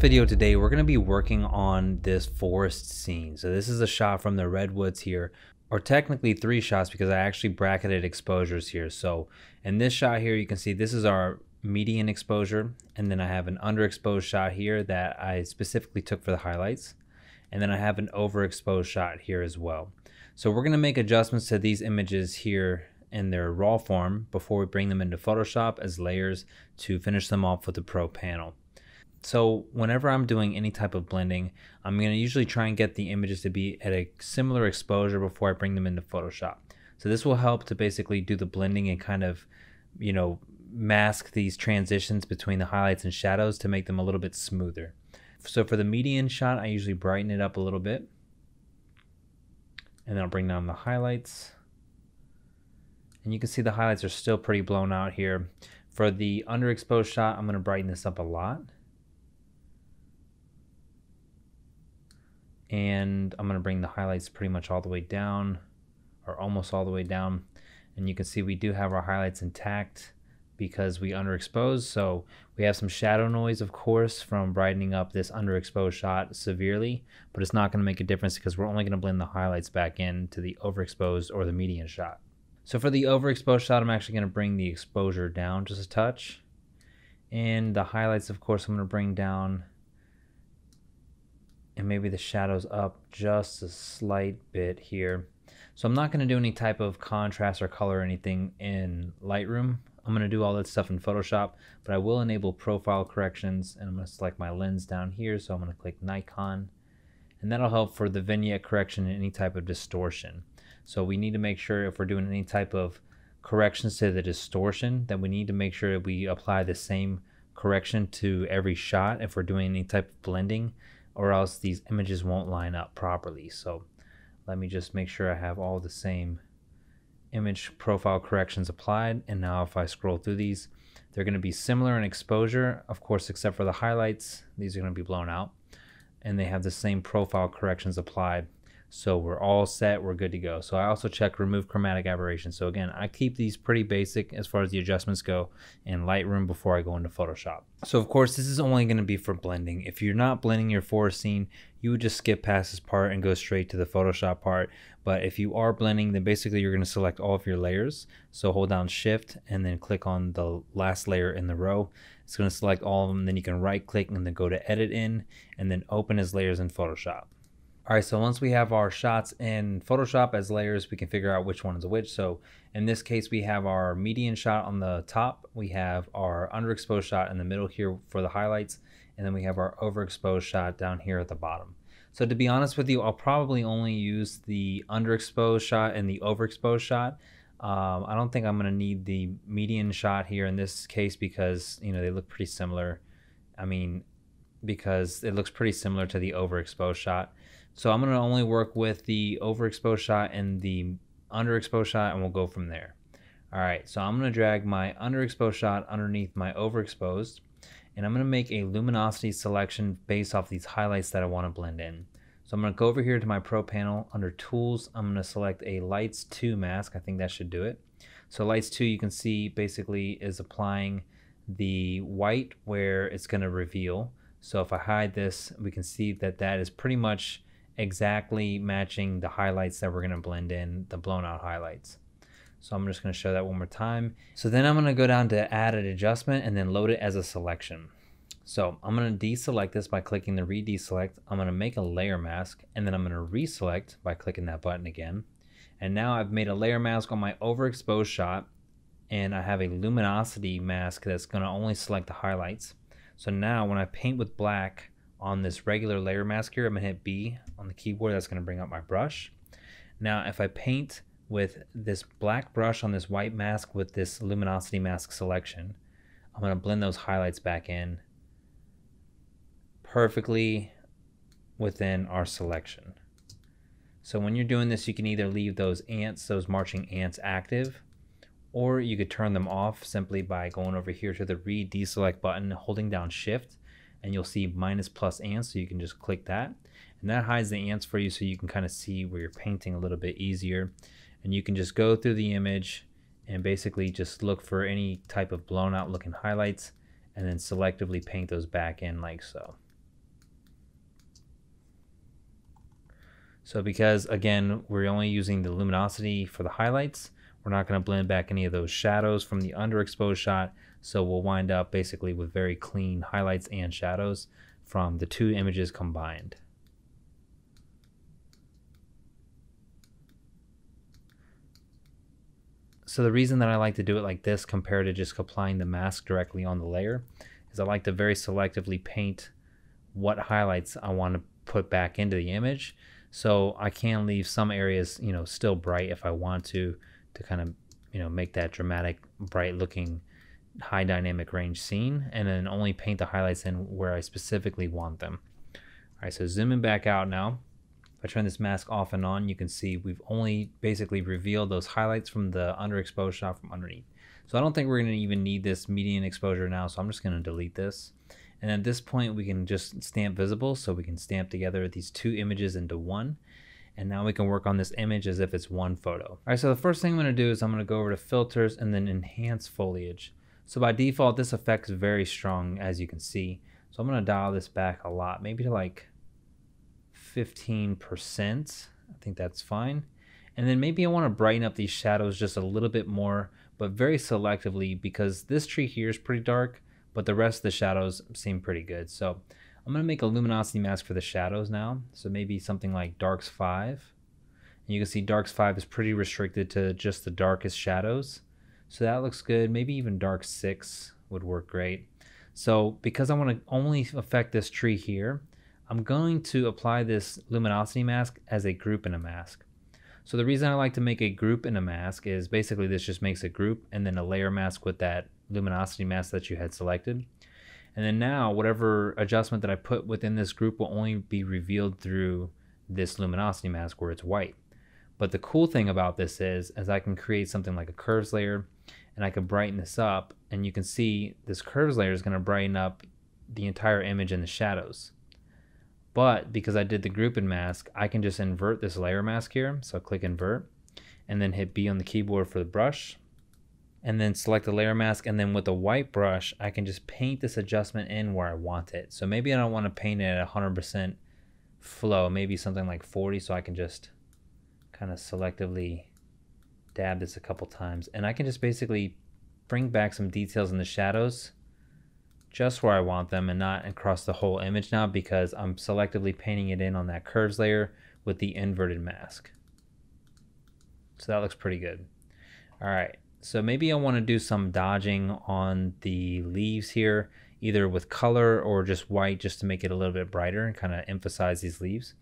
video today, we're going to be working on this forest scene. So this is a shot from the redwoods here, or technically 3 shots because I actually bracketed exposures here. So in this shot here, you can see this is our median exposure, and then I have an underexposed shot here that I specifically took for the highlights, and then I have an overexposed shot here as well. So we're going to make adjustments to these images here in their raw form before we bring them into Photoshop as layers to finish them off with the Pro panel. So whenever I'm doing any type of blending, I'm going to usually try and get the images to be at a similar exposure before I bring them into Photoshop. So this will help to basically do the blending and kind of, mask these transitions between the highlights and shadows to make them a little bit smoother. So for the median shot, I usually brighten it up a little bit, and then I'll bring down the highlights. And you can see the highlights are still pretty blown out here. For the underexposed shot, I'm going to brighten this up a lot. And I'm going to bring the highlights pretty much all the way down, or almost all the way down. And you can see we do have our highlights intact because we underexposed. So we have some shadow noise, of course, from brightening up this underexposed shot severely, but it's not going to make a difference because we're only going to blend the highlights back into the overexposed or the median shot. So for the overexposed shot, I'm actually going to bring the exposure down just a touch. And the highlights, of course, I'm going to bring down, and maybe the shadows up just a slight bit here. So I'm not going to do any type of contrast or color or anything in Lightroom. I'm going to do all that stuff in Photoshop, but I will enable profile corrections, and I'm going to select my lens down here. So I'm going to click Nikon, and that'll help for the vignette correction and any type of distortion. So we need to make sure if we're doing any type of corrections to the distortion, that we need to make sure that we apply the same correction to every shot if we're doing any type of blending, or else these images won't line up properly. So let me just make sure I have all the same image profile corrections applied. And now if I scroll through these, they're going to be similar in exposure, of course, except for the highlights. These are going to be blown out, and they have the same profile corrections applied. So we're all set, we're good to go. So I also check remove chromatic aberration. So again, I keep these pretty basic as far as the adjustments go in Lightroom before I go into Photoshop. So of course, this is only going to be for blending. If you're not blending your forest scene, you would just skip past this part and go straight to the Photoshop part. But if you are blending, then basically you're going to select all of your layers. So hold down Shift and then click on the last layer in the row. It's going to select all of them. Then you can right click and then go to Edit In and then Open as layers in Photoshop. All right, so once we have our shots in Photoshop as layers, we can figure out which one is which. So in this case, we have our median shot on the top, we have our underexposed shot in the middle here for the highlights, and then we have our overexposed shot down here at the bottom. So to be honest with you, I'll probably only use the underexposed shot and the overexposed shot. I don't think I'm gonna need the median shot here in this case because they look pretty similar. Because it looks pretty similar to the overexposed shot. So I'm going to only work with the overexposed shot and the underexposed shot, and we'll go from there. All right, so I'm going to drag my underexposed shot underneath my overexposed, and I'm going to make a luminosity selection based off these highlights that I want to blend in. So I'm going to go over here to my Pro panel. Under Tools, I'm going to select a Lights 2 mask. I think that should do it. So Lights 2, you can see basically is applying the white where it's going to reveal. So if I hide this, we can see that that is pretty much exactly matching the highlights that we're going to blend in, the blown out highlights. So I'm just going to show that one more time. So then I'm going to go down to Add an Adjustment and then load it as a selection. So I'm going to deselect this by clicking the Re-Deselect. I'm going to make a layer mask, and then I'm going to reselect by clicking that button again. And now I've made a layer mask on my overexposed shot, and I have a luminosity mask that's going to only select the highlights. So now when I paint with black on this regular layer mask here, I'm going to hit B on the keyboard. That's going to bring up my brush. Now if I paint with this black brush on this white mask with this luminosity mask selection, I'm going to blend those highlights back in perfectly within our selection. So when you're doing this, you can either leave those ants, those marching ants, active, or you could turn them off simply by going over here to the Re-Deselect button, holding down Shift, and you'll see -+ ants, so you can just click that. And that hides the ants for you so you can kind of see where you're painting a little bit easier. And you can just go through the image and basically just look for any type of blown out looking highlights and then selectively paint those back in like so. So because again, we're only using the luminosity for the highlights, we're not going to blend back any of those shadows from the underexposed shot. So we'll wind up basically with very clean highlights and shadows from the two images combined. So the reason that I like to do it like this compared to just applying the mask directly on the layer is I like to very selectively paint what highlights I want to put back into the image. So I can leave some areas, you know, still bright if I want to kind of, you know, make that dramatic, bright looking, high dynamic range scene, and then only paint the highlights in where I specifically want them. All right, so zooming back out now. If I turn this mask off and on, you can see we've only basically revealed those highlights from the underexposed shot from underneath. So I don't think we're going to even need this median exposure now, so I'm just going to delete this. And at this point, we can just stamp visible, so we can stamp together these two images into one. And now we can work on this image as if it's one photo. All right, so the first thing I'm going to do is I'm going to go over to filters and then enhance foliage. So by default, this effect is very strong, as you can see. So I'm going to dial this back a lot, maybe to like 15%. I think that's fine. And then maybe I want to brighten up these shadows just a little bit more, but very selectively, because this tree here is pretty dark, but the rest of the shadows seem pretty good. So I'm going to make a luminosity mask for the shadows now. So maybe something like Darks 5. And you can see Darks 5 is pretty restricted to just the darkest shadows. So that looks good. Maybe even Dark 6 would work great. So because I want to only affect this tree here, I'm going to apply this luminosity mask as a group in a mask. So the reason I like to make a group in a mask is basically this just makes a group and then a layer mask with that luminosity mask that you had selected. And then now whatever adjustment that I put within this group will only be revealed through this luminosity mask where it's white. But the cool thing about this is I can create something like a curves layer and I can brighten this up, and you can see this curves layer is going to brighten up the entire image in the shadows. But because I did the group and mask, I can just invert this layer mask here. So click invert and then hit B on the keyboard for the brush and then select the layer mask. And then with the white brush, I can just paint this adjustment in where I want it. So maybe I don't want to paint it at 100% flow, maybe something like 40. So I can just kind of selectively dab this a couple times. And I can just basically bring back some details in the shadows just where I want them and not across the whole image now, because I'm selectively painting it in on that curves layer with the inverted mask. So that looks pretty good. All right, so maybe I want to do some dodging on the leaves here, either with color or just white, just to make it a little bit brighter and kind of emphasize these leaves.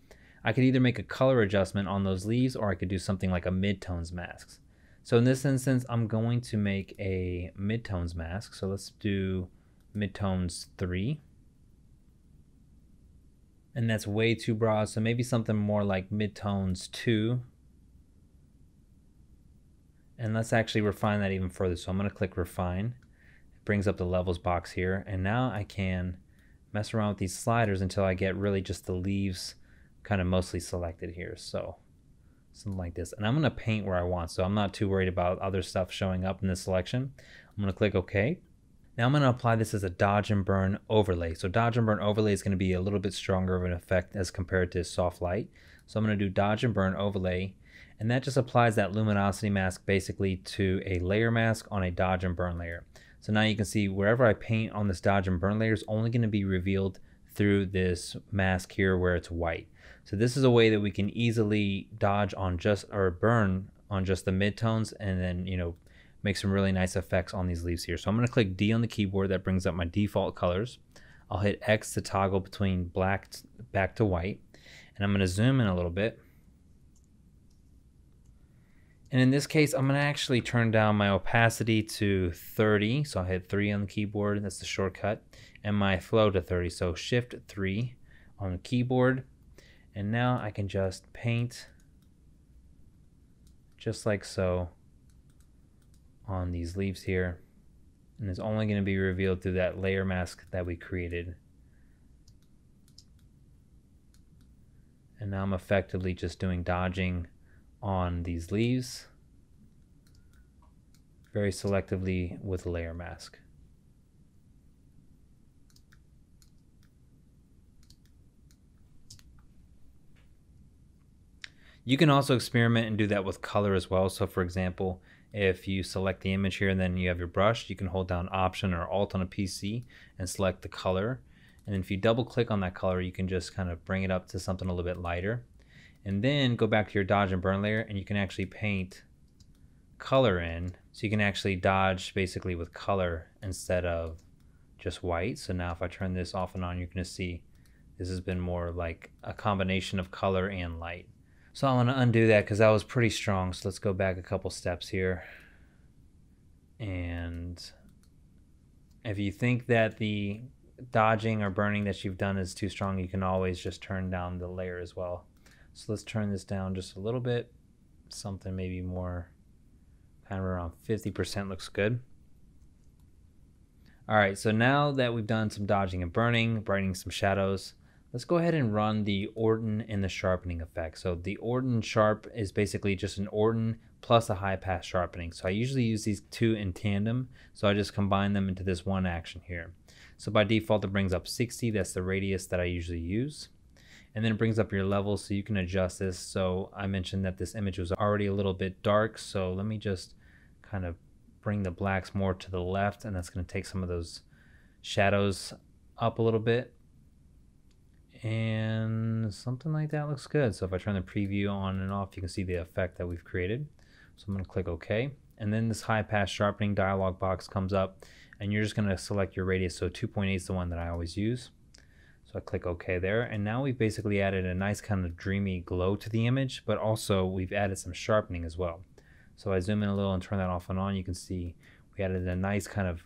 I could either make a color adjustment on those leaves or I could do something like a midtones mask. So in this instance, I'm going to make a midtones mask. So let's do midtones 3, and that's way too broad, so maybe something more like midtones 2, and let's actually refine that even further. So I'm going to click refine. It brings up the levels box here, and now I can mess around with these sliders until I get really just the leaves kind of mostly selected here. So something like this, and I'm going to paint where I want, so I'm not too worried about other stuff showing up in this selection. I'm going to click OK. Now I'm going to apply this as a dodge and burn overlay. So dodge and burn overlay is going to be a little bit stronger of an effect as compared to soft light. So I'm going to do dodge and burn overlay, and that just applies that luminosity mask basically to a layer mask on a dodge and burn layer. So now you can see wherever I paint on this dodge and burn layer is only going to be revealed through this mask here where it's white. So this is a way that we can easily dodge on just, or burn on just the midtones, and then, you know, make some really nice effects on these leaves here. So I'm going to click D on the keyboard. That brings up my default colors. I'll hit X to toggle between black back to white, and I'm going to zoom in a little bit. And in this case, I'm going to actually turn down my opacity to 30. So I'll hit 3 on the keyboard. That's the shortcut. And my flow to 30. So Shift 3 on the keyboard. And now I can just paint just like so on these leaves here, and it's only going to be revealed through that layer mask that we created. And now I'm effectively just doing dodging on these leaves very selectively with a layer mask. You can also experiment and do that with color as well. So for example, if you select the image here and then you have your brush, you can hold down Option or Alt on a PC and select the color. And then if you double click on that color, you can just kind of bring it up to something a little bit lighter. And then go back to your dodge and burn layer and you can actually paint color in. So you can actually dodge basically with color instead of just white. So now if I turn this off and on, you're going to see this has been more like a combination of color and light. So I want to undo that because that was pretty strong. So let's go back a couple steps here. And if you think that the dodging or burning that you've done is too strong, you can always just turn down the layer as well. So let's turn this down just a little bit. Something maybe more kind of around 50% looks good. All right, so now that we've done some dodging and burning, brightening some shadows, let's go ahead and run the Orton and the sharpening effect. So the Orton sharp is basically just an Orton plus a high pass sharpening. So I usually use these two in tandem. So I just combine them into this one action here. So by default, it brings up 60. That's the radius that I usually use. And then it brings up your levels so you can adjust this. So I mentioned that this image was already a little bit dark. So let me just kind of bring the blacks more to the left, and that's going to take some of those shadows up a little bit. And something like that looks good. So if I turn the preview on and off, you can see the effect that we've created. So I'm going to click OK. And then this high pass sharpening dialog box comes up, and you're just going to select your radius. So 2.8 is the one that I always use. So I click OK there. And now we've basically added a nice kind of dreamy glow to the image, but also we've added some sharpening as well. So I zoom in a little and turn that off and on. You can see we added a nice kind of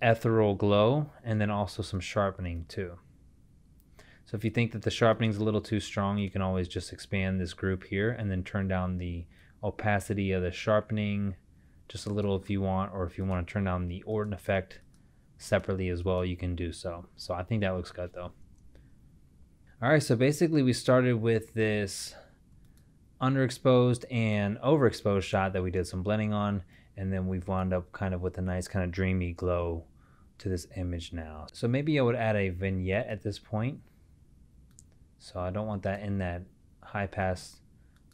ethereal glow and then also some sharpening too. So if you think that the sharpening is a little too strong, you can always just expand this group here and then turn down the opacity of the sharpening just a little if you want, or if you want to turn down the Orton effect separately as well, you can do so. So I think that looks good though. All right, so basically we started with this underexposed and overexposed shot that we did some blending on, and then we've wound up kind of with a nice kind of dreamy glow to this image now. So maybe I would add a vignette at this point. So I don't want that in that high pass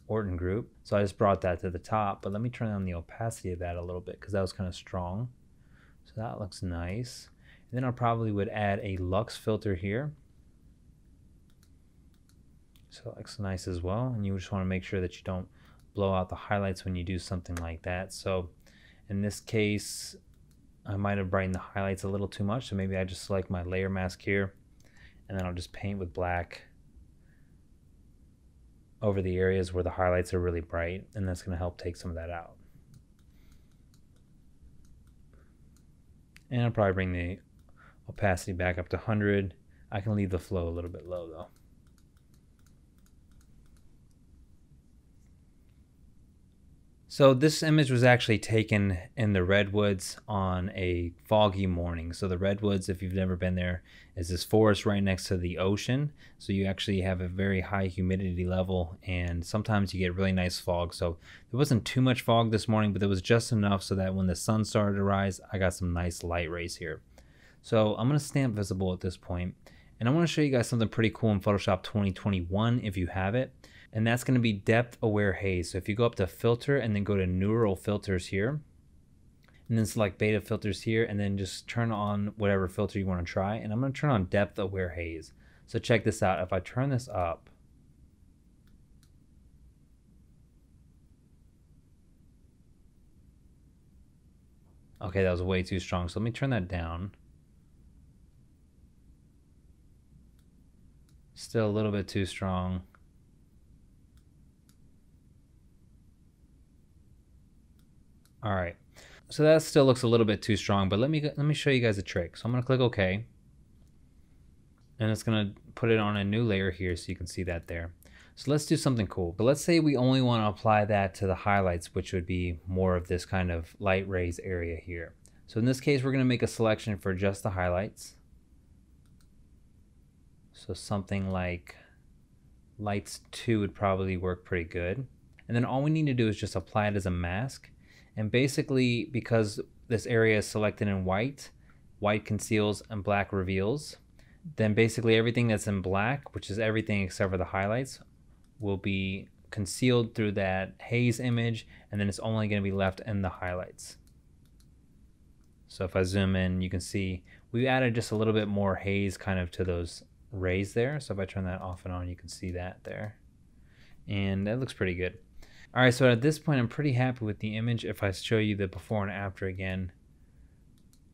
Orton group. So I just brought that to the top, but let me turn down the opacity of that a little bit because that was kind of strong. So that looks nice. And then I probably would add a Lux filter here. So it looks nice as well. And you just want to make sure that you don't blow out the highlights when you do something like that. So in this case, I might have brightened the highlights a little too much. So maybe I just select my layer mask here, and then I'll just paint with black over the areas where the highlights are really bright, and that's going to help take some of that out. And I'll probably bring the opacity back up to 100. I can leave the flow a little bit low though. So this image was actually taken in the Redwoods on a foggy morning. So the Redwoods, if you've never been there, is this forest right next to the ocean. So you actually have a very high humidity level, and sometimes you get really nice fog. So there wasn't too much fog this morning, but there was just enough so that when the sun started to rise, I got some nice light rays here. So I'm going to stamp visible at this point, and I want to show you guys something pretty cool in Photoshop 2021 if you have it. And that's going to be depth aware haze. So if you go up to filter and then go to neural filters here, and then select beta filters here, and then just turn on whatever filter you want to try. And I'm going to turn on depth aware haze. So check this out. If I turn this up, okay, that was way too strong. So let me turn that down. Still a little bit too strong. All right, so that still looks a little bit too strong, but let me show you guys a trick. So I'm gonna click OK, and it's gonna put it on a new layer here so you can see that there. So let's do something cool. But let's say we only want to apply that to the highlights, which would be more of this kind of light rays area here. So in this case, we're gonna make a selection for just the highlights. So something like lights 2 would probably work pretty good. And then all we need to do is just apply it as a mask. And basically, because this area is selected in white, white conceals and black reveals, then basically everything that's in black, which is everything except for the highlights, will be concealed through that haze image, and then it's only going to be left in the highlights. So if I zoom in, you can see we added just a little bit more haze kind of to those rays there. So if I turn that off and on, you can see that there. And that looks pretty good. All right, so at this point, I'm pretty happy with the image. If I show you the before and after again,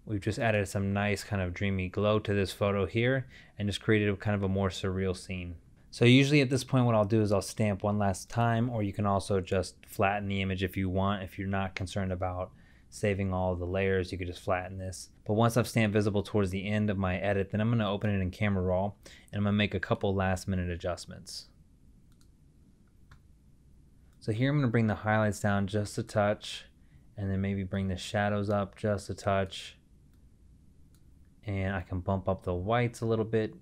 we've just added some nice kind of dreamy glow to this photo here and just created a kind of a more surreal scene. So usually at this point, what I'll do is I'll stamp one last time, or you can also just flatten the image if you want. If you're not concerned about saving all the layers, you could just flatten this. But once I've stamped visible towards the end of my edit, then I'm going to open it in Camera Raw, and I'm going to make a couple last minute adjustments. So here I'm going to bring the highlights down just a touch, and then maybe bring the shadows up just a touch. And I can bump up the whites a little bit,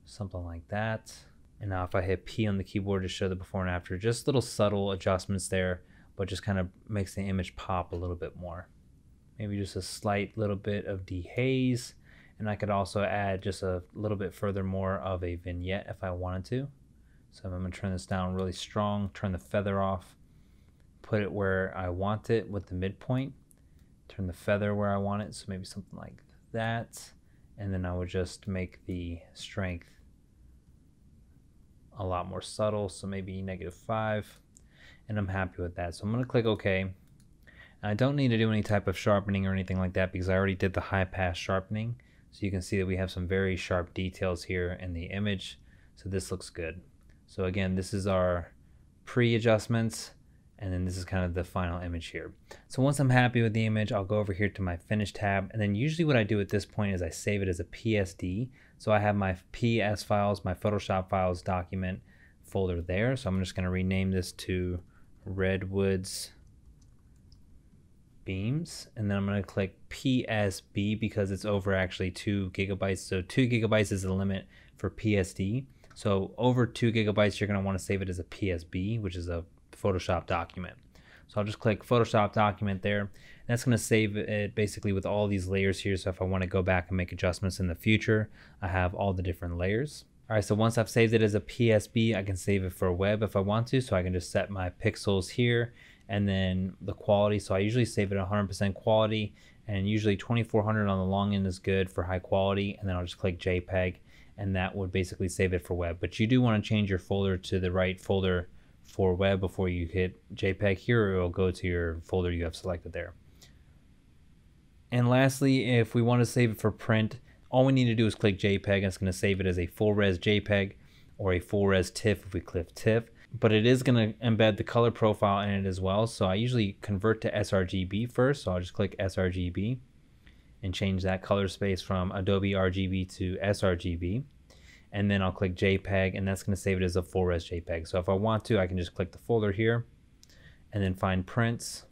something like that. And now if I hit P on the keyboard to show the before and after, just little subtle adjustments there, but just kind of makes the image pop a little bit more. Maybe just a slight little bit of dehaze, and I could also add just a little bit further more of a vignette if I wanted to. So I'm going to turn this down really strong, turn the feather off, put it where I want it with the midpoint, turn the feather where I want it, so maybe something like that, and then I would just make the strength a lot more subtle, so maybe -5, and I'm happy with that. So I'm going to click OK. I don't need to do any type of sharpening or anything like that because I already did the high pass sharpening, so you can see that we have some very sharp details here in the image, so this looks good. So again, this is our pre-adjustments, and then this is kind of the final image here. So once I'm happy with the image, I'll go over here to my Finish tab, and then usually what I do at this point is I save it as a PSD. So I have my PS files, my Photoshop files document folder there. So I'm just going to rename this to Redwoods Beams, and then I'm going to click PSB because it's over actually 2 GB. So 2 GB is the limit for PSD. So over 2 GB, you're going to want to save it as a PSB, which is a Photoshop document. So I'll just click Photoshop document there. And that's going to save it basically with all these layers here. So if I want to go back and make adjustments in the future, I have all the different layers. All right, so once I've saved it as a PSB, I can save it for web if I want to. So I can just set my pixels here and then the quality. So I usually save it at 100% quality, and usually 2400 on the long end is good for high quality. And then I'll just click JPEG, and that would basically save it for web. But you do want to change your folder to the right folder for web before you hit JPEG here, or it will go to your folder you have selected there. And lastly, if we want to save it for print, all we need to do is click JPEG, and it's going to save it as a full res JPEG or a full res TIFF if we click TIFF. But it is going to embed the color profile in it as well. So I usually convert to sRGB first. So I'll just click sRGB and change that color space from Adobe RGB to sRGB. And then I'll click JPEG, and that's going to save it as a full res JPEG. So if I want to, I can just click the folder here and then find prints.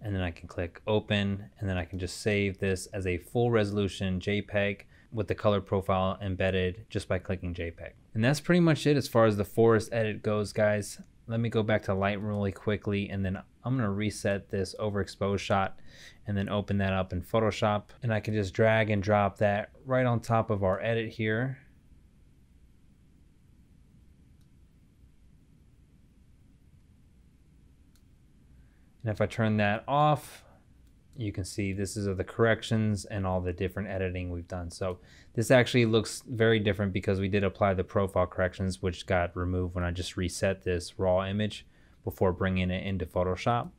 And then I can click open, and then I can just save this as a full resolution JPEG with the color profile embedded just by clicking JPEG. And that's pretty much it as far as the forest edit goes, guys. Let me go back to Lightroom really quickly, and then I'm going to reset this overexposed shot and then open that up in Photoshop. And I can just drag and drop that right on top of our edit here. And if I turn that off, you can see this is the corrections and all the different editing we've done. So this actually looks very different because we did apply the profile corrections, which got removed when I just reset this raw image before bringing it into Photoshop.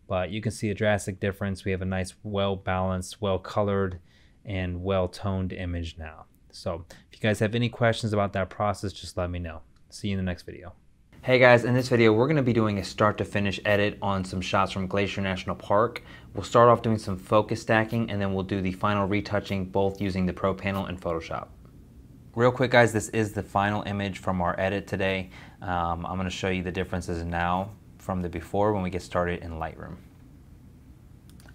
But you can see a drastic difference. We have a nice, well-balanced, well-colored, and well-toned image now. So if you guys have any questions about that process, just let me know. See you in the next video. Hey guys, in this video we're going to be doing a start to finish edit on some shots from Glacier National Park. We'll start off doing some focus stacking, and then we'll do the final retouching, both using the Pro panel and Photoshop. Real quick guys, this is the final image from our edit today. I'm going to show you the differences now from the before when we get started in Lightroom.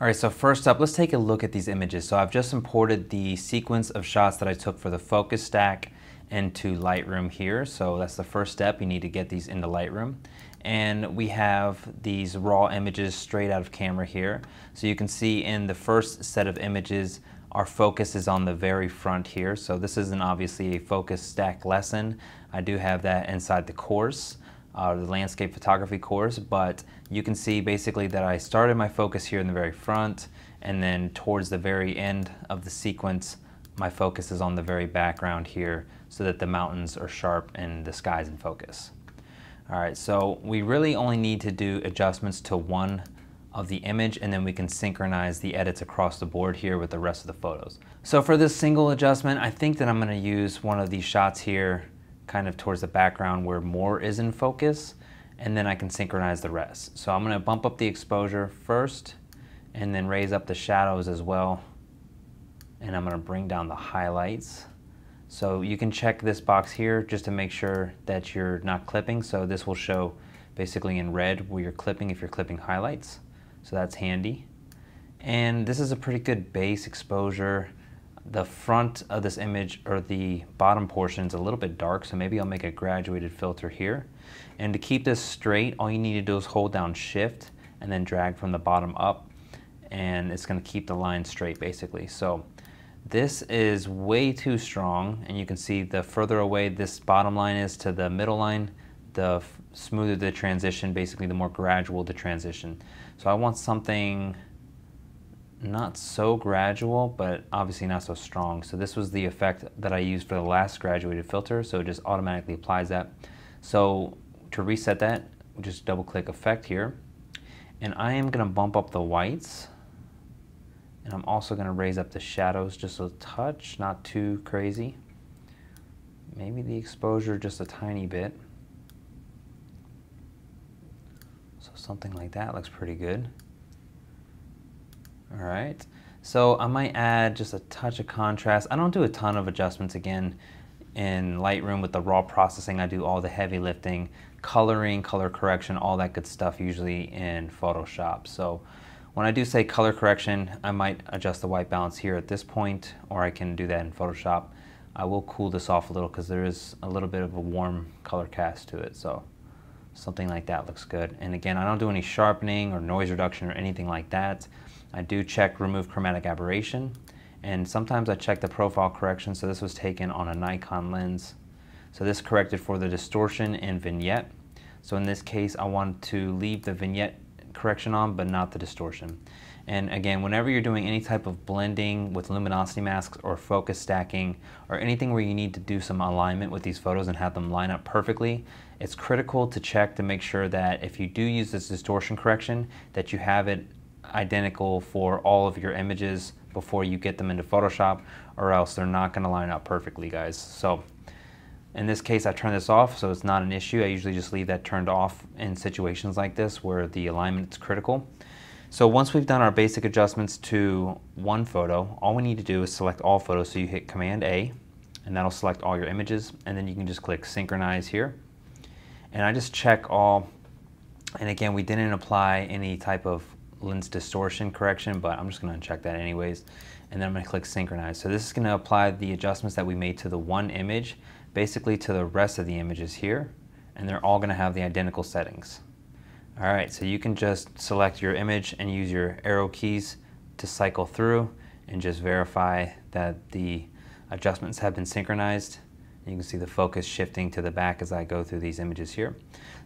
Alright, so first up, let's take a look at these images. So I've just imported the sequence of shots that I took for the focus stack into Lightroom here. So that's the first step. You need to get these into Lightroom. And we have these raw images straight out of camera here. So you can see in the first set of images, our focus is on the very front here. So this isn't obviously a focus stack lesson. I do have that inside the course, the landscape photography course, but you can see basically that I started my focus here in the very front, and then towards the very end of the sequence, my focus is on the very background here so that the mountains are sharp and the sky's in focus. All right, so we really only need to do adjustments to one of the image, and then we can synchronize the edits across the board here with the rest of the photos. So for this single adjustment, I think that I'm gonna use one of these shots here kind of towards the background where more is in focus, and then I can synchronize the rest. So I'm gonna bump up the exposure first and then raise up the shadows as well. And I'm gonna bring down the highlights. So you can check this box here just to make sure that you're not clipping. So this will show basically in red where you're clipping if you're clipping highlights. So that's handy. And this is a pretty good base exposure. The front of this image, or the bottom portion, is a little bit dark, so maybe I'll make a graduated filter here. And to keep this straight, all you need to do is hold down Shift and then drag from the bottom up, and it's gonna keep the line straight basically. So this is way too strong, and you can see the further away this bottom line is to the middle line, the smoother the transition, basically the more gradual the transition. So I want something not so gradual, but obviously not so strong. So this was the effect that I used for the last graduated filter, so it just automatically applies that. So to reset that, just double click Effect here, and I am gonna bump up the whites, and I'm also gonna raise up the shadows just a touch, not too crazy. Maybe the exposure just a tiny bit. So something like that looks pretty good. All right, so I might add just a touch of contrast. I don't do a ton of adjustments again in Lightroom with the raw processing. I do all the heavy lifting, coloring, color correction, all that good stuff usually in Photoshop. So when I do say color correction, I might adjust the white balance here at this point, or I can do that in Photoshop. I will cool this off a little because there is a little bit of a warm color cast to it. So something like that looks good. And again, I don't do any sharpening or noise reduction or anything like that. I do check remove chromatic aberration, and sometimes I check the profile correction. So this was taken on a Nikon lens. So this corrected for the distortion and vignette. So in this case, I want to leave the vignette correction on, but not the distortion. And again, whenever you're doing any type of blending with luminosity masks or focus stacking or anything where you need to do some alignment with these photos and have them line up perfectly, it's critical to check to make sure that if you do use this distortion correction, that you have it identical for all of your images before you get them into Photoshop, or else they're not going to line up perfectly, guys. So in this case, I turn this off, so it's not an issue. I usually just leave that turned off in situations like this where the alignment is critical. So once we've done our basic adjustments to one photo, all we need to do is select all photos. So you hit Command A, and that'll select all your images, and then you can just click Synchronize here. And I just check all, and again, we didn't apply any type of lens distortion correction, but I'm just going to uncheck that anyways, and then I'm going to click Synchronize. So this is going to apply the adjustments that we made to the one image basically to the rest of the images here, and they're all going to have the identical settings. All right, so you can just select your image and use your arrow keys to cycle through and just verify that the adjustments have been synchronized. You can see the focus shifting to the back as I go through these images here.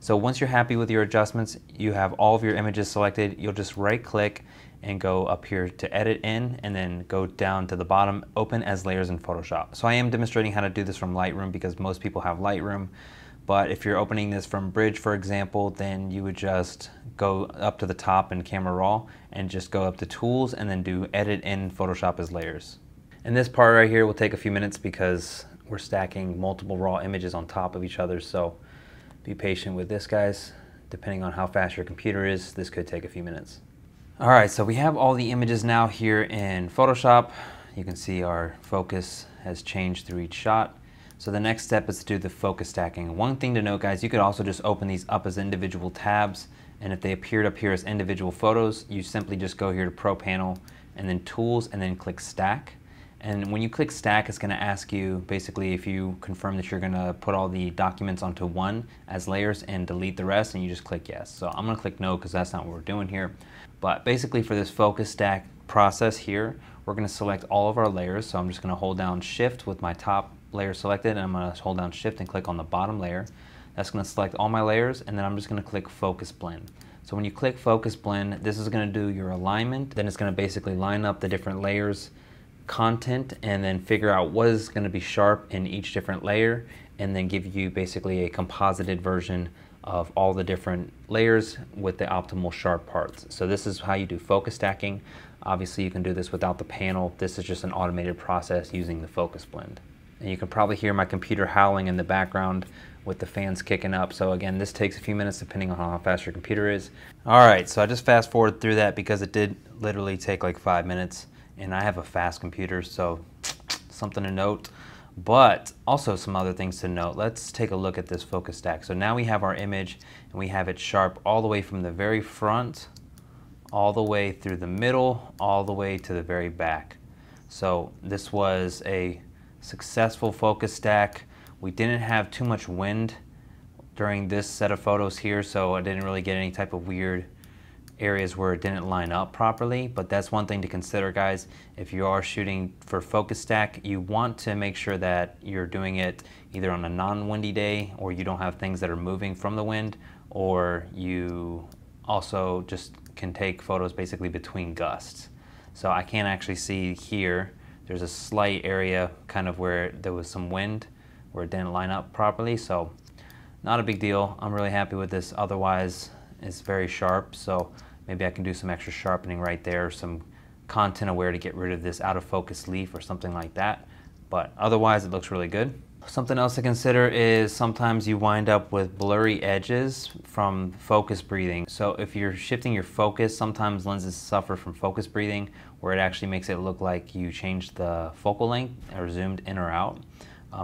So once you're happy with your adjustments, you have all of your images selected, you'll just right click and go up here to edit in, and then go down to the bottom, open as layers in Photoshop. So I am demonstrating how to do this from Lightroom because most people have Lightroom, but if you're opening this from Bridge, for example, then you would just go up to the top in Camera Raw and just go up to Tools and then do Edit in Photoshop as layers. And this part right here will take a few minutes because we're stacking multiple raw images on top of each other, so be patient with this, guys. Depending on how fast your computer is, this could take a few minutes. All right, so we have all the images now here in Photoshop. You can see our focus has changed through each shot. So the next step is to do the focus stacking. One thing to note, guys, you could also just open these up as individual tabs, and if they appeared up here as individual photos, you simply just go here to Pro Panel and then Tools and then click Stack. And when you click Stack, it's going to ask you basically if you confirm that you're going to put all the documents onto one as layers and delete the rest, and you just click Yes. So I'm going to click No because that's not what we're doing here. But basically for this focus stack process here, we're going to select all of our layers. So I'm just going to hold down Shift with my top layer selected, and I'm going to hold down Shift and click on the bottom layer. That's going to select all my layers, and then I'm just going to click Focus Blend. So when you click Focus Blend, this is going to do your alignment. Then it's going to basically line up the different layers content and then figure out what is going to be sharp in each different layer, and then give you basically a composited version of all the different layers with the optimal sharp parts. So this is how you do focus stacking. Obviously you can do this without the panel. This is just an automated process using the Focus Blend. And you can probably hear my computer howling in the background with the fans kicking up. So again, this takes a few minutes depending on how fast your computer is. All right, so I just fast forward through that because it did literally take like 5 minutes, and I have a fast computer, so something to note. But also some other things to note. Let's take a look at this focus stack. So now we have our image, and we have it sharp all the way from the very front, all the way through the middle, all the way to the very back. So this was a successful focus stack. We didn't have too much wind during this set of photos here, so I didn't really get any type of weird areas where it didn't line up properly. But that's one thing to consider, guys. If you are shooting for focus stack, you want to make sure that you're doing it either on a non-windy day, or you don't have things that are moving from the wind, or you also just can take photos basically between gusts. So I can't actually see here. There's a slight area kind of where there was some wind where it didn't line up properly, so not a big deal. I'm really happy with this. Otherwise, it's very sharp, so maybe I can do some extra sharpening right there, some content aware to get rid of this out of focus leaf or something like that. But otherwise, it looks really good. Something else to consider is sometimes you wind up with blurry edges from focus breathing. So if you're shifting your focus, sometimes lenses suffer from focus breathing, where it actually makes it look like you changed the focal length or zoomed in or out.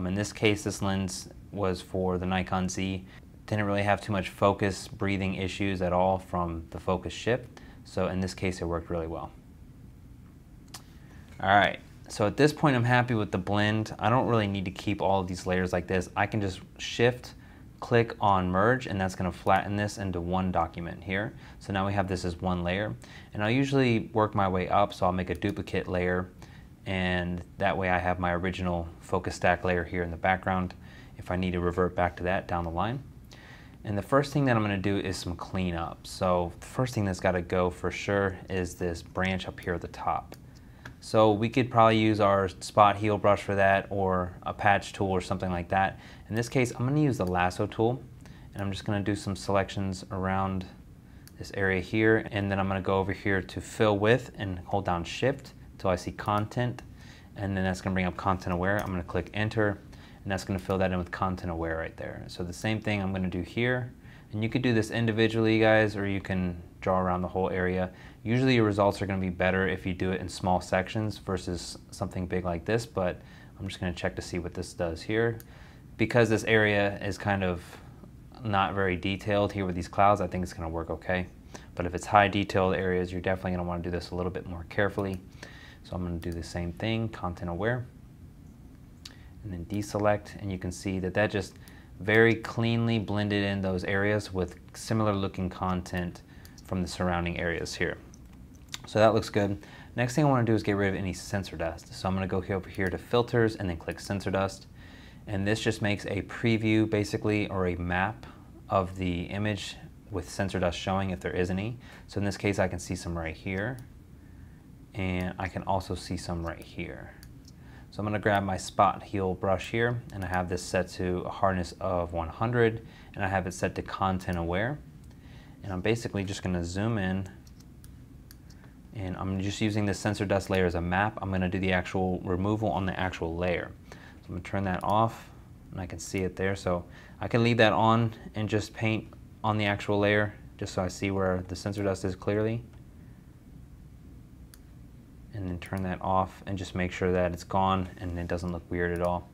In this case, this lens was for the Nikon Z. Didn't really have too much focus breathing issues at all from the focus shift. So in this case, it worked really well. All right, so at this point, I'm happy with the blend. I don't really need to keep all of these layers like this. I can just shift, click on merge, and that's gonna flatten this into one document here. So now we have this as one layer. And I'll usually work my way up, so I'll make a duplicate layer, and that way I have my original focus stack layer here in the background if I need to revert back to that down the line. And the first thing that I'm going to do is some cleanup. So the first thing that's got to go for sure is this branch up here at the top. So we could probably use our spot heal brush for that, or a patch tool or something like that. In this case, I'm going to use the lasso tool, and I'm just going to do some selections around this area here, and then I'm going to go over here to fill with and hold down shift until I see content, and then that's going to bring up content aware. I'm going to click enter, and that's going to fill that in with content aware right there. So the same thing I'm going to do here, and you could do this individually, guys, or you can draw around the whole area. Usually your results are going to be better if you do it in small sections versus something big like this, but I'm just going to check to see what this does here. Because this area is kind of not very detailed here with these clouds, I think it's going to work okay. But if it's high detailed areas, you're definitely going to want to do this a little bit more carefully. So I'm going to do the same thing, content aware, and then deselect, and you can see that that just very cleanly blended in those areas with similar looking content from the surrounding areas here. So that looks good. Next thing I want to do is get rid of any sensor dust. So I'm going to go over here to filters and then click sensor dust. And this just makes a preview basically, or a map of the image with sensor dust showing if there is any. So in this case, I can see some right here, and I can also see some right here. So I'm going to grab my spot heal brush here, and I have this set to a hardness of 100, and I have it set to content aware. And I'm basically just going to zoom in, and I'm just using the sensor dust layer as a map. I'm going to do the actual removal on the actual layer. So I'm going to turn that off, and I can see it there. So I can leave that on and just paint on the actual layer, just so I see where the sensor dust is clearly. And then turn that off and just make sure that it's gone and it doesn't look weird at all.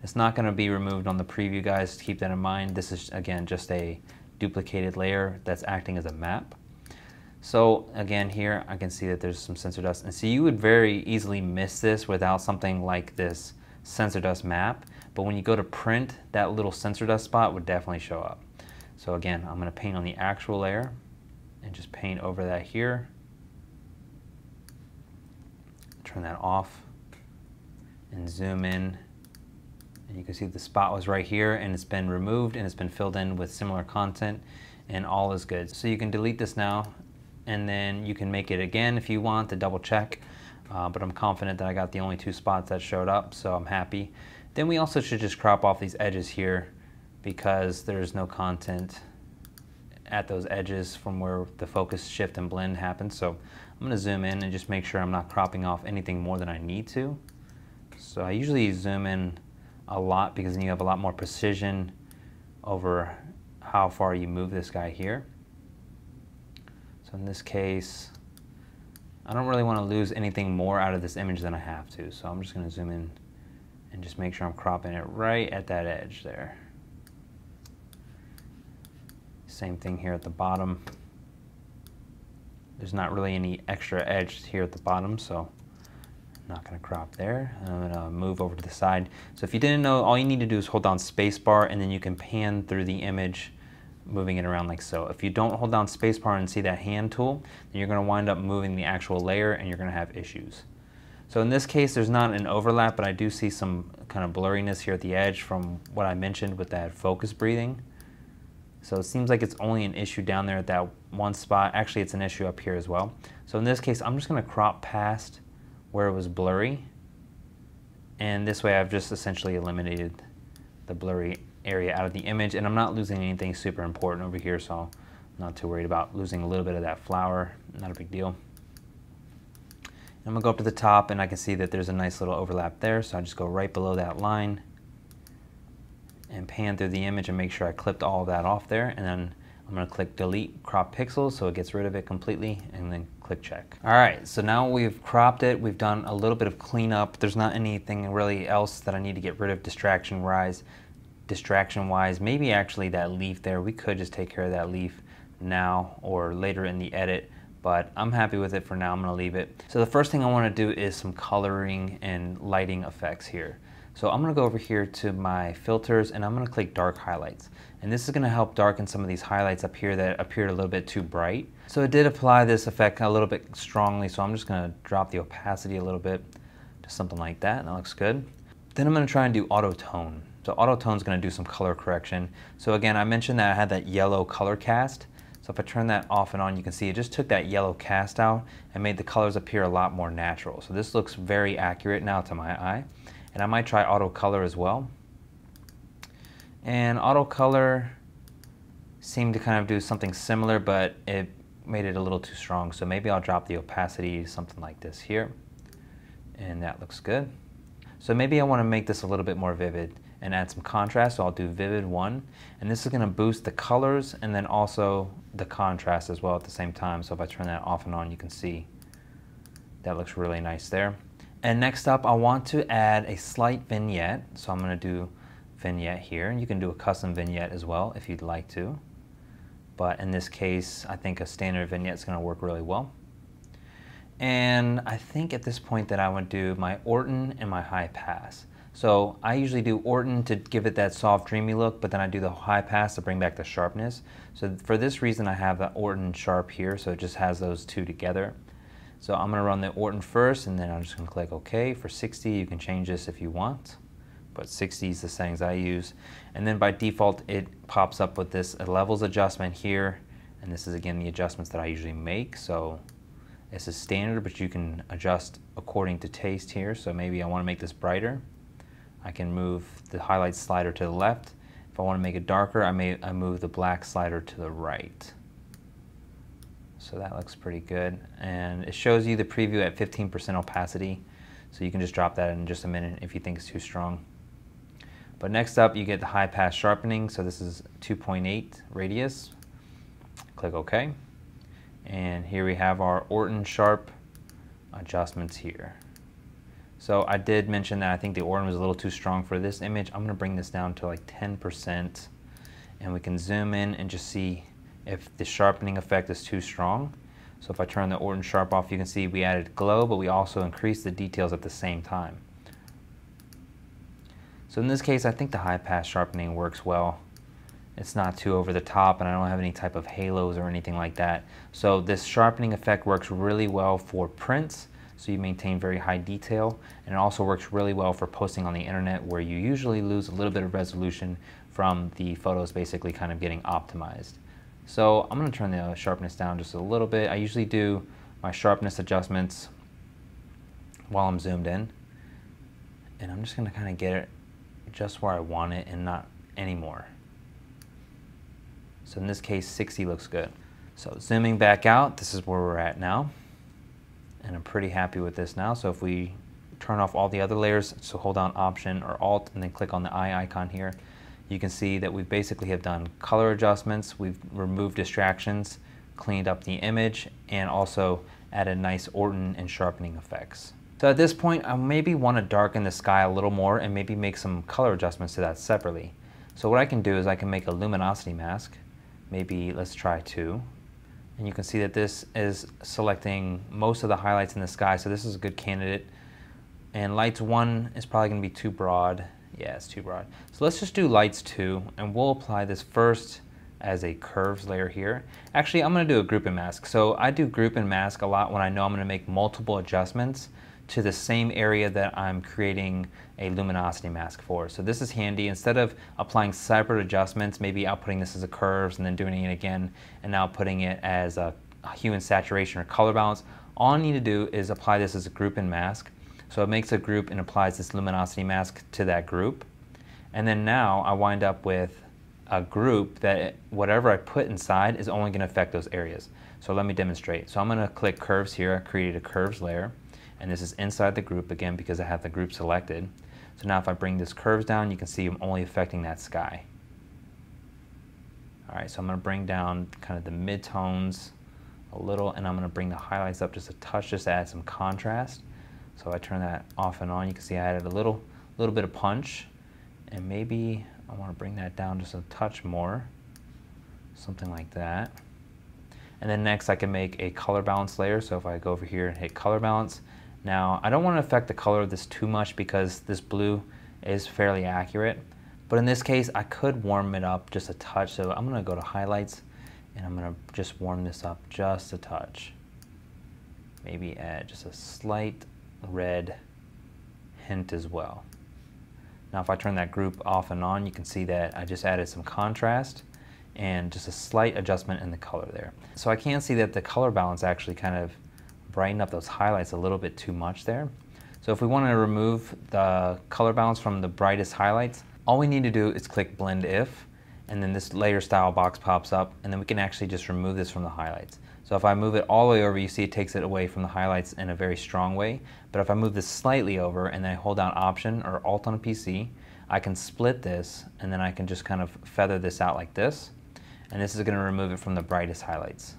It's not going to be removed on the preview, guys. Keep that in mind. This is, again, just a duplicated layer that's acting as a map. So again, here I can see that there's some sensor dust, and so you would very easily miss this without something like this sensor dust map, but when you go to print, that little sensor dust spot would definitely show up. So again, I'm going to paint on the actual layer and just paint over that here. turn that off and zoom in. And you can see the spot was right here and it's been removed and it's been filled in with similar content and all is good. So you can delete this now and then you can make it again if you want to double check. But I'm confident that I got the only 2 spots that showed up, so I'm happy. Then we also should just crop off these edges here because there's no content at those edges from where the focus shift and blend happens. So I'm gonna zoom in and just make sure I'm not cropping off anything more than I need to. So I usually zoom in a lot because then you have a lot more precision over how far you move this guy here. So in this case, I don't really want to lose anything more out of this image than I have to. So I'm just gonna zoom in and just make sure I'm cropping it right at that edge there. Same thing here at the bottom. There's not really any extra edge here at the bottom, so I'm not going to crop there. I'm going to move over to the side. So if you didn't know, all you need to do is hold down spacebar and then you can pan through the image, moving it around like so. If you don't hold down spacebar and see that hand tool, then you're going to wind up moving the actual layer and you're going to have issues. So in this case, there's not an overlap, but I do see some kind of blurriness here at the edge from what I mentioned with that focus breathing. So it seems like it's only an issue down there at that one spot. Actually, it's an issue up here as well. So in this case, I'm just going to crop past where it was blurry. And this way I've just essentially eliminated the blurry area out of the image. And I'm not losing anything super important over here, so I'm not too worried about losing a little bit of that flower. Not a big deal. I'm going to go up to the top and I can see that there's a nice little overlap there. So I just go right below that line and pan through the image and make sure I clipped all of that off there, and then I'm going to click delete crop pixels so it gets rid of it completely, and then click check. Alright, so now we've cropped it, we've done a little bit of cleanup. There's not anything really else that I need to get rid of distraction wise. Maybe actually that leaf there, we could just take care of that leaf now or later in the edit, but I'm happy with it for now. I'm going to leave it. So the first thing I want to do is some coloring and lighting effects here. So I'm going to go over here to my filters and I'm going to click dark highlights. And this is going to help darken some of these highlights up here that appeared a little bit too bright. So it did apply this effect a little bit strongly, so I'm just going to drop the opacity a little bit to something like that, and that looks good. Then I'm going to try and do auto tone. So auto tone is going to do some color correction. So again, I mentioned that I had that yellow color cast. So if I turn that off and on, you can see it just took that yellow cast out and made the colors appear a lot more natural. So this looks very accurate now to my eye. And I might try auto color as well. And auto color seemed to kind of do something similar, but it made it a little too strong. So maybe I'll drop the opacity to something like this here. And that looks good. So maybe I want to make this a little bit more vivid and add some contrast. So I'll do vivid 1. And this is going to boost the colors and then also the contrast as well at the same time. So if I turn that off and on, you can see that looks really nice there. And next up, I want to add a slight vignette. So I'm going to do vignette here. And you can do a custom vignette as well if you'd like to. But in this case, I think a standard vignette is going to work really well. And I think at this point that I would do my Orton and my high pass. So I usually do Orton to give it that soft, dreamy look, but then I do the high pass to bring back the sharpness. So for this reason, I have the Orton sharp here, so it just has those two together. So I'm going to run the Orton first, and then I'm just going to click OK. For 60, you can change this if you want, but 60 is the settings I use. And then by default, it pops up with this levels adjustment here, and this is again the adjustments that I usually make. So this is standard, but you can adjust according to taste here. So maybe I want to make this brighter. I can move the highlight slider to the left. If I want to make it darker, I move the black slider to the right. So that looks pretty good. And it shows you the preview at 15% opacity. So you can just drop that in just a minute if you think it's too strong. But next up, you get the high pass sharpening. So this is 2.8 radius. Click OK. And here we have our Orton sharp adjustments here. So I did mention that I think the Orton was a little too strong for this image. I'm going to bring this down to like 10%, and we can zoom in and just see if the sharpening effect is too strong. So if I turn the Orton sharp off, you can see we added glow, but we also increased the details at the same time. So in this case, I think the high pass sharpening works well. It's not too over the top, and I don't have any type of halos or anything like that. So this sharpening effect works really well for prints. so you maintain very high detail, and it also works really well for posting on the internet where you usually lose a little bit of resolution from the photos basically kind of getting optimized. So I'm going to turn the sharpness down just a little bit. I usually do my sharpness adjustments while I'm zoomed in, and I'm just going to kind of get it just where I want it and not anymore. So in this case, 60 looks good. So zooming back out, this is where we're at now, and I'm pretty happy with this now. So if we turn off all the other layers, so hold down Option or Alt and then click on the eye icon here, you can see that we basically have done color adjustments, we've removed distractions, cleaned up the image, and also added nice Orton and sharpening effects. So at this point, I maybe want to darken the sky a little more and maybe make some color adjustments to that separately. So what I can do is I can make a luminosity mask. Maybe let's try 2. And you can see that this is selecting most of the highlights in the sky, so this is a good candidate. And lights 1 is probably going to be too broad. Yeah, it's too broad. So let's just do lights 2, and we'll apply this first as a curves layer here. Actually, I'm going to do a group and mask. So I do group and mask a lot when I know I'm going to make multiple adjustments to the same area that I'm creating a luminosity mask for. So this is handy. Instead of applying separate adjustments, maybe outputting this as a curves and then doing it again and now putting it as a hue and saturation or color balance, all I need to do is apply this as a group and mask. So it makes a group and applies this luminosity mask to that group. And then now I wind up with a group that whatever I put inside is only going to affect those areas. So let me demonstrate. So I'm going to click curves here. I created a curves layer, and this is inside the group again because I have the group selected. So now if I bring this curves down, you can see I'm only affecting that sky. All right, so I'm going to bring down kind of the mid-tones a little, and I'm going to bring the highlights up just a touch just to add some contrast. So I turn that off and on. You can see I added a little bit of punch, and maybe I want to bring that down just a touch more, something like that. And then next I can make a color balance layer. So if I go over here and hit color balance, now I don't want to affect the color of this too much because this blue is fairly accurate. But in this case, I could warm it up just a touch. So I'm going to go to highlights and I'm going to just warm this up just a touch. Maybe add just a slight red hint as well. Now if I turn that group off and on, you can see that I just added some contrast and just a slight adjustment in the color there. So I can see that the color balance actually kind of brightened up those highlights a little bit too much there. So if we want to remove the color balance from the brightest highlights, all we need to do is click Blend If, and then this layer style box pops up, and then we can actually just remove this from the highlights. So if I move it all the way over, you see it takes it away from the highlights in a very strong way. But if I move this slightly over and then I hold down Option or Alt on a PC, I can split this and then I can just kind of feather this out like this. And this is going to remove it from the brightest highlights.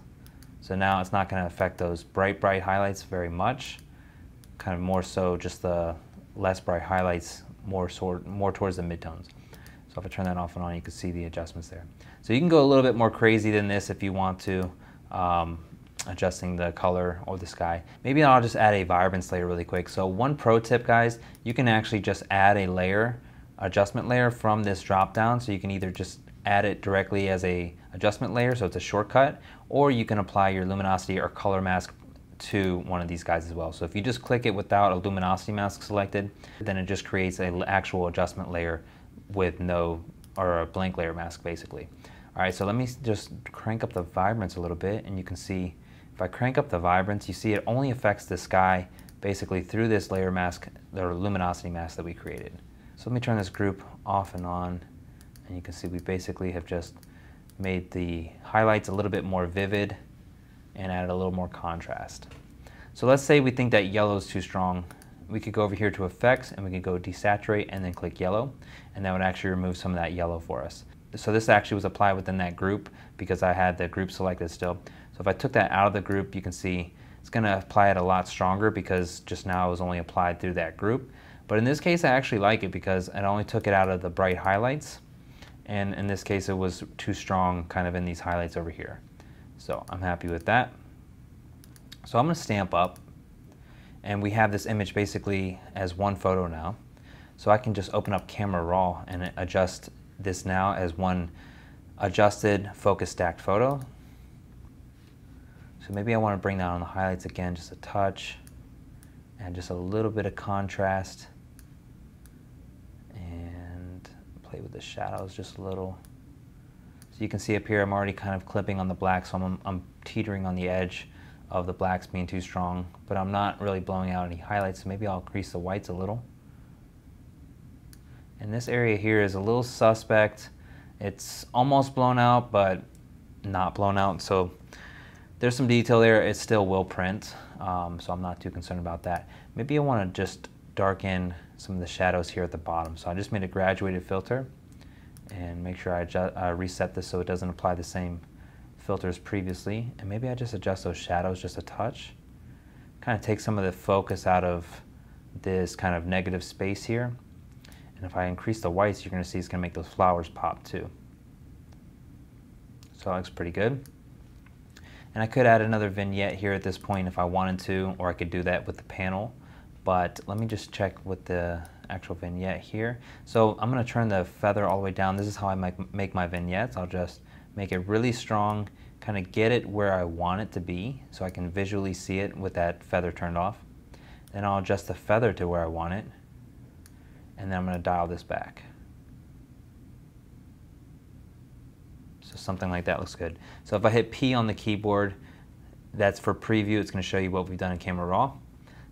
So now it's not going to affect those bright highlights very much. Kind of more so just the less bright highlights, more towards the midtones. So if I turn that off and on, you can see the adjustments there. So you can go a little bit more crazy than this if you want to. Adjusting the color or the sky. Maybe I'll just add a vibrance layer really quick. So one pro tip, guys, you can actually just add a layer, adjustment layer from this drop down. So you can either just add it directly as a adjustment layer, so it's a shortcut, or you can apply your luminosity or color mask to one of these guys as well. So if you just click it without a luminosity mask selected, then it just creates an actual adjustment layer with no, or a blank layer mask basically. All right, so let me just crank up the vibrance a little bit, and you can see if I crank up the vibrance, you see it only affects the sky basically through this layer mask, the luminosity mask that we created. So let me turn this group off and on, and you can see we basically have just made the highlights a little bit more vivid and added a little more contrast. So let's say we think that yellow is too strong. We could go over here to Effects, and we could go Desaturate and then click Yellow, and that would actually remove some of that yellow for us. So this actually was applied within that group because I had the group selected still. So if I took that out of the group, you can see it's going to apply it a lot stronger because just now it was only applied through that group. But in this case, I actually like it because it only took it out of the bright highlights. And in this case, it was too strong kind of in these highlights over here. So I'm happy with that. So I'm going to stamp up. And we have this image basically as one photo now. So I can just open up Camera Raw and adjust this now as one adjusted focus stacked photo. So maybe I want to bring down the highlights again just a touch, Add just a little bit of contrast and play with the shadows just a little. So you can see up here I'm already kind of clipping on the black, so I'm teetering on the edge of the blacks being too strong, but I'm not really blowing out any highlights, so maybe I'll increase the whites a little. And this area here is a little suspect. It's almost blown out, but not blown out, so there's some detail there. It still will print, so I'm not too concerned about that. Maybe I want to just darken some of the shadows here at the bottom. So I just made a graduated filter and make sure I reset this so it doesn't apply the same filters previously. And maybe I just adjust those shadows just a touch. Kind of take some of the focus out of this kind of negative space here. And if I increase the whites, you're going to see it's going to make those flowers pop too. So that looks pretty good. And I could add another vignette here at this point if I wanted to, or I could do that with the panel. But let me just check with the actual vignette here. So I'm going to turn the feather all the way down. This is how I make my vignettes. I'll just make it really strong, kind of get it where I want it to be so I can visually see it with that feather turned off. Then I'll adjust the feather to where I want it. And then I'm going to dial this back. So something like that looks good. So if I hit P on the keyboard, that's for preview. It's going to show you what we've done in Camera Raw.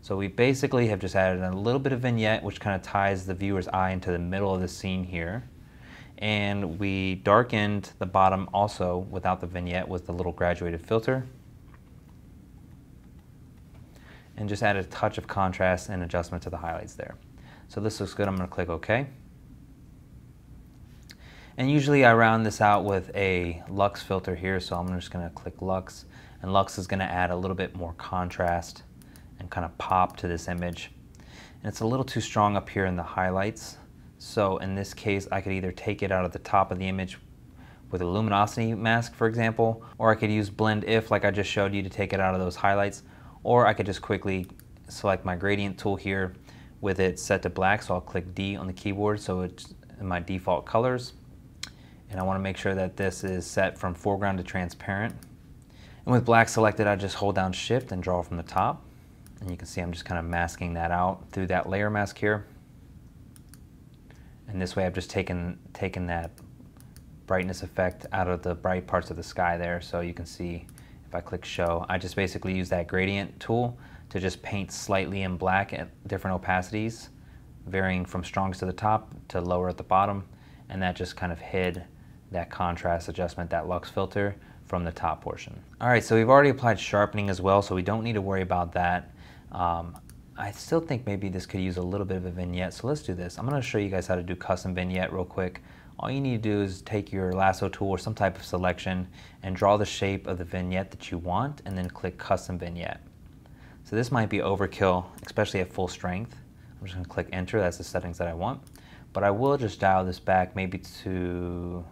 So we basically have just added a little bit of vignette, which kind of ties the viewer's eye into the middle of the scene here. And we darkened the bottom also without the vignette with the little graduated filter. And just added a touch of contrast and adjustment to the highlights there. So this looks good. I'm going to click OK. And usually I round this out with a Lux filter here, so I'm just going to click Lux. And Lux is going to add a little bit more contrast and kind of pop to this image. And it's a little too strong up here in the highlights. So in this case, I could either take it out of the top of the image with a luminosity mask, for example, or I could use Blend If, like I just showed you, to take it out of those highlights, or I could just quickly select my gradient tool here with it set to black. So I'll click D on the keyboard so it's in my default colors. And I want to make sure that this is set from foreground to transparent. And with black selected, I just hold down Shift and draw from the top. And you can see I'm just kind of masking that out through that layer mask here. And this way I've just taken that brightness effect out of the bright parts of the sky there. So you can see if I click Show, I just basically use that gradient tool to just paint slightly in black at different opacities, varying from strongest to the top to lower at the bottom. And that just kind of hid that contrast adjustment, that Lux filter, from the top portion. All right, so we've already applied sharpening as well, so we don't need to worry about that. I still think maybe this could use a little bit of a vignette, so let's do this. I'm going to show you guys how to do custom vignette real quick. All you need to do is take your lasso tool or some type of selection and draw the shape of the vignette that you want, and then click Custom Vignette. So this might be overkill, especially at full strength. I'm just going to click Enter. That's the settings that I want. But I will just dial this back maybe to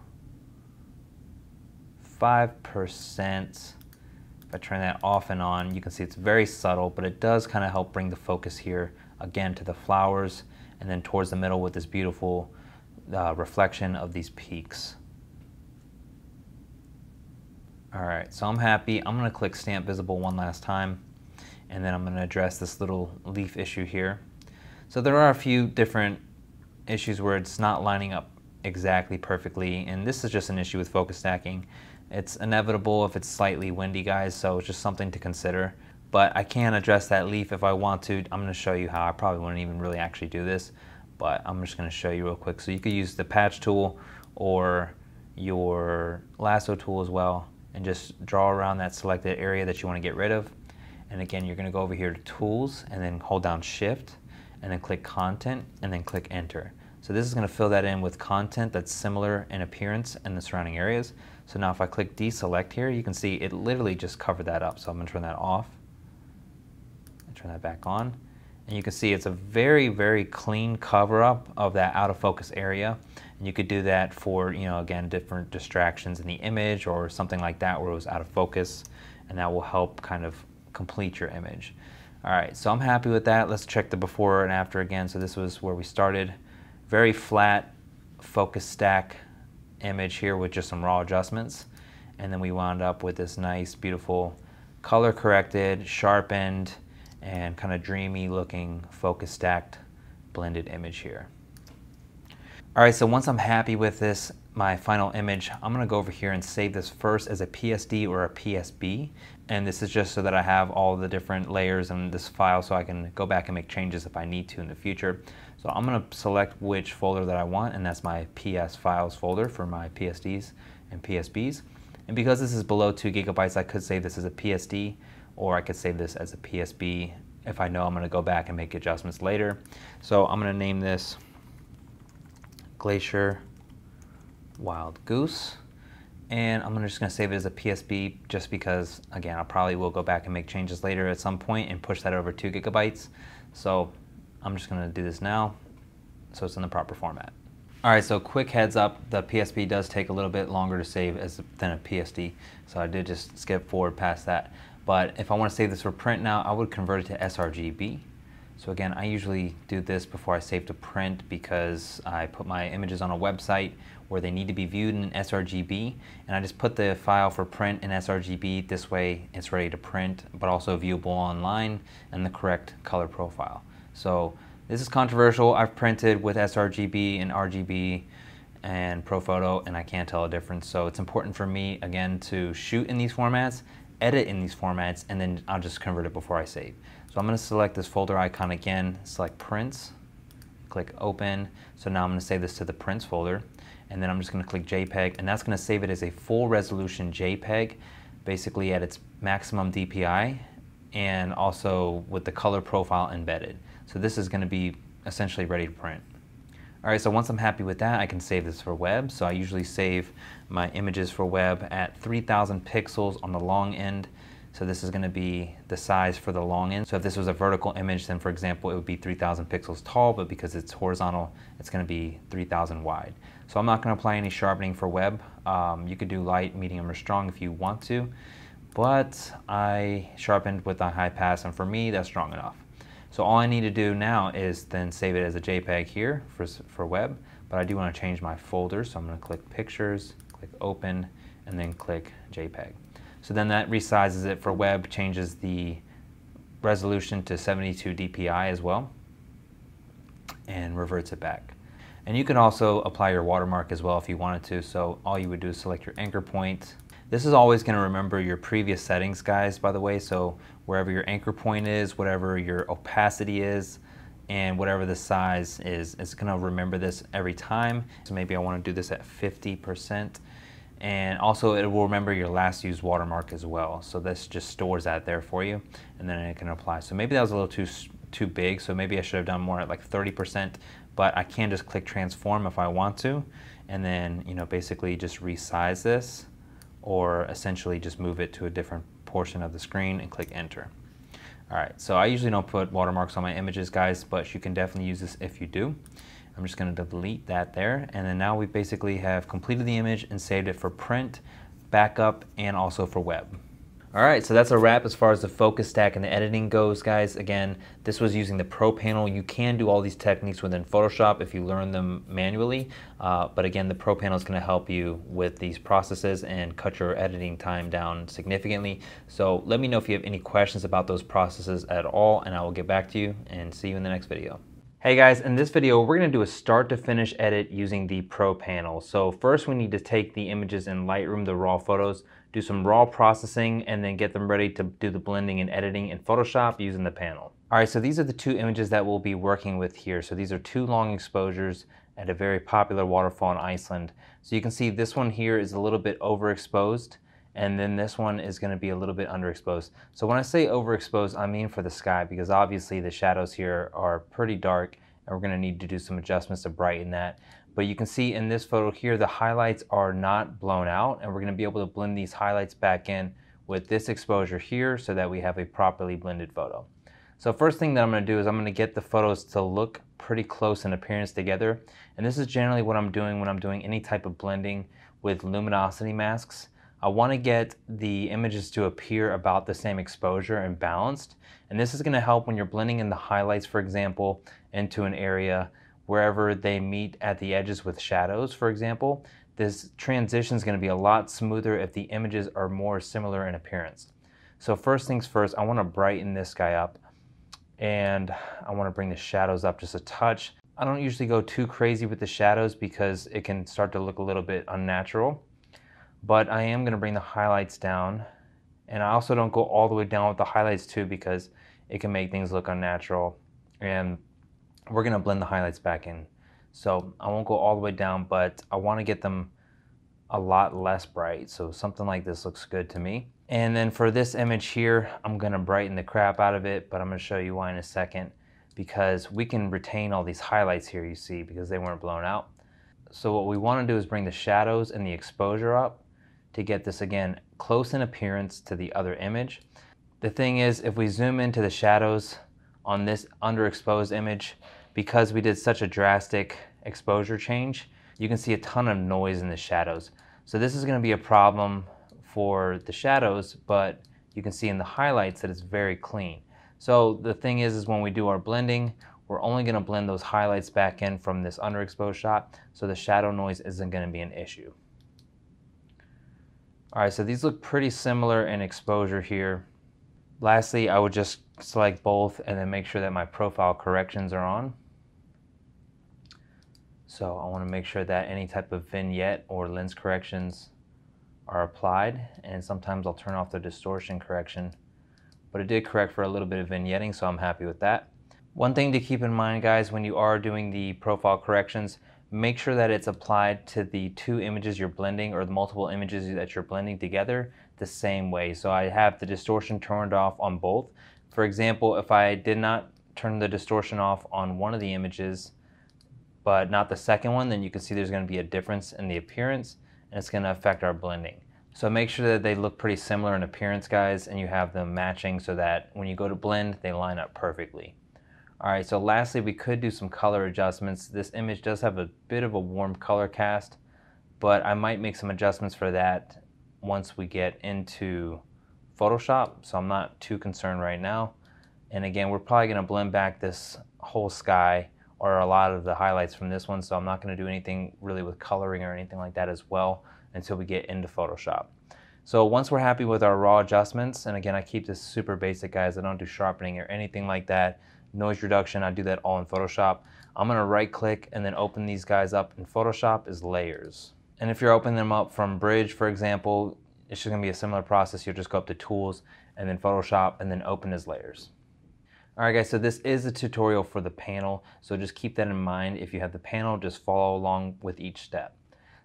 5%. If I turn that off and on, you can see it's very subtle, but it does kind of help bring the focus here again to the flowers and then towards the middle with this beautiful reflection of these peaks. All right, so I'm happy. I'm going to click Stamp Visible one last time, and then I'm going to address this little leaf issue here. So there are a few different issues where it's not lining up exactly perfectly, and this is just an issue with focus stacking. It's inevitable if it's slightly windy, guys, so it's just something to consider. But I can address that leaf if I want to. I'm going to show you how. I probably wouldn't even really actually do this, but I'm just going to show you real quick. So you could use the patch tool or your lasso tool as well and just draw around that selected area that you want to get rid of. And again, you're going to go over here to Tools and then hold down Shift and then click Content and then click Enter. So this is going to fill that in with content that's similar in appearance in the surrounding areas. So now if I click Deselect here, you can see it literally just covered that up. So I'm going to turn that off and turn that back on. And you can see it's a very, very clean cover up of that out of focus area. And you could do that for, again, different distractions in the image or something like that where it was out of focus. And that will help kind of complete your image. All right, so I'm happy with that. Let's check the before and after again. So this was where we started. Very flat focus stack image here with just some raw adjustments. And then we wound up with this nice, beautiful color corrected, sharpened, and kind of dreamy looking focus stacked blended image here. All right, so once I'm happy with this, my final image, I'm gonna go over here and save this first as a PSD or a PSB. And this is just so that I have all the different layers in this file so I can go back and make changes if I need to in the future. So I'm gonna select which folder that I want, and that's my PS files folder for my PSDs and PSBs. And because this is below 2 gigabytes, I could save this as a PSD, or I could save this as a PSB if I know I'm gonna go back and make adjustments later. So I'm gonna name this Glacier Wild Goose, and I'm just gonna save it as a PSB just because, again, I probably will go back and make changes later at some point and push that over 2 gigabytes. So I'm just gonna do this now so it's in the proper format. All right, so quick heads up, the PSB does take a little bit longer to save than a PSD, so I did just skip forward past that. But if I wanna save this for print now, I would convert it to sRGB. So again, I usually do this before I save to print because I put my images on a website where they need to be viewed in sRGB, and I just put the file for print in sRGB. This way it's ready to print, but also viewable online and the correct color profile. So this is controversial. I've printed with sRGB and RGB and ProPhoto, and I can't tell a difference. So it's important for me, again, to shoot in these formats, edit in these formats, and then I'll just convert it before I save. So I'm gonna select this folder icon again, select prints, click open. So now I'm gonna save this to the prints folder, and then I'm just gonna click JPEG, and that's gonna save it as a full resolution JPEG, basically at its maximum DPI, and also with the color profile embedded. So this is gonna be essentially ready to print. All right, so once I'm happy with that, I can save this for web. So I usually save my images for web at 3000 pixels on the long end. So this is gonna be the size for the long end. So if this was a vertical image, then for example, it would be 3000 pixels tall, but because it's horizontal, it's gonna be 3000 wide. So I'm not gonna apply any sharpening for web. You could do light, medium, or strong if you want to, but I sharpened with a high pass, and for me, that's strong enough. So all I need to do now is then save it as a JPEG here for web, but I do wanna change my folder, so I'm gonna click Pictures, click Open, and then click JPEG. So then that resizes it for web, changes the resolution to 72 DPI as well, and reverts it back. And you can also apply your watermark as well if you wanted to. So all you would do is select your anchor point. This is always going to remember your previous settings, guys, by the way. So wherever your anchor point is, whatever your opacity is, and whatever the size is, it's going to remember this every time. So maybe I want to do this at 50%. And also it will remember your last used watermark as well. So this just stores that there for you, and then it can apply. So maybe that was a little too big, so maybe I should have done more at like 30%, but I can just click transform if I want to, and then, you know, basically just resize this, or essentially just move it to a different portion of the screen and click enter. All right, so I usually don't put watermarks on my images, guys, but you can definitely use this if you do. I'm just going to delete that there, and then now we basically have completed the image and saved it for print, backup, and also for web. All right, so that's a wrap as far as the focus stack and the editing goes, guys. Again, this was using the Pro Panel. You can do all these techniques within Photoshop if you learn them manually, but again, the Pro Panel is going to help you with these processes and cut your editing time down significantly. So let me know if you have any questions about those processes at all, and I will get back to you and see you in the next video. Hey guys, in this video, we're gonna do a start to finish edit using the Pro Panel. So first we need to take the images in Lightroom, the raw photos, do some raw processing, and then get them ready to do the blending and editing in Photoshop using the panel. All right, so these are the two images that we'll be working with here. So these are two long exposures at a very popular waterfall in Iceland. So you can see this one here is a little bit overexposed, and then this one is going to be a little bit underexposed. So when I say overexposed, I mean for the sky, because obviously the shadows here are pretty dark, and we're going to need to do some adjustments to brighten that. But you can see in this photo here, the highlights are not blown out, and we're going to be able to blend these highlights back in with this exposure here so that we have a properly blended photo. So first thing that I'm going to do is I'm going to get the photos to look pretty close in appearance together. And this is generally what I'm doing when I'm doing any type of blending with luminosity masks. I want to get the images to appear about the same exposure and balanced. And this is going to help when you're blending in the highlights, for example, into an area wherever they meet at the edges with shadows, for example. This transition is going to be a lot smoother if the images are more similar in appearance. So first things first, I want to brighten this guy up. And I want to bring the shadows up just a touch. I don't usually go too crazy with the shadows because it can start to look a little bit unnatural, but I am going to bring the highlights down. And I also don't go all the way down with the highlights too because it can make things look unnatural. And we're going to blend the highlights back in. So I won't go all the way down, but I want to get them a lot less bright. So something like this looks good to me. And then for this image here, I'm going to brighten the crap out of it, but I'm going to show you why in a second, because we can retain all these highlights here, you see, because they weren't blown out. So what we want to do is bring the shadows and the exposure up to get this, again, close in appearance to the other image. The thing is, if we zoom into the shadows on this underexposed image, because we did such a drastic exposure change, you can see a ton of noise in the shadows. So this is going to be a problem for the shadows, but you can see in the highlights that it's very clean. So the thing is when we do our blending, we're only going to blend those highlights back in from this underexposed shot, so the shadow noise isn't going to be an issue. All right, so these look pretty similar in exposure here. Lastly, I would just select both and then make sure that my profile corrections are on. So I want to make sure that any type of vignette or lens corrections are applied, and sometimes I'll turn off the distortion correction, but it did correct for a little bit of vignetting, so I'm happy with that. One thing to keep in mind, guys, when you are doing the profile corrections, make sure that it's applied to the two images you're blending or the multiple images that you're blending together the same way. So I have the distortion turned off on both. For example, if I did not turn the distortion off on one of the images but not the second one, then you can see there's going to be a difference in the appearance, and it's going to affect our blending. So make sure that they look pretty similar in appearance, guys, and you have them matching so that when you go to blend, they line up perfectly. All right, so lastly, we could do some color adjustments. This image does have a bit of a warm color cast, but I might make some adjustments for that once we get into Photoshop, so I'm not too concerned right now. And again, we're probably going to blend back this whole sky or a lot of the highlights from this one, so I'm not going to do anything really with coloring or anything like that as well until we get into Photoshop. So once we're happy with our raw adjustments, and again, I keep this super basic, guys, I don't do sharpening or anything like that, noise reduction, I do that all in Photoshop. I'm going to right click and then open these guys up in Photoshop as layers. And if you're opening them up from Bridge, for example, it's just going to be a similar process. You'll just go up to Tools and then Photoshop and then open as layers. Alright guys, so this is a tutorial for the panel, so just keep that in mind. If you have the panel, just follow along with each step.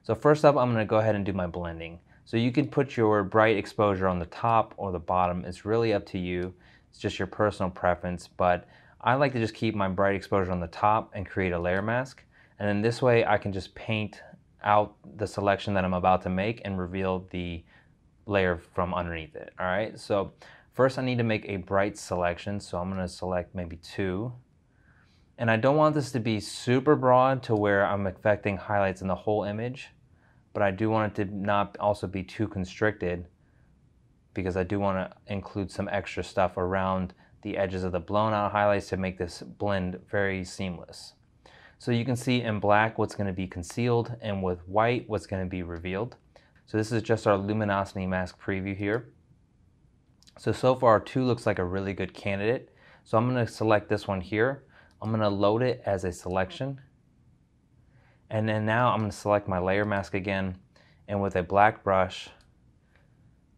So first up, I'm going to go ahead and do my blending. So you can put your bright exposure on the top or the bottom. It's really up to you. It's just your personal preference, but I like to just keep my bright exposure on the top and create a layer mask. And then this way I can just paint out the selection that I'm about to make and reveal the layer from underneath it. Alright, so first I need to make a bright selection, so I'm going to select maybe 2. And I don't want this to be super broad to where I'm affecting highlights in the whole image, but I do want it to not also be too constricted because I do want to include some extra stuff around the edges of the blown out highlights to make this blend very seamless. So you can see in black what's going to be concealed and with white what's going to be revealed. So this is just our luminosity mask preview here. So far 2 looks like a really good candidate. So I'm going to select this one here. I'm going to load it as a selection. And then now I'm going to select my layer mask again, and with a black brush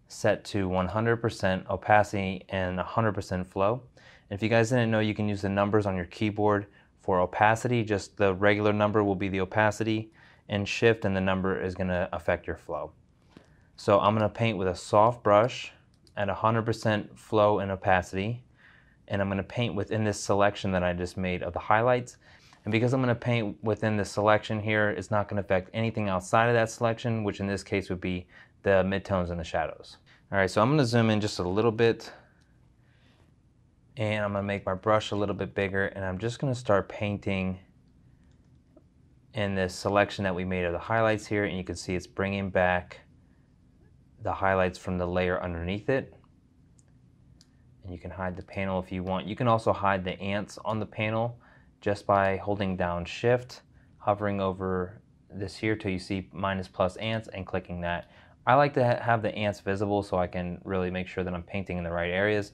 set to 100% opacity and 100% flow. And if you guys didn't know, you can use the numbers on your keyboard for opacity. Just the regular number will be the opacity, and shift and the number is going to affect your flow. So I'm going to paint with a soft brush at 100% flow and opacity, and I'm going to paint within this selection that I just made of the highlights. And because I'm going to paint within the selection here, it's not going to affect anything outside of that selection, which in this case would be the midtones and the shadows. Alright, so I'm going to zoom in just a little bit, and I'm going to make my brush a little bit bigger, and I'm just going to start painting in this selection that we made of the highlights here, and you can see it's bringing back the highlights from the layer underneath it. And you can hide the panel if you want. You can also hide the ants on the panel just by holding down Shift, hovering over this here till you see minus plus ants and clicking that. I like to have the ants visible so I can really make sure that I'm painting in the right areas,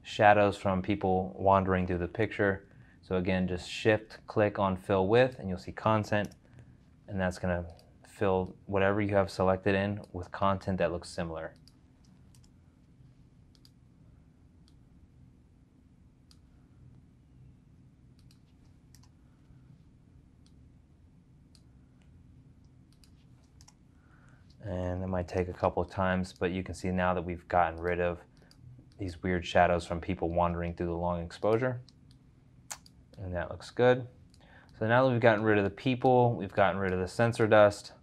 shadows from people wandering through the picture. So again, just shift click on fill with and you'll see content, and that's going to fill whatever you have selected in with content that looks similar. And it might take a couple of times, but you can see now that we've gotten rid of these weird shadows from people wandering through the long exposure. And that looks good. So now that we've gotten rid of the people, we've gotten rid of the sensor dust.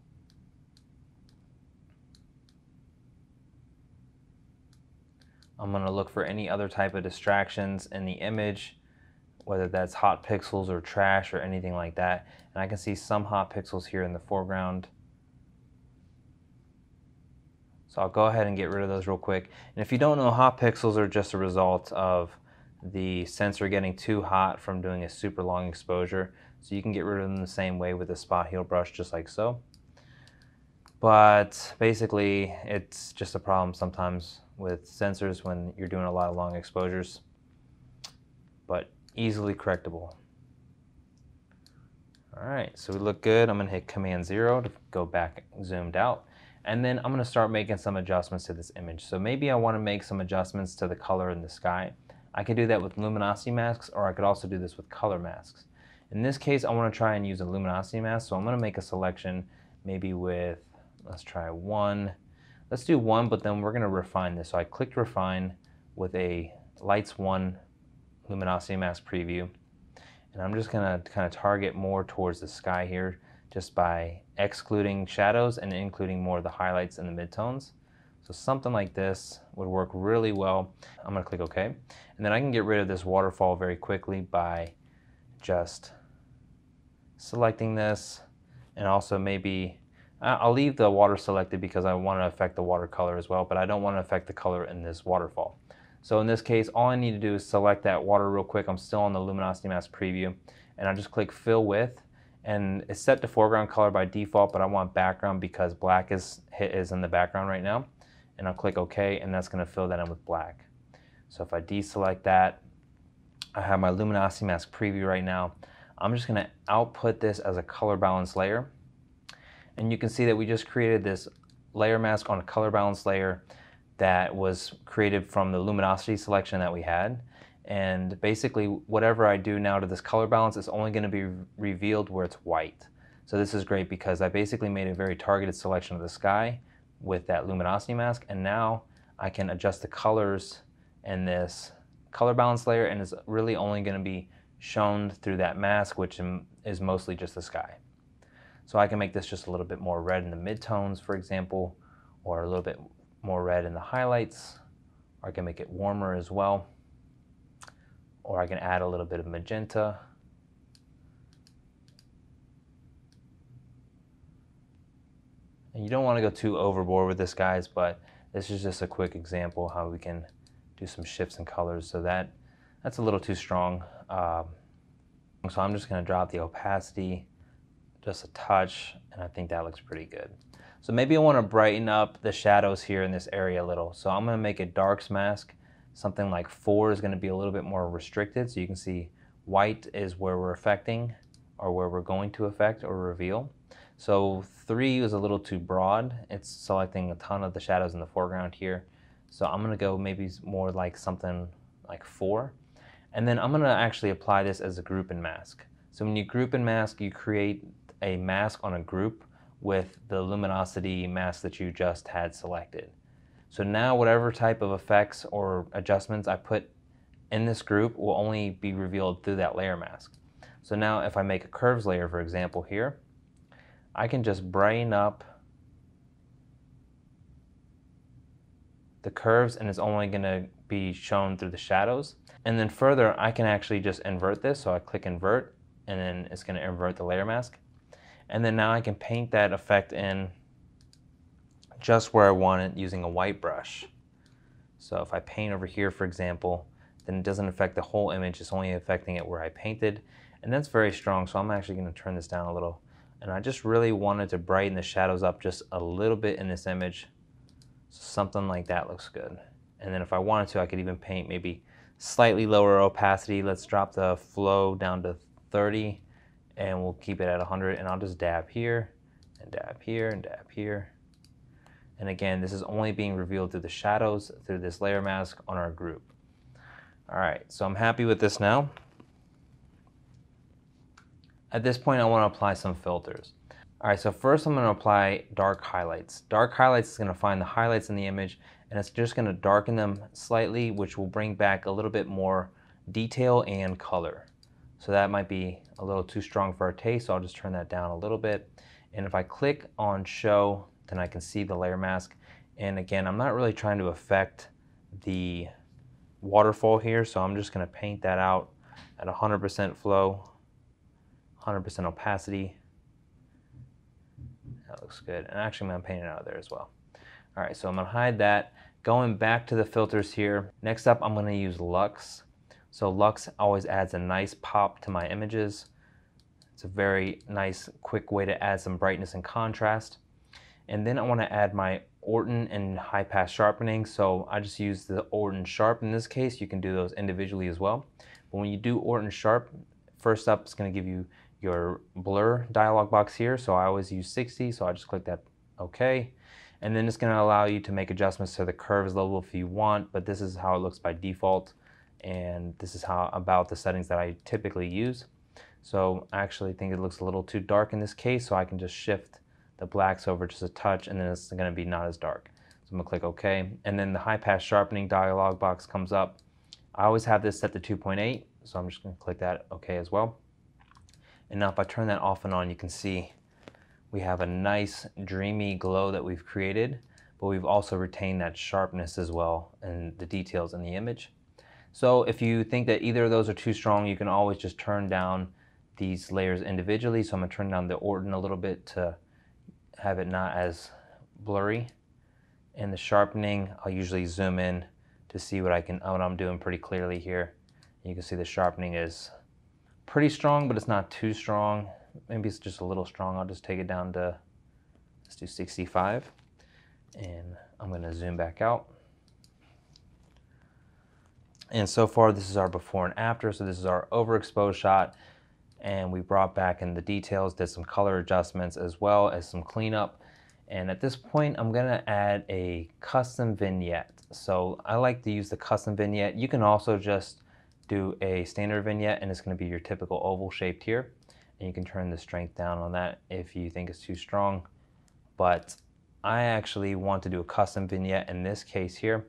I'm going to look for any other type of distractions in the image, whether that's hot pixels or trash or anything like that. And I can see some hot pixels here in the foreground. So I'll go ahead and get rid of those real quick. And if you don't know, hot pixels are just a result of the sensor getting too hot from doing a super long exposure. So you can get rid of them the same way with a spot heal brush, just like so. But basically, it's just a problem sometimes with sensors when you're doing a lot of long exposures, but easily correctable. All right, so we look good. I'm gonna hit Command 0 to go back zoomed out. And then I'm gonna start making some adjustments to this image. So maybe I wanna make some adjustments to the color in the sky. I can do that with luminosity masks, or I could also do this with color masks. In this case, I wanna try and use a luminosity mask, so I'm gonna make a selection maybe with, let's try 1. Let's do 1, but then we're gonna refine this. So I clicked refine with a lights 1 luminosity mask preview. And I'm just gonna kind of target more towards the sky here, just by excluding shadows and including more of the highlights and the midtones. So something like this would work really well. I'm gonna click OK. And then I can get rid of this waterfall very quickly by just selecting this, and also maybe, I'll leave the water selected because I want to affect the watercolor as well, but I don't want to affect the color in this waterfall. So in this case, all I need to do is select that water real quick. I'm still on the luminosity mask preview, and I just click fill with, and it's set to foreground color by default, but I want background because black is in the background right now. And I'll click OK, and that's going to fill that in with black. So if I deselect that, I have my luminosity mask preview right now. I'm just going to output this as a color balance layer. And you can see that we just created this layer mask on a color balance layer that was created from the luminosity selection that we had. And basically, whatever I do now to this color balance is only going to be revealed where it's white. So this is great because I basically made a very targeted selection of the sky with that luminosity mask, and now I can adjust the colors in this color balance layer, and it's really only going to be shown through that mask, which is mostly just the sky. So I can make this just a little bit more red in the midtones, for example, or a little bit more red in the highlights, or I can make it warmer as well, or I can add a little bit of magenta. And you don't want to go too overboard with this, guys, but this is just a quick example how we can do some shifts in colors. So that's a little too strong. So I'm just going to drop the opacity just a touch, and I think that looks pretty good. So maybe I want to brighten up the shadows here in this area a little. So I'm going to make a darks mask. Something like 4 is going to be a little bit more restricted. So you can see white is where we're affecting, or where we're going to affect or reveal. So 3 is a little too broad. It's selecting a ton of the shadows in the foreground here. So I'm going to go maybe more like something like 4. And then I'm going to actually apply this as a group and mask. So when you group and mask, you create a mask on a group with the luminosity mask that you just had selected. So now whatever type of effects or adjustments I put in this group will only be revealed through that layer mask. So now if I make a curves layer, for example, here, I can just brighten up the curves, and it's only going to be shown through the shadows. And then further, I can actually just invert this. So I click invert, and then it's going to invert the layer mask. And then now I can paint that effect in just where I want it using a white brush. So if I paint over here, for example, then it doesn't affect the whole image. It's only affecting it where I painted. And that's very strong. So I'm actually going to turn this down a little. And I just really wanted to brighten the shadows up just a little bit in this image. So something like that looks good. And then if I wanted to, I could even paint maybe slightly lower opacity. Let's drop the flow down to 30 and we'll keep it at 100, and I'll just dab here and dab here and dab here. And again, this is only being revealed through the shadows through this layer mask on our group. All right, so I'm happy with this now. At this point, I want to apply some filters. All right, so first I'm going to apply dark highlights. Dark highlights is going to find the highlights in the image, and it's just going to darken them slightly, which will bring back a little bit more detail and color. So that might be a little too strong for our taste, so I'll just turn that down a little bit. And if I click on show, then I can see the layer mask. And again, I'm not really trying to affect the waterfall here, so I'm just going to paint that out at 100% flow, 100% opacity. That looks good. And actually I'm going to paint it out of there as well. All right, so I'm going to hide that. Going back to the filters here, next up I'm going to use Lux. So Lux always adds a nice pop to my images. It's a very nice, quick way to add some brightness and contrast. And then I want to add my Orton and high pass sharpening. So I just use the Orton Sharp in this case. You can do those individually as well. But when you do Orton Sharp, first up it's going to give you your blur dialog box here. So I always use 60, so I just click that OK. And then it's going to allow you to make adjustments to the curves level if you want, but this is how it looks by default. And this is how about the settings that I typically use. So I actually think it looks a little too dark in this case, so I can just shift the blacks over just a touch, and then it's going to be not as dark. So I'm going to click OK. And then the high pass sharpening dialog box comes up. I always have this set to 2.8, so I'm just going to click that OK as well. And now if I turn that off and on, you can see we have a nice dreamy glow that we've created, but we've also retained that sharpness as well and the details in the image. So if you think that either of those are too strong, you can always just turn down these layers individually. So I'm going to turn down the Orton a little bit to have it not as blurry. And the sharpening, I'll usually zoom in to see what I'm doing pretty clearly here. You can see the sharpening is pretty strong, but it's not too strong. Maybe it's just a little strong. I'll just take it down to, let's do 65. And I'm going to zoom back out. And so far, this is our before and after. So this is our overexposed shot. And we brought back in the details, did some color adjustments as well as some cleanup. And at this point, I'm going to add a custom vignette. So I like to use the custom vignette. You can also just do a standard vignette, and it's going to be your typical oval shaped here. And you can turn the strength down on that if you think it's too strong. But I actually want to do a custom vignette in this case here.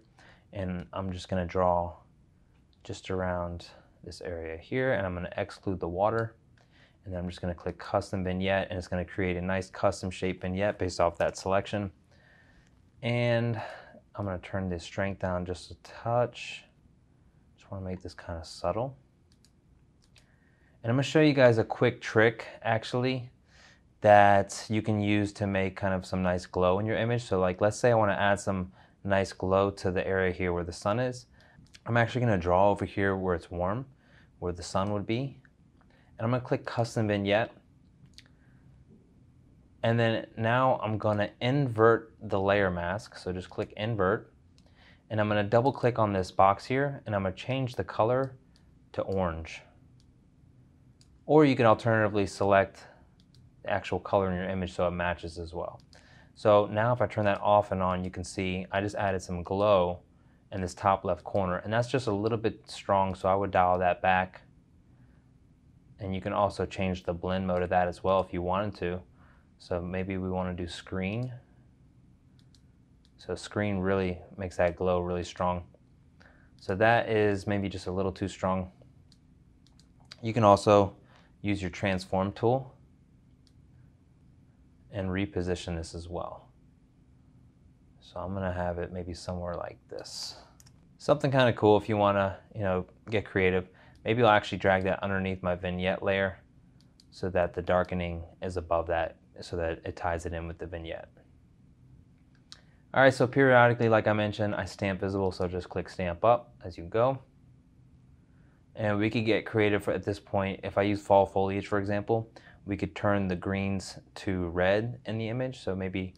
And I'm just going to draw just around this area here, and I'm going to exclude the water. And then I'm just going to click custom vignette, and it's going to create a nice custom shape vignette based off that selection. And I'm going to turn the strength down just a touch. Just want to make this kind of subtle. And I'm going to show you guys a quick trick actually that you can use to make kind of some nice glow in your image. So like, let's say I want to add some nice glow to the area here where the sun is. I'm actually going to draw over here where it's warm, where the sun would be. And I'm going to click custom vignette. And then now I'm going to invert the layer mask. So just click invert. And I'm going to double click on this box here, and I'm going to change the color to orange. Or you can alternatively select the actual color in your image so it matches as well. So now if I turn that off and on, you can see I just added some glow in this top left corner, and that's just a little bit strong, so I would dial that back. And you can also change the blend mode of that as well if you wanted to. So maybe we want to do screen. So screen really makes that glow really strong. So that is maybe just a little too strong. You can also use your transform tool and reposition this as well. So I'm gonna have it maybe somewhere like this. Something kind of cool if you wanna, get creative. Maybe I'll actually drag that underneath my vignette layer so that the darkening is above that, so that it ties it in with the vignette. All right, so periodically, like I mentioned, I stamp visible, so just click stamp up as you go. And we could get creative at this point. If I use fall foliage, for example, we could turn the greens to red in the image. So maybe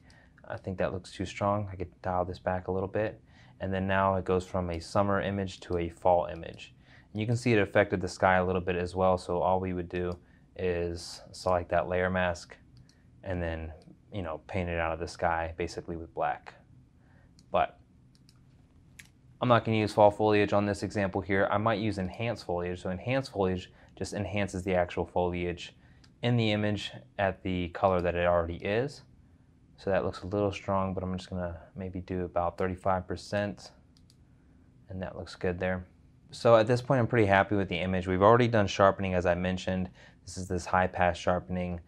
I think that looks too strong. I could dial this back a little bit. and then now it goes from a summer image to a fall image. And you can see it affected the sky a little bit as well, so all we would do is select that layer mask and then, you know, paint it out of the sky basically with black. But I'm not going to use fall foliage on this example here. I might use enhanced foliage. So enhanced foliage just enhances the actual foliage in the image at the color that it already is. So that looks a little strong, but I'm just going to maybe do about 35%, and that looks good there. So at this point I'm pretty happy with the image. We've already done sharpening, as I mentioned. This is this high pass sharpening,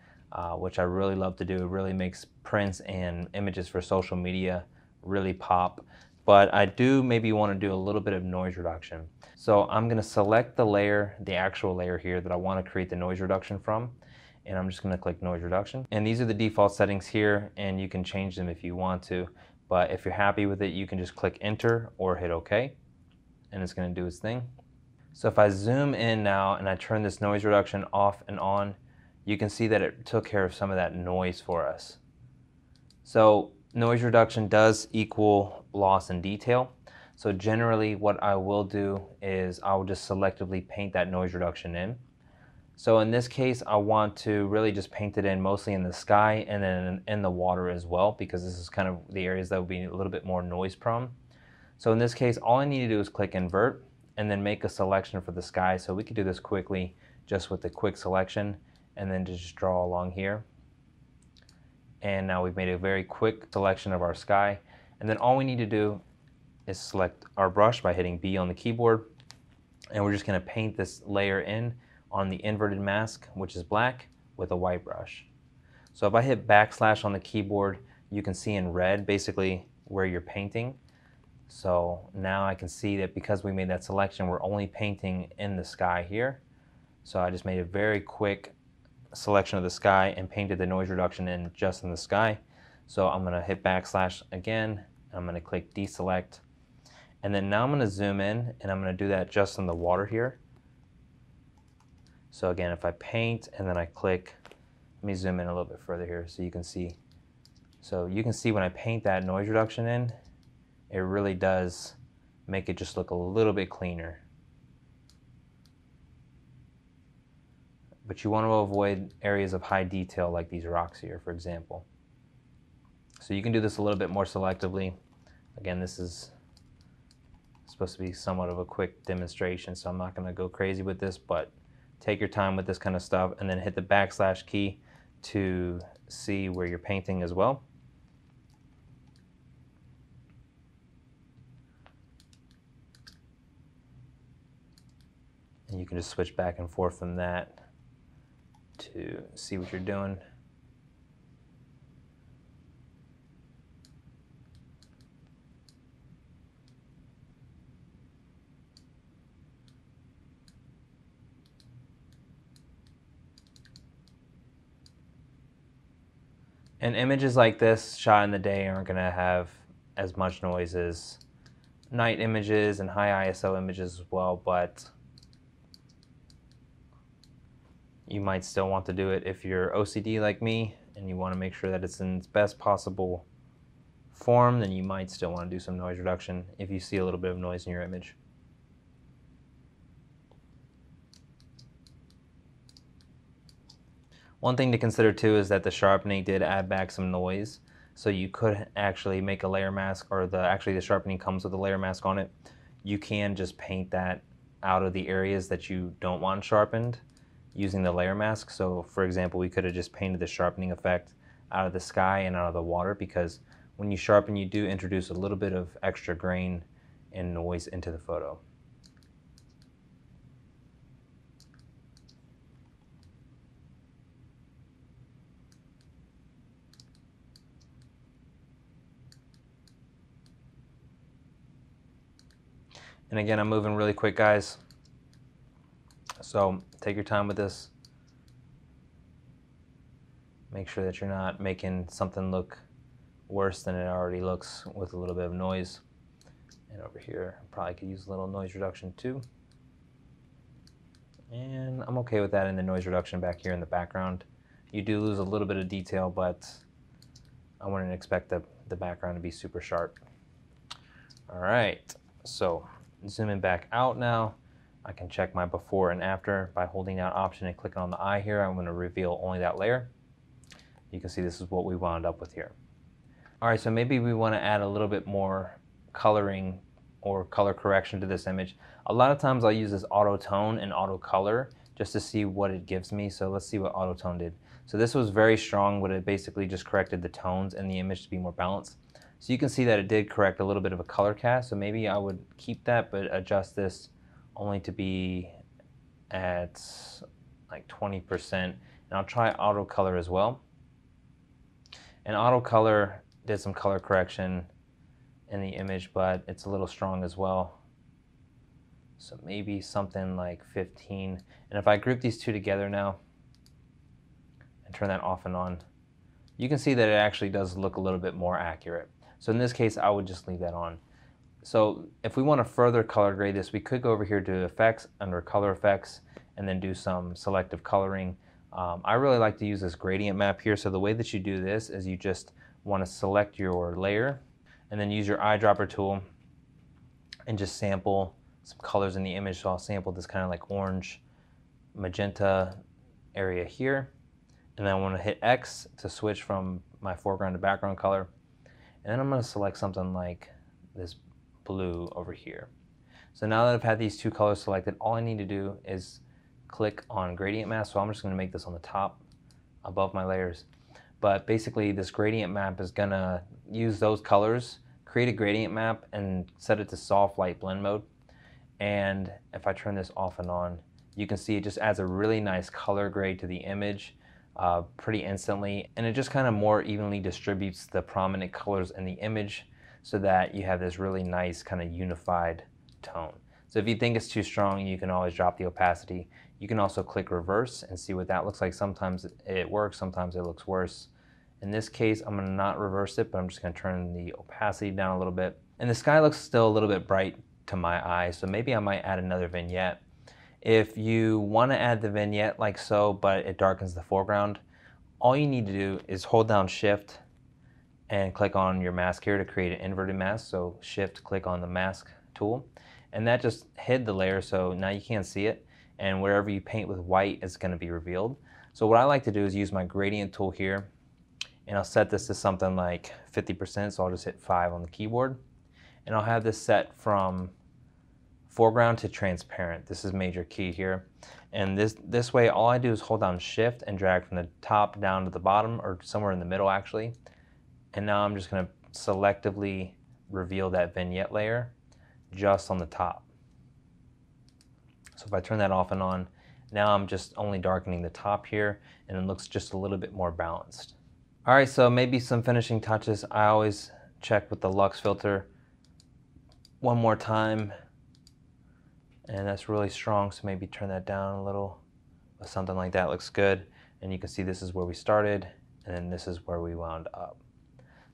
which I really love to do. It really makes prints and images for social media really pop. But I do maybe want to do a little bit of noise reduction. So I'm going to select the layer, the actual layer here that I want to create the noise reduction from, and I'm just going to click noise reduction. And these are the default settings here, and you can change them if you want to. But if you're happy with it, you can just click enter or hit OK, and it's going to do its thing. So if I zoom in now and I turn this noise reduction off and on, you can see that it took care of some of that noise for us. So noise reduction does equal loss in detail. So generally what I will do is I will just selectively paint that noise reduction in. So in this case, I want to really just paint it in mostly in the sky and then in the water as well, because this is kind of the areas that will be a little bit more noise prone. So in this case, all I need to do is click invert and then make a selection for the sky. So we could do this quickly just with the quick selection and then just draw along here. And now we've made a very quick selection of our sky. And then all we need to do is select our brush by hitting B on the keyboard. And we're just going to paint this layer in on the inverted mask, which is black, with a white brush. So if I hit backslash on the keyboard, you can see in red basically where you're painting. So now I can see that because we made that selection, we're only painting in the sky here. So I just made a very quick selection of the sky and painted the noise reduction in just in the sky. So I'm going to hit backslash again. I'm going to click deselect. And then now I'm going to zoom in and I'm going to do that just in the water here. So again, if I paint and then I click, let me zoom in a little bit further here so you can see. So you can see when I paint that noise reduction in, it really does make it just look a little bit cleaner. But you want to avoid areas of high detail like these rocks here, for example. So you can do this a little bit more selectively. Again, this is supposed to be somewhat of a quick demonstration, so I'm not going to go crazy with this, but take your time with this kind of stuff and then hit the backslash key to see where you're painting as well. And you can just switch back and forth from that to see what you're doing. And images like this shot in the day aren't going to have as much noise as night images and high ISO images as well, but you might still want to do it if you're OCD like me and you want to make sure that it's in its best possible form. Then you might still want to do some noise reduction if you see a little bit of noise in your image. One thing to consider too is that the sharpening did add back some noise, so you could actually make a layer mask, or actually the sharpening comes with a layer mask on it. You can just paint that out of the areas that you don't want sharpened using the layer mask. So for example, we could have just painted the sharpening effect out of the sky and out of the water, because when you sharpen, you do introduce a little bit of extra grain and noise into the photo. And again, I'm moving really quick, guys. So take your time with this. Make sure that you're not making something look worse than it already looks with a little bit of noise. And over here, I probably could use a little noise reduction too. And I'm okay with that in the noise reduction back here in the background. You do lose a little bit of detail, but I wouldn't expect the background to be super sharp. All right, so zooming back out now, I can check my before and after by holding down Option and clicking on the eye here. I'm going to reveal only that layer. You can see this is what we wound up with here. All right, so maybe we want to add a little bit more coloring or color correction to this image. A lot of times I'll use this auto tone and auto color just to see what it gives me. So let's see what auto tone did. So this was very strong, but it basically just corrected the tones and the image to be more balanced. So you can see that it did correct a little bit of a color cast. So maybe I would keep that, but adjust this only to be at like 20%. And I'll try auto color as well. And auto color did some color correction in the image, but it's a little strong as well. So maybe something like 15. And if I group these two together now and turn that off and on, you can see that it actually does look a little bit more accurate. So in this case, I would just leave that on. So if we want to further color grade this, we could go over here to Effects, under Color Effects, and then do some selective coloring. I really like to use this gradient map here. So the way that you do this is you just want to select your layer and then use your eyedropper tool and just sample some colors in the image. So I'll sample this kind of like orange, magenta area here. And then I want to hit X to switch from my foreground to background color. And then I'm going to select something like this blue over here. So now that I've had these two colors selected, all I need to do is click on gradient mask. So I'm just going to make this on the top above my layers. But basically this gradient map is going to use those colors, create a gradient map, and set it to soft light blend mode. And if I turn this off and on, you can see it just adds a really nice color grade to the image pretty instantly. And it just kind of more evenly distributes the prominent colors in the image so that you have this really nice kind of unified tone. So if you think it's too strong, you can always drop the opacity. You can also click reverse and see what that looks like. Sometimes it works, sometimes it looks worse. In this case, I'm going to not reverse it, but I'm just going to turn the opacity down a little bit. And the sky looks still a little bit bright to my eye, so maybe I might add another vignette. If you want to add the vignette like so, but it darkens the foreground, all you need to do is hold down Shift and click on your mask here to create an inverted mask. So Shift, click on the mask tool, and that just hid the layer, so now you can't see it. And wherever you paint with white, it's going to be revealed. So what I like to do is use my gradient tool here, and I'll set this to something like 50%, so I'll just hit 5 on the keyboard. And I'll have this set from foreground to transparent. This is major key here. And this way, all I do is hold down Shift and drag from the top down to the bottom, or somewhere in the middle actually. And now I'm just going to selectively reveal that vignette layer just on the top. So if I turn that off and on, now I'm just only darkening the top here, and it looks just a little bit more balanced. All right, so maybe some finishing touches. I always check with the Lux filter one more time, and that's really strong, so maybe turn that down a little, but something like that looks good. And you can see this is where we started, and then this is where we wound up.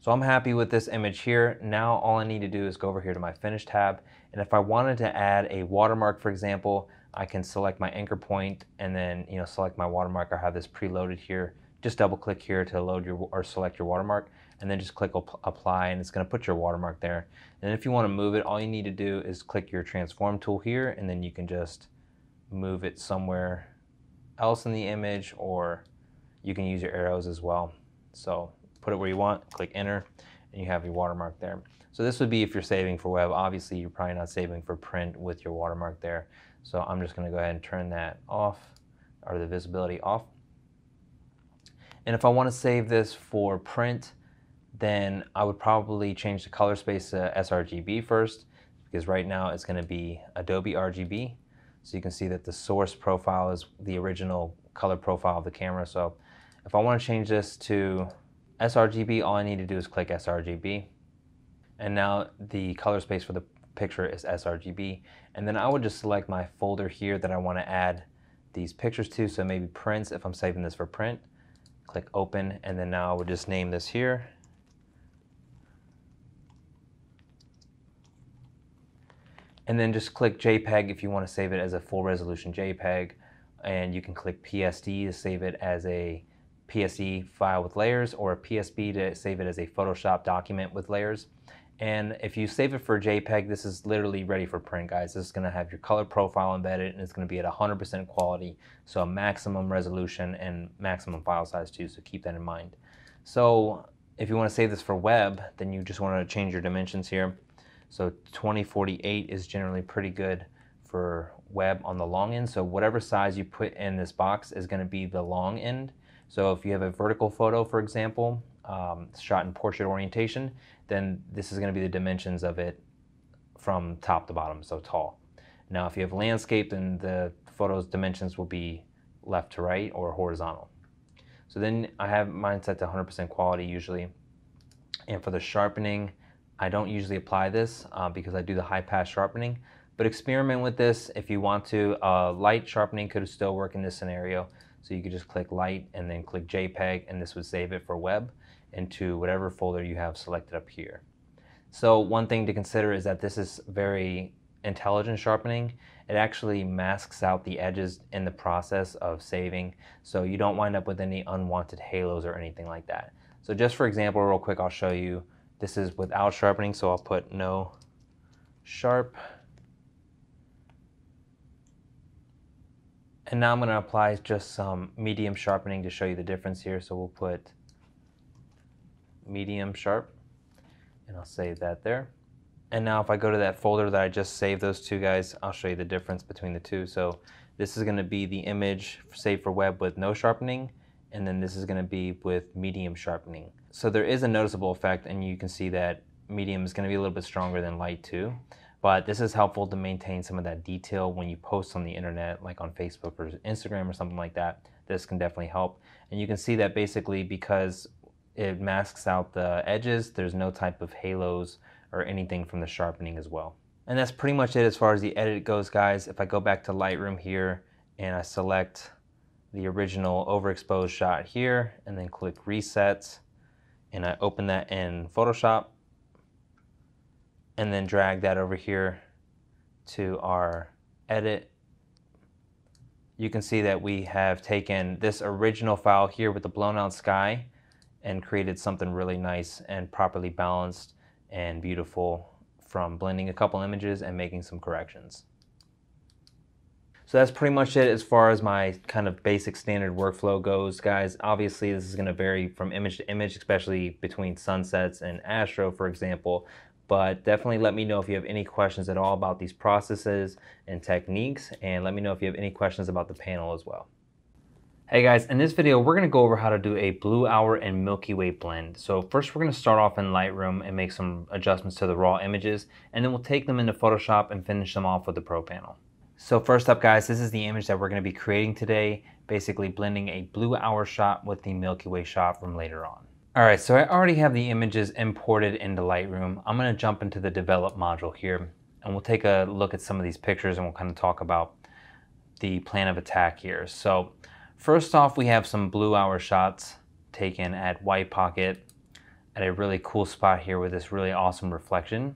So I'm happy with this image here. Now all I need to do is go over here to my Finish tab, and if I wanted to add a watermark, for example, I can select my anchor point and then select my watermark. I have this preloaded here. Just double click here to load or select your watermark, and then just click apply, and it's going to put your watermark there. And if you want to move it, all you need to do is click your transform tool here, and then you can just move it somewhere else in the image, or you can use your arrows as well. So put it where you want, click enter, and you have your watermark there. So this would be if you're saving for web. Obviously you're probably not saving for print with your watermark there. So I'm just going to go ahead and turn that off, or the visibility off. And if I want to save this for print, then I would probably change the color space to sRGB first, because right now it's going to be Adobe RGB. So you can see that the source profile is the original color profile of the camera. So if I want to change this to sRGB, all I need to do is click sRGB. And now the color space for the picture is sRGB. And then I would just select my folder here that I want to add these pictures to. So maybe prints, if I'm saving this for print. Click open, and then now I would just name this here. And then just click JPEG if you want to save it as a full resolution JPEG. And you can click PSD to save it as a PSD file with layers, or a PSB to save it as a Photoshop document with layers. And if you save it for JPEG, this is literally ready for print, guys. This is gonna have your color profile embedded, and it's gonna be at 100% quality, so maximum resolution and maximum file size too, so keep that in mind. So if you wanna save this for web, then you just wanna change your dimensions here. So 2048 is generally pretty good for web on the long end, so whatever size you put in this box is gonna be the long end. So if you have a vertical photo, for example, shot in portrait orientation, then this is going to be the dimensions of it from top to bottom, so tall. Now if you have landscape, then the photo's dimensions will be left to right or horizontal. So then I have mine set to 100% quality usually. And for the sharpening, I don't usually apply this because I do the high pass sharpening, but experiment with this if you want to. Light sharpening could still work in this scenario. So you could just click light and then click JPEG, and this would save it for web into whatever folder you have selected up here. So one thing to consider is that this is very intelligent sharpening. It actually masks out the edges in the process of saving, so you don't wind up with any unwanted halos or anything like that. So just for example, real quick, I'll show you. This is without sharpening, so I'll put no sharp. And now I'm going to apply just some medium sharpening to show you the difference here. So we'll put medium sharp, and I'll save that there. And now if I go to that folder that I just saved those two guys, I'll show you the difference between the two. So this is going to be the image saved for web with no sharpening, and then this is going to be with medium sharpening. So there is a noticeable effect, and you can see that medium is going to be a little bit stronger than light too. But this is helpful to maintain some of that detail when you post on the internet, like on Facebook or Instagram or something like that. This can definitely help. And you can see that basically because it masks out the edges, there's no type of halos or anything from the sharpening as well. And that's pretty much it as far as the edit goes, guys. If I go back to Lightroom here and I select the original overexposed shot here and then click reset, and I open that in Photoshop, and then drag that over here to our edit, you can see that we have taken this original file here with the blown out sky and created something really nice and properly balanced and beautiful from blending a couple images and making some corrections. So that's pretty much it as far as my kind of basic standard workflow goes, guys. Obviously this is going to vary from image to image, especially between sunsets and astro, for example. But definitely let me know if you have any questions at all about these processes and techniques, and let me know if you have any questions about the panel as well. Hey guys, in this video we're going to go over how to do a blue hour and Milky Way blend. So first we're going to start off in Lightroom and make some adjustments to the raw images, and then we'll take them into Photoshop and finish them off with the Pro panel. So first up, guys, this is the image that we're going to be creating today, basically blending a blue hour shot with the Milky Way shot from later on. Alright, so I already have the images imported into Lightroom. I'm going to jump into the develop module here, and we'll take a look at some of these pictures and we'll kind of talk about the plan of attack here. So first off, we have some blue hour shots taken at White Pocket at a really cool spot here with this really awesome reflection.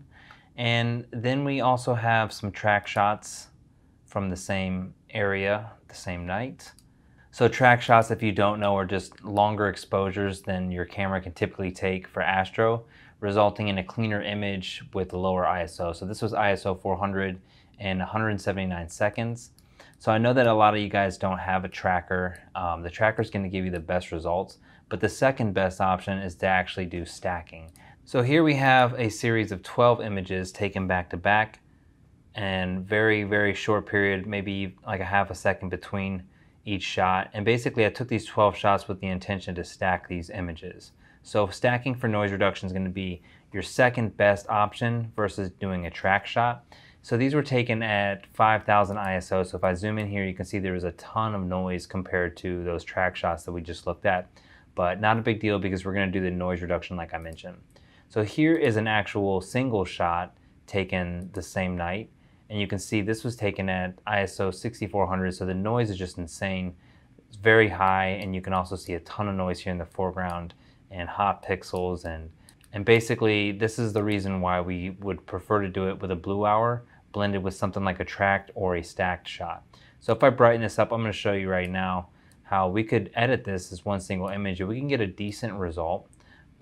And then we also have some track shots from the same area, the same night. So track shots, if you don't know, are just longer exposures than your camera can typically take for astro, resulting in a cleaner image with lower ISO. So this was ISO 400 and 179 seconds. So I know that a lot of you guys don't have a tracker. The tracker is going to give you the best results, but the second best option is to actually do stacking. So here we have a series of 12 images taken back to back, and very, very short period, maybe like a half a second between each shot. And basically I took these 12 shots with the intention to stack these images. So stacking for noise reduction is going to be your second best option versus doing a track shot. So these were taken at 5000 ISO. So if I zoom in here, you can see there was a ton of noise compared to those track shots that we just looked at, but not a big deal because we're going to do the noise reduction like I mentioned. So here is an actual single shot taken the same night. And you can see this was taken at ISO 6400, so the noise is just insane. It's very high, and you can also see a ton of noise here in the foreground and hot pixels. And basically, this is the reason why we would prefer to do it with a blue hour blended with something like a tracked or a stacked shot. So if I brighten this up, I'm going to show you right now how we could edit this as one single image, and we can get a decent result.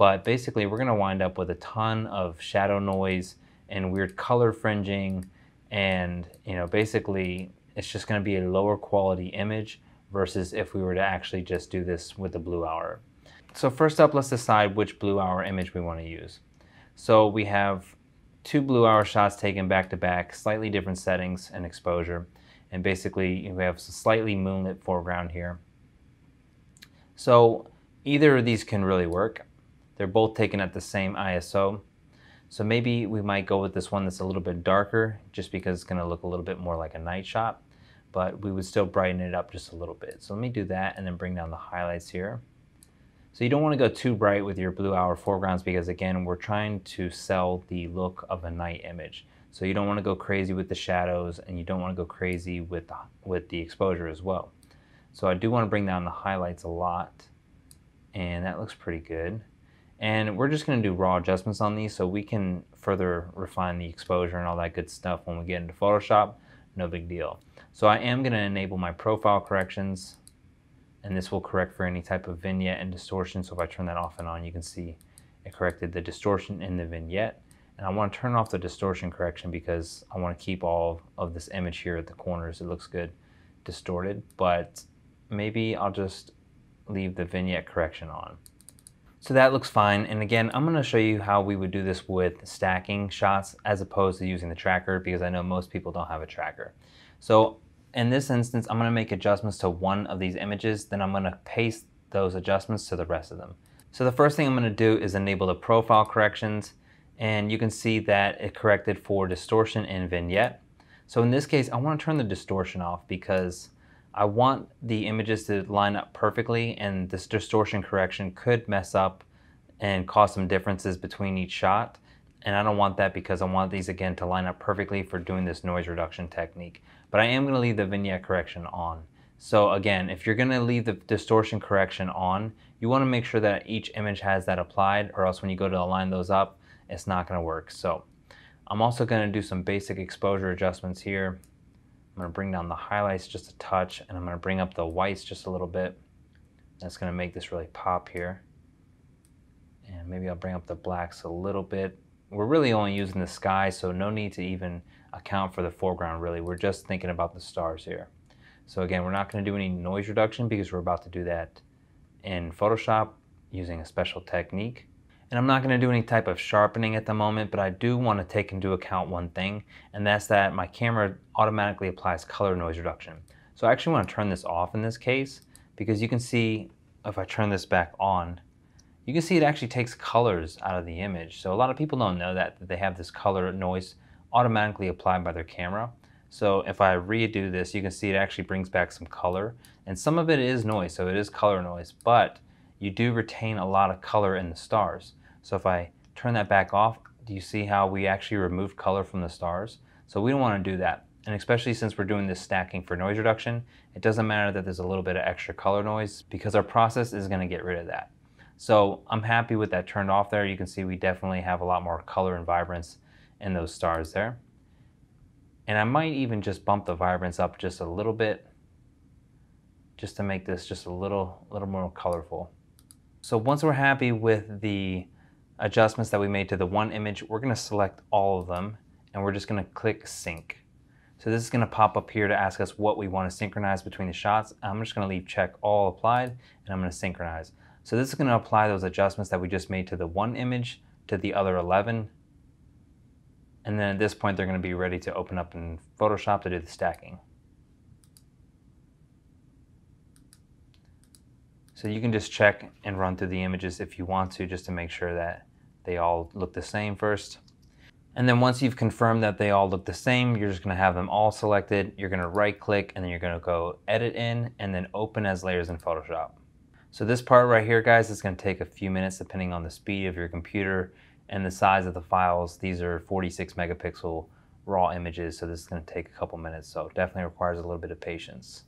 But basically we're gonna wind up with a ton of shadow noise and weird color fringing, and basically it's just gonna be a lower quality image versus if we were to actually just do this with the Blue Hour. So first up, let's decide which Blue Hour image we want to use. So we have two Blue Hour shots taken back to back, slightly different settings and exposure, and basically we have a slightly moonlit foreground here. So either of these can really work. They're both taken at the same ISO. So maybe we might go with this one that's a little bit darker just because it's going to look a little bit more like a night shot, but we would still brighten it up just a little bit. So let me do that and then bring down the highlights here. So you don't want to go too bright with your Blue Hour foregrounds because again, we're trying to sell the look of a night image. So you don't want to go crazy with the shadows and you don't want to go crazy with the exposure as well. So I do want to bring down the highlights a lot, and that looks pretty good. And we're just going to do raw adjustments on these so we can further refine the exposure and all that good stuff when we get into Photoshop. No big deal. So I am going to enable my profile corrections, and this will correct for any type of vignette and distortion. So if I turn that off and on, you can see it corrected the distortion in the vignette. And I want to turn off the distortion correction because I want to keep all of this image here at the corners. It looks good distorted, but maybe I'll just leave the vignette correction on. So that looks fine. And again, I'm going to show you how we would do this with stacking shots as opposed to using the tracker, because I know most people don't have a tracker. So in this instance, I'm going to make adjustments to one of these images, then I'm going to paste those adjustments to the rest of them. So the first thing I'm going to do is enable the profile corrections, and you can see that it corrected for distortion and vignette. So in this case, I want to turn the distortion off because I want the images to line up perfectly, and this distortion correction could mess up and cause some differences between each shot. And I don't want that because I want these again to line up perfectly for doing this noise reduction technique. But I am going to leave the vignette correction on. So again, if you're going to leave the distortion correction on, you want to make sure that each image has that applied, or else when you go to align those up, it's not going to work. So I'm also going to do some basic exposure adjustments here. I'm going to bring down the highlights just a touch, and I'm going to bring up the whites just a little bit. That's going to make this really pop here. And maybe I'll bring up the blacks a little bit. We're really only using the sky, so no need to even account for the foreground really. We're just thinking about the stars here. So again, we're not going to do any noise reduction because we're about to do that in Photoshop using a special technique. And I'm not going to do any type of sharpening at the moment, but I do want to take into account one thing, and that's that my camera automatically applies color noise reduction. So I actually want to turn this off in this case, because you can see if I turn this back on, you can see it actually takes colors out of the image. So a lot of people don't know that they have this color noise automatically applied by their camera. So if I redo this, you can see it actually brings back some color, and some of it is noise, so it is color noise, but you do retain a lot of color in the stars. So if I turn that back off, do you see how we actually removed color from the stars? So we don't want to do that. And especially since we're doing this stacking for noise reduction, it doesn't matter that there's a little bit of extra color noise because our process is going to get rid of that. So I'm happy with that turned off there. You can see we definitely have a lot more color and vibrance in those stars there. And I might even just bump the vibrance up just a little bit, just to make this just a little more colorful. So once we're happy with the adjustments that we made to the one image, we're going to select all of them, and we're just going to click sync. So this is going to pop up here to ask us what we want to synchronize between the shots. I'm just going to leave check all applied, and I'm going to synchronize. So this is going to apply those adjustments that we just made to the one image to the other 11. And then at this point, they're going to be ready to open up in Photoshop to do the stacking. So you can just check and run through the images if you want to, just to make sure that they all look the same first. And then once you've confirmed that they all look the same, you're just going to have them all selected. You're going to right click, and then you're going to go edit in and then open as layers in Photoshop. So this part right here, guys, is going to take a few minutes depending on the speed of your computer and the size of the files. These are 46 megapixel raw images, so this is going to take a couple minutes, so definitely requires a little bit of patience.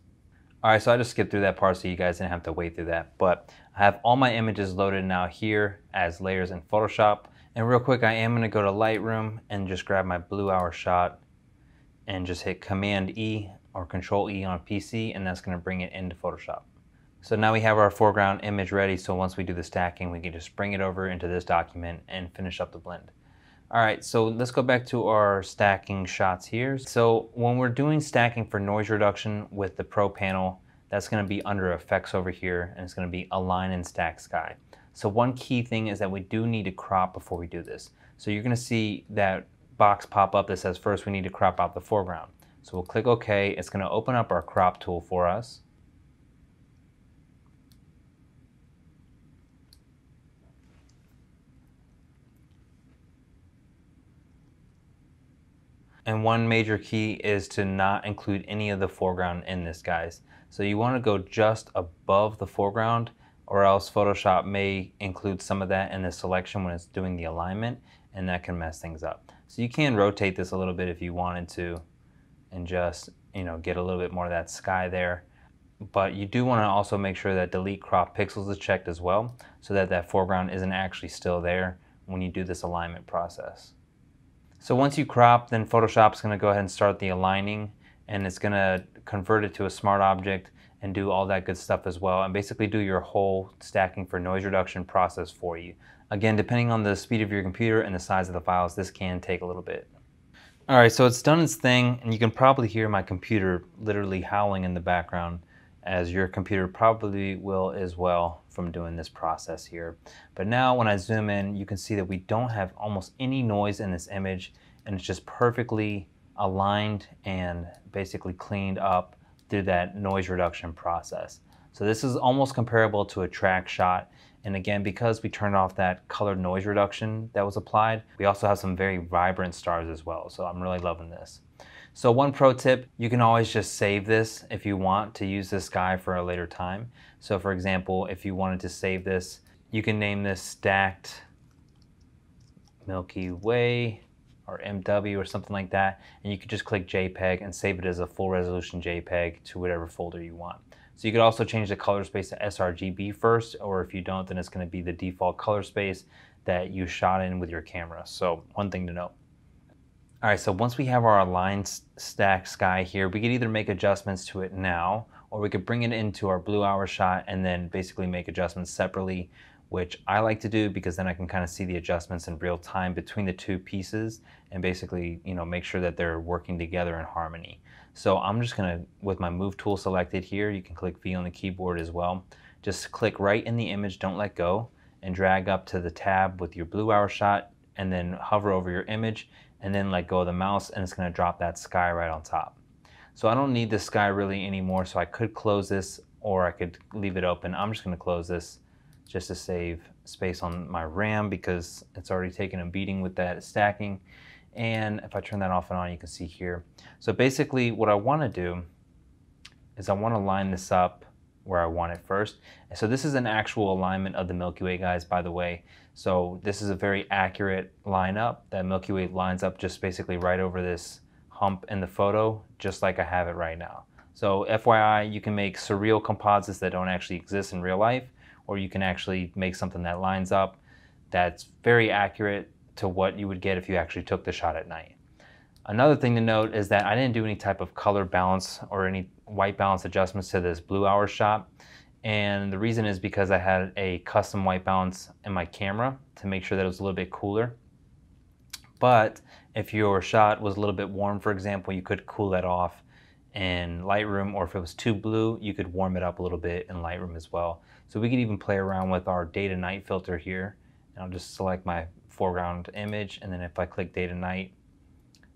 Alright, so I just skipped through that part so you guys didn't have to wait through that, but I have all my images loaded now here as layers in Photoshop. And real quick, I am going to go to Lightroom and just grab my Blue Hour shot and just hit Command E or Control E on PC, and that's going to bring it into Photoshop. So now we have our foreground image ready, so once we do the stacking, we can just bring it over into this document and finish up the blend. All right, so let's go back to our stacking shots here. So when we're doing stacking for noise reduction with the Pro panel, that's gonna be under effects over here, and it's gonna be align and stack sky. So one key thing is that we do need to crop before we do this. So you're gonna see that box pop up that says first we need to crop out the foreground. So we'll click OK. It's gonna open up our crop tool for us. And one major key is to not include any of the foreground in this, guys. So you want to go just above the foreground, or else Photoshop may include some of that in the selection when it's doing the alignment, and that can mess things up. So you can rotate this a little bit if you wanted to, and just, you know, get a little bit more of that sky there. But you do want to also make sure that delete crop pixels is checked as well, so that that foreground isn't actually still there when you do this alignment process. So once you crop, then Photoshop's going to go ahead and start the aligning, and it's going to convert it to a smart object and do all that good stuff as well, and basically do your whole stacking for noise reduction process for you. Again, depending on the speed of your computer and the size of the files, this can take a little bit. All right, so it's done its thing, and you can probably hear my computer literally howling in the background, as your computer probably will as well from doing this process here. But now when I zoom in, you can see that we don't have almost any noise in this image, and it's just perfectly aligned and basically cleaned up through that noise reduction process. So this is almost comparable to a track shot. And again, because we turned off that colored noise reduction that was applied, we also have some very vibrant stars as well. So I'm really loving this. So one pro tip, you can always just save this if you want to use this sky for a later time. So for example, if you wanted to save this, you can name this Stacked Milky Way or MW or something like that, and you could just click JPEG and save it as a full resolution JPEG to whatever folder you want. So you could also change the color space to sRGB first, or if you don't, then it's going to be the default color space that you shot in with your camera. So one thing to note. All right, so once we have our aligned stack sky here, we could either make adjustments to it now, or we could bring it into our blue hour shot and then basically make adjustments separately, which I like to do because then I can kind of see the adjustments in real time between the two pieces and basically, you know, make sure that they're working together in harmony. So I'm just gonna, with my move tool selected here, you can click V on the keyboard as well. Just click right in the image, don't let go, and drag up to the tab with your blue hour shot, and then hover over your image, and then let go of the mouse, and it's going to drop that sky right on top. So I don't need this sky really anymore, so I could close this or I could leave it open. I'm just going to close this just to save space on my RAM because it's already taken a beating with that stacking. And if I turn that off and on, you can see here. So basically what I want to do is I want to line this up where I want it first. And so this is an actual alignment of the Milky Way, guys, by the way. So this is a very accurate lineup. That Milky Way lines up just basically right over this hump in the photo, just like I have it right now. So FYI, you can make surreal composites that don't actually exist in real life, or you can actually make something that lines up that's very accurate to what you would get if you actually took the shot at night. Another thing to note is that I didn't do any type of color balance or any white balance adjustments to this blue hour shot. And the reason is because I had a custom white balance in my camera to make sure that it was a little bit cooler. But if your shot was a little bit warm, for example, you could cool that off in Lightroom, or if it was too blue, you could warm it up a little bit in Lightroom as well. So we could even play around with our day to night filter here. And I'll just select my foreground image, and then if I click day to night,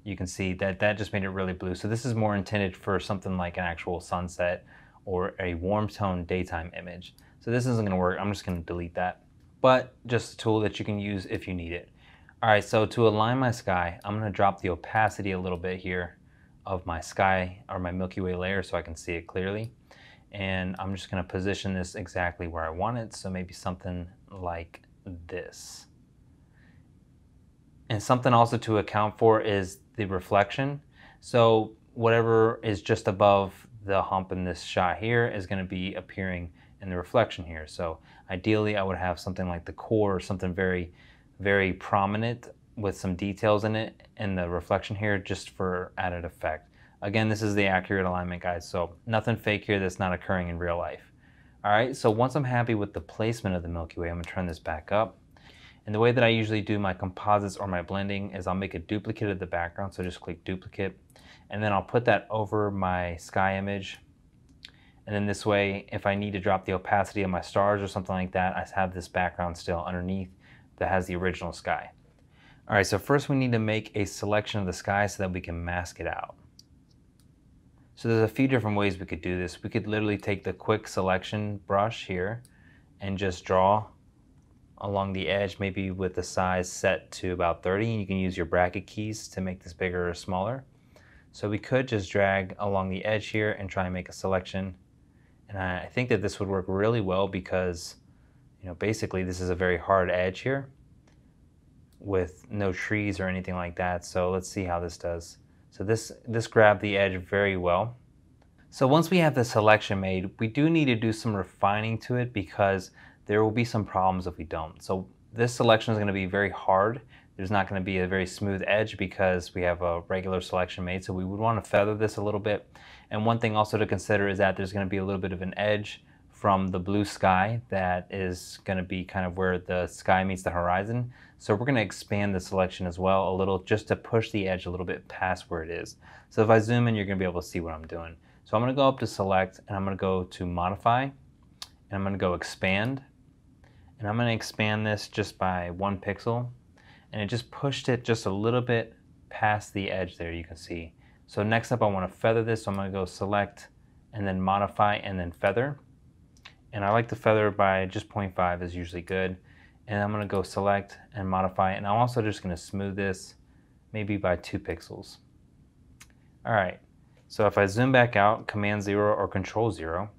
you can see that that just made it really blue. So this is more intended for something like an actual sunset or a warm tone daytime image. So this isn't gonna work. I'm just gonna delete that. But just a tool that you can use if you need it. All right, so to align my sky, I'm gonna drop the opacity a little bit here of my sky or my Milky Way layer so I can see it clearly. And I'm just gonna position this exactly where I want it. So maybe something like this. And something also to account for is the reflection. So whatever is just above the hump in this shot here is going to be appearing in the reflection here. So ideally I would have something like the core or something very, very prominent with some details in it in the reflection here just for added effect. Again, this is the accurate alignment, guys, so nothing fake here that's not occurring in real life. All right, so once I'm happy with the placement of the Milky Way, I'm gonna turn this back up. And the way that I usually do my composites or my blending is I'll make a duplicate of the background. So just click duplicate, and then I'll put that over my sky image. And then this way, if I need to drop the opacity of my stars or something like that, I have this background still underneath that has the original sky. All right, so first we need to make a selection of the sky so that we can mask it out. So there's a few different ways we could do this. We could literally take the quick selection brush here and just draw along the edge, maybe with the size set to about 30, and you can use your bracket keys to make this bigger or smaller. So we could just drag along the edge here and try and make a selection. And I think that this would work really well because, you know, basically this is a very hard edge here with no trees or anything like that. So let's see how this does. So this grabbed the edge very well. So once we have the selection made, we do need to do some refining to it because there will be some problems if we don't. So this selection is going to be very hard. There's not going to be a very smooth edge because we have a regular selection made. So we would want to feather this a little bit. And one thing also to consider is that there's going to be a little bit of an edge from the blue sky that is going to be kind of where the sky meets the horizon. So we're going to expand the selection as well a little just to push the edge a little bit past where it is. So if I zoom in, you're going to be able to see what I'm doing. So I'm going to go up to select, and I'm going to go to modify, and I'm going to go expand. And I'm going to expand this just by 1 pixel, and it just pushed it just a little bit past the edge there, you can see. So next up I want to feather this, so I'm going to go select and then modify and then feather. And I like to feather by just 0.5 is usually good. And I'm going to go select and modify, and I'm also just going to smooth this maybe by 2 pixels. All right, so if I zoom back out, Command 0 or Control 0,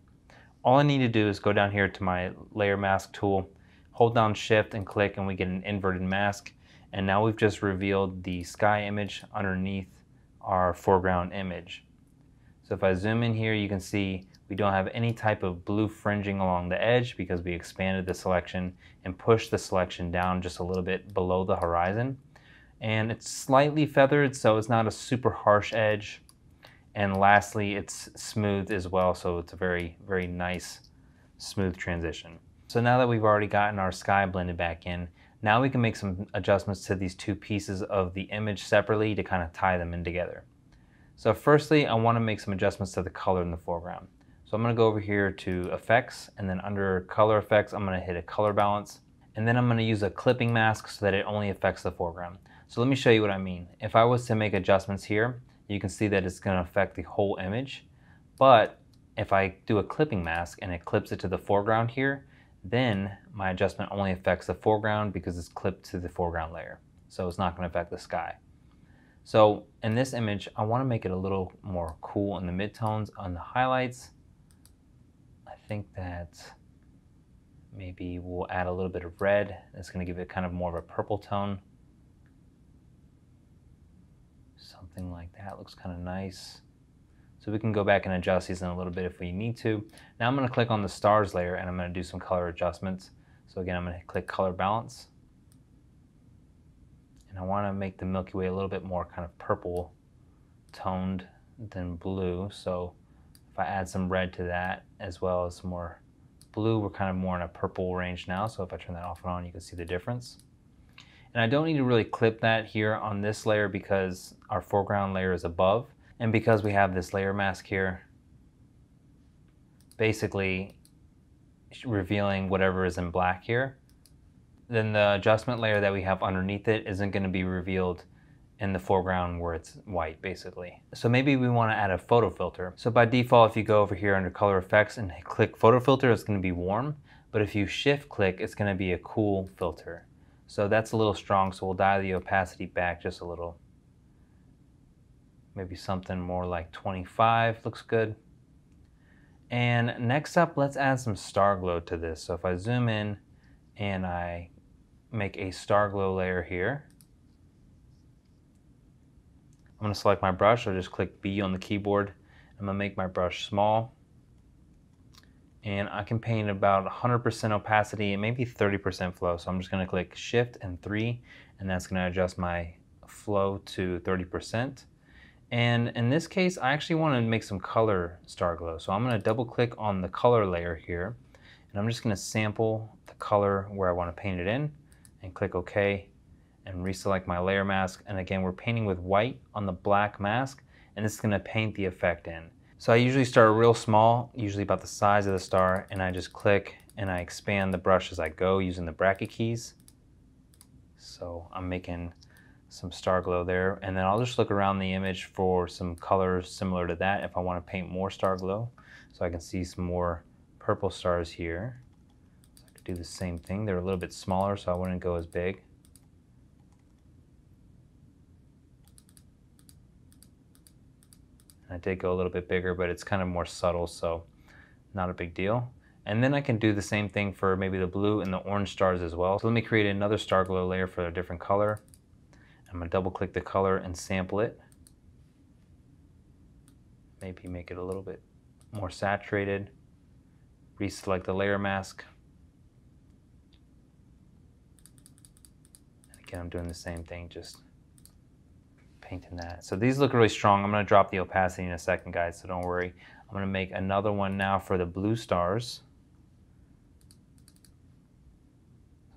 all I need to do is go down here to my layer mask tool, hold down Shift and click, and we get an inverted mask. And now we've just revealed the sky image underneath our foreground image. So if I zoom in here, you can see we don't have any type of blue fringing along the edge because we expanded the selection and pushed the selection down just a little bit below the horizon. And it's slightly feathered, so it's not a super harsh edge. And lastly, it's smooth as well, so it's a very, very nice, smooth transition. So now that we've already gotten our sky blended back in, now we can make some adjustments to these two pieces of the image separately to kind of tie them in together. So firstly, I want to make some adjustments to the color in the foreground. So I'm going to go over here to Effects, and then under Color Effects, I'm going to hit a Color Balance. And then I'm going to use a clipping mask so that it only affects the foreground. So let me show you what I mean. If I was to make adjustments here, you can see that it's going to affect the whole image. But if I do a clipping mask and it clips it to the foreground here, then my adjustment only affects the foreground because it's clipped to the foreground layer. So it's not going to affect the sky. So in this image, I want to make it a little more cool in the midtones on the highlights. I think that maybe we'll add a little bit of red. It's going to give it kind of more of a purple tone. Something like that looks kind of nice. So we can go back and adjust these in a little bit if we need to. Now I'm going to click on the stars layer and I'm going to do some color adjustments. So again, I'm going to click Color Balance. And I want to make the Milky Way a little bit more kind of purple toned than blue. So if I add some red to that as well as some more blue, we're kind of more in a purple range now. So if I turn that off and on, you can see the difference. And I don't need to really clip that here on this layer because our foreground layer is above. And because we have this layer mask here, basically revealing whatever is in black here, then the adjustment layer that we have underneath it isn't going to be revealed in the foreground where it's white, basically. So maybe we want to add a photo filter. So by default, if you go over here under Color Effects and click Photo Filter, it's going to be warm. But if you shift click, it's going to be a cool filter. So that's a little strong, so we'll dial the opacity back just a little. Maybe something more like 25 looks good. And next up, let's add some star glow to this. So if I zoom in and I make a star glow layer here, I'm going to select my brush, or just click B on the keyboard. I'm going to make my brush small. And I can paint about 100% opacity and maybe 30% flow. So I'm just going to click Shift and 3, and that's going to adjust my flow to 30%. And in this case, I actually want to make some color star glow. So I'm going to double click on the color layer here, And I'm just going to sample the color where I want to paint it in and click OK and reselect my layer mask. And again, we're painting with white on the black mask, and this is going to paint the effect in. So I usually start real small, usually about the size of the star, and I just click and I expand the brush as I go using the bracket keys. So I'm making some star glow there, and then I'll just look around the image for some colors similar to that if I want to paint more star glow. So I can see some more purple stars here. So I could do the same thing. They're a little bit smaller, so I wouldn't go as big. I did go a little bit bigger, but it's kind of more subtle, so not a big deal. And then I can do the same thing for maybe the blue and the orange stars as well. So let me create another star glow layer for a different color. I'm going to double click the color and sample it. Maybe make it a little bit more saturated. Reselect the layer mask. And again, I'm doing the same thing, just painting that. So these look really strong. I'm going to drop the opacity in a second, guys, so don't worry. I'm going to make another one now for the blue stars.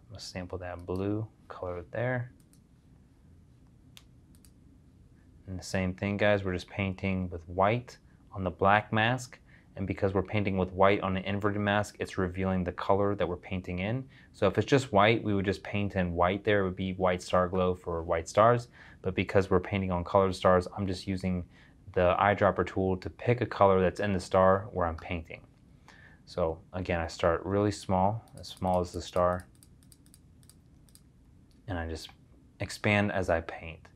I'm going to sample that blue, color it there. And the same thing, guys, we're just painting with white on the black mask. And because we're painting with white on the inverted mask, it's revealing the color that we're painting in. So if it's just white, we would just paint in white there. It would be white star glow for white stars. But because we're painting on colored stars, I'm just using the eyedropper tool to pick a color that's in the star where I'm painting. So again, I start really small as the star, and I just expand as I paint.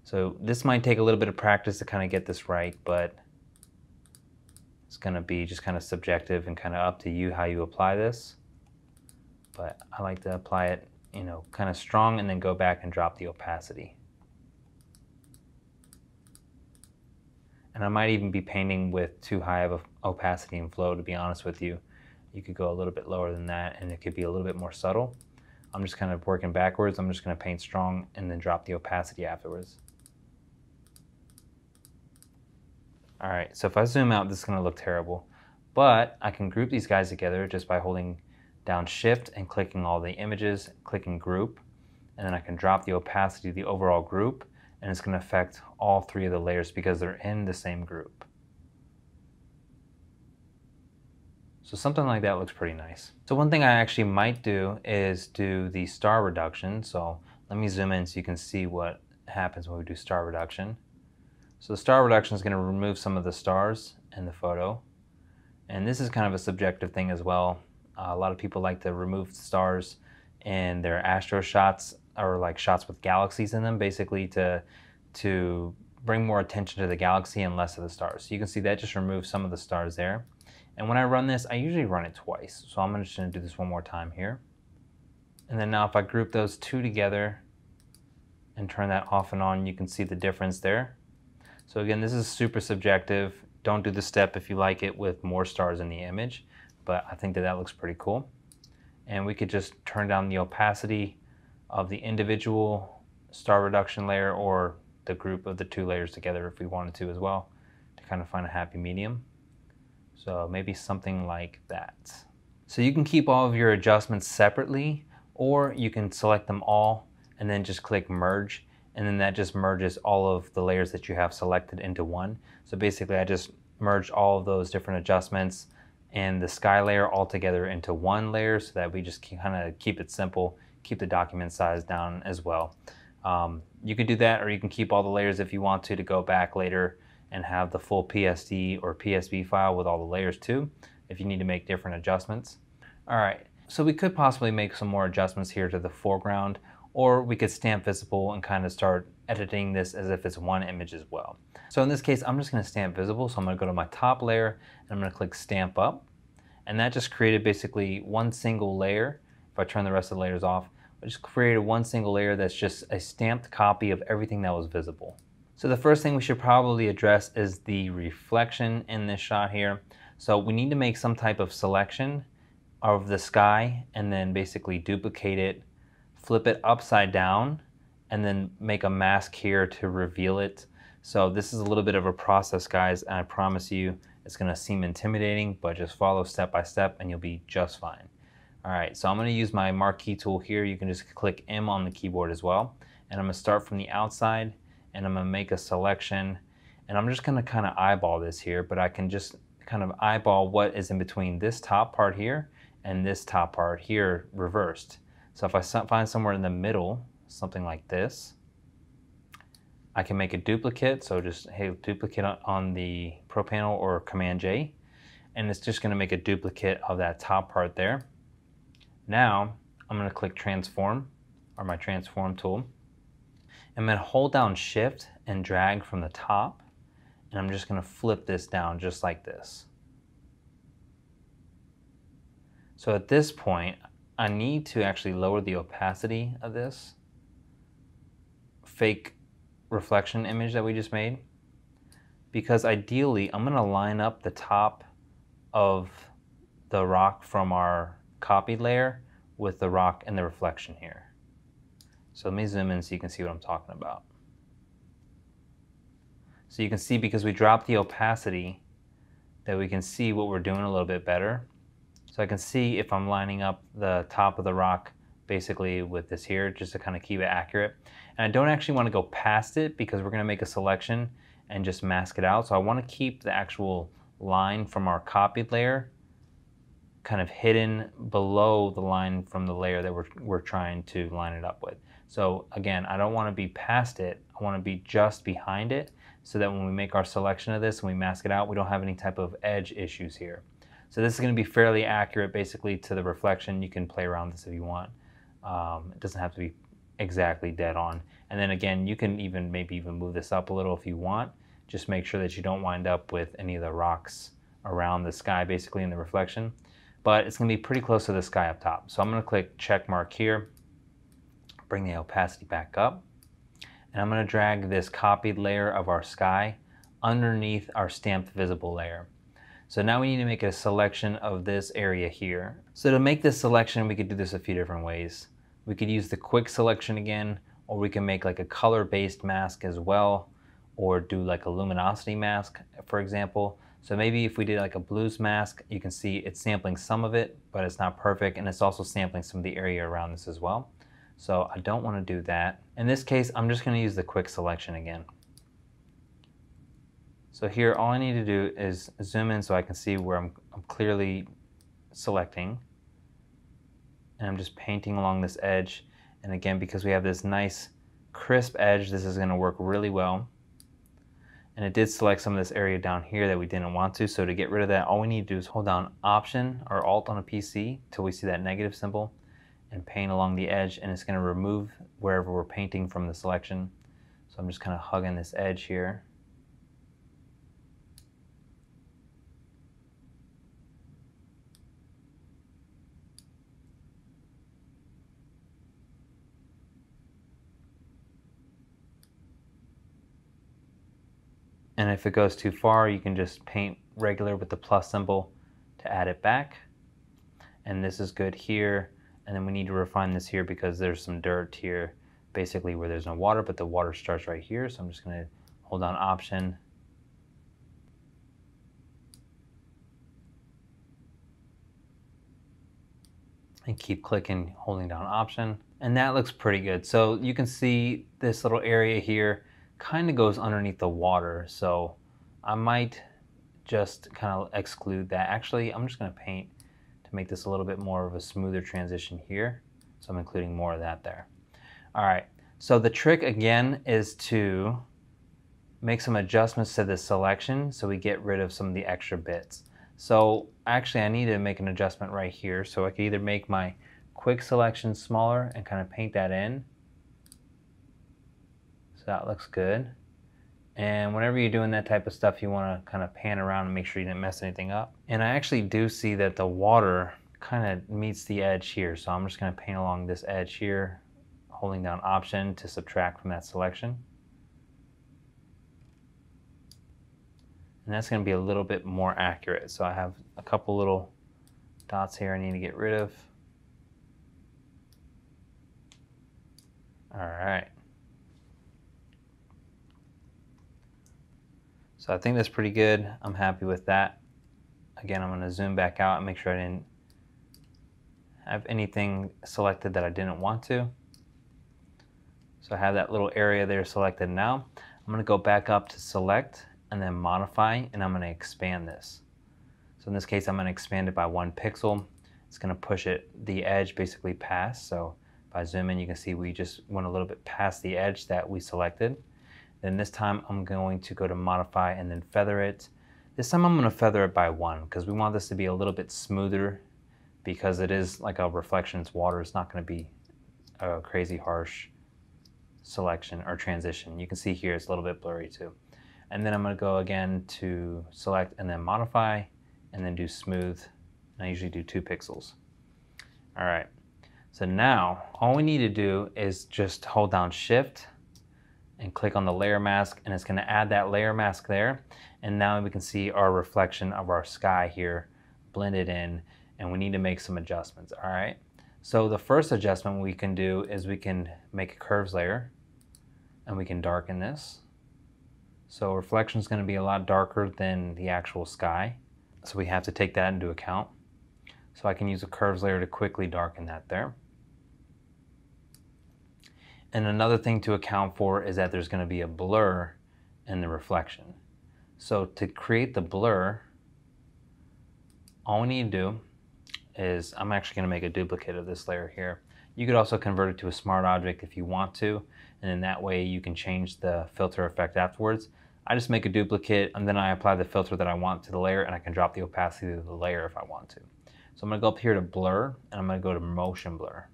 So this might take a little bit of practice to kind of get this right, but it's going to be just kind of subjective and kind of up to you how you apply this. But I like to apply it, you know, kind of strong and then go back and drop the opacity. And I might even be painting with too high of an opacity and flow, to be honest with you. You could go a little bit lower than that and it could be a little bit more subtle. I'm just kind of working backwards. I'm just going to paint strong and then drop the opacity afterwards. All right, so if I zoom out, this is going to look terrible. But I can group these guys together just by holding down Shift and clicking all the images, clicking Group. And then I can drop the opacity of the overall group, and it's going to affect all three of the layers because they're in the same group. So something like that looks pretty nice. So one thing I actually might do is do the star reduction. So let me zoom in so you can see what happens when we do star reduction. So the star reduction is going to remove some of the stars in the photo. And this is kind of a subjective thing as well. A lot of people like to remove stars in their astro shots, or like shots with galaxies in them, basically to bring more attention to the galaxy and less of the stars. So you can see that just removes some of the stars there. And when I run this, I usually run it twice. So I'm just going to do this one more time here. And then now if I group those two together and turn that off and on, you can see the difference there. So again, this is super subjective. Don't do the step if you like it with more stars in the image, but I think that that looks pretty cool. And we could just turn down the opacity of the individual star reduction layer or the group of the two layers together if we wanted to as well, to kind of find a happy medium. So maybe something like that. So you can keep all of your adjustments separately, or you can select them all and then just click merge, and then that just merges all of the layers that you have selected into one. So basically I just merged all of those different adjustments and the sky layer all together into one layer so that we just kind of keep it simple, keep the document size down as well. You can do that, or you can keep all the layers if you want to go back later and have the full PSD or PSB file with all the layers too, if you need to make different adjustments. All right, so we could possibly make some more adjustments here to the foreground, or we could stamp visible and kind of start editing this as if it's one image as well. So in this case, I'm just going to stamp visible. So I'm going to go to my top layer and I'm going to click stamp up. And that just created basically one single layer. If I turn the rest of the layers off, I just created one single layer that's just a stamped copy of everything that was visible. So the first thing we should probably address is the reflection in this shot here. So we need to make some type of selection of the sky and then basically duplicate it, flip it upside down, and then make a mask here to reveal it. So this is a little bit of a process, guys, and I promise you It's going to seem intimidating, but just follow step by step and you'll be just fine. All right, so I'm going to use my marquee tool here. You can just click M on the keyboard as well. And I'm going to start from the outside and I'm going to make a selection. And I'm just going to kind of eyeball this here, but I can just kind of eyeball what is in between this top part here and this top part here reversed. So if I find somewhere in the middle, something like this, I can make a duplicate. So just, hey, duplicate on the Pro Panel or Command J, and it's just going to make a duplicate of that top part there. Now I'm going to click Transform, or my Transform tool. I'm going to hold down Shift and drag from the top, and I'm just going to flip this down just like this. So at this point, I need to actually lower the opacity of this fake reflection image that we just made, because ideally I'm going to line up the top of the rock from our copied layer with the rock and the reflection here. So let me zoom in so you can see what I'm talking about. So you can see, because we dropped the opacity, that we can see what we're doing a little bit better. So I can see if I'm lining up the top of the rock basically with this here, just to kind of keep it accurate. And I don't actually want to go past it because we're going to make a selection and just mask it out. So I want to keep the actual line from our copied layer kind of hidden below the line from the layer that we're trying to line it up with. So again, I don't want to be past it. I want to be just behind it, so that when we make our selection of this and we mask it out, we don't have any type of edge issues here. So this is going to be fairly accurate basically to the reflection. You can play around this if you want. It doesn't have to be exactly dead on. And then again, you can maybe even move this up a little if you want. Just make sure that you don't wind up with any of the rocks around the sky basically in the reflection. But it's going to be pretty close to the sky up top. So I'm going to click check mark here, bring the opacity back up, and I'm going to drag this copied layer of our sky underneath our stamped visible layer. So now we need to make a selection of this area here. So to make this selection, we could do this a few different ways. We could use the quick selection again, or we can make like a color-based mask as well, or do like a luminosity mask, for example. So maybe if we did like a blues mask, you can see it's sampling some of it, but it's not perfect, and it's also sampling some of the area around this as well. So I don't want to do that. In this case, I'm just going to use the quick selection again. So here, all I need to do is zoom in so I can see where I'm clearly selecting. And I'm just painting along this edge. And again, because we have this nice crisp edge, this is going to work really well. And it did select some of this area down here that we didn't want to. So to get rid of that, all we need to do is hold down Option or Alt on a PC till we see that negative symbol and paint along the edge. And it's going to remove wherever we're painting from the selection. So I'm just kind of hugging this edge here. And if it goes too far, you can just paint regular with the plus symbol to add it back. And this is good here. And then we need to refine this here because there's some dirt here, basically where there's no water, but the water starts right here. So I'm just going to hold down Option. And keep clicking, holding down Option. And that looks pretty good. So you can see this little area here kind of goes underneath the water, so I might just kind of exclude that. Actually, I'm just going to paint to make this a little bit more of a smoother transition here, so I'm including more of that there. All right, so the trick again is to make some adjustments to this selection so we get rid of some of the extra bits. So actually I need to make an adjustment right here, so I could either make my quick selection smaller and kind of paint that in. So that looks good. And whenever you're doing that type of stuff, you want to kind of pan around and make sure you didn't mess anything up. And I actually do see that the water kind of meets the edge here. So I'm just going to paint along this edge here, holding down Option to subtract from that selection. And that's going to be a little bit more accurate. So I have a couple little dots here I need to get rid of. All right. So I think that's pretty good. I'm happy with that. Again, I'm going to zoom back out and make sure I didn't have anything selected that I didn't want to. So I have that little area there selected now. I'm going to go back up to select and then modify, and I'm going to expand this. So in this case, I'm going to expand it by 1 pixel. It's going to push the edge basically past. So if I zoom in, you can see we just went a little bit past the edge that we selected. Then this time I'm going to go to modify and then feather it. This time I'm going to feather it by 1 because we want this to be a little bit smoother, because it is like a reflection, it's water. It's not going to be a crazy harsh selection or transition. You can see here it's a little bit blurry too. And then I'm going to go again to select and then modify and then do smooth. And I usually do 2 pixels. All right. So now all we need to do is just hold down Shift and click on the layer mask, and it's going to add that layer mask there. And now we can see our reflection of our sky here blended in, and we need to make some adjustments. All right. So the first adjustment we can do is we can make a curves layer, and we can darken this. So reflection is going to be a lot darker than the actual sky. So we have to take that into account. So I can use a curves layer to quickly darken that there. And another thing to account for is that there's going to be a blur in the reflection. So to create the blur, all we need to do is, I'm actually going to make a duplicate of this layer here. You could also convert it to a smart object if you want to, and in that way you can change the filter effect afterwards. I just make a duplicate and then I apply the filter that I want to the layer, and I can drop the opacity of the layer if I want to. So I'm going to go up here to blur, and I'm going to go to motion blur.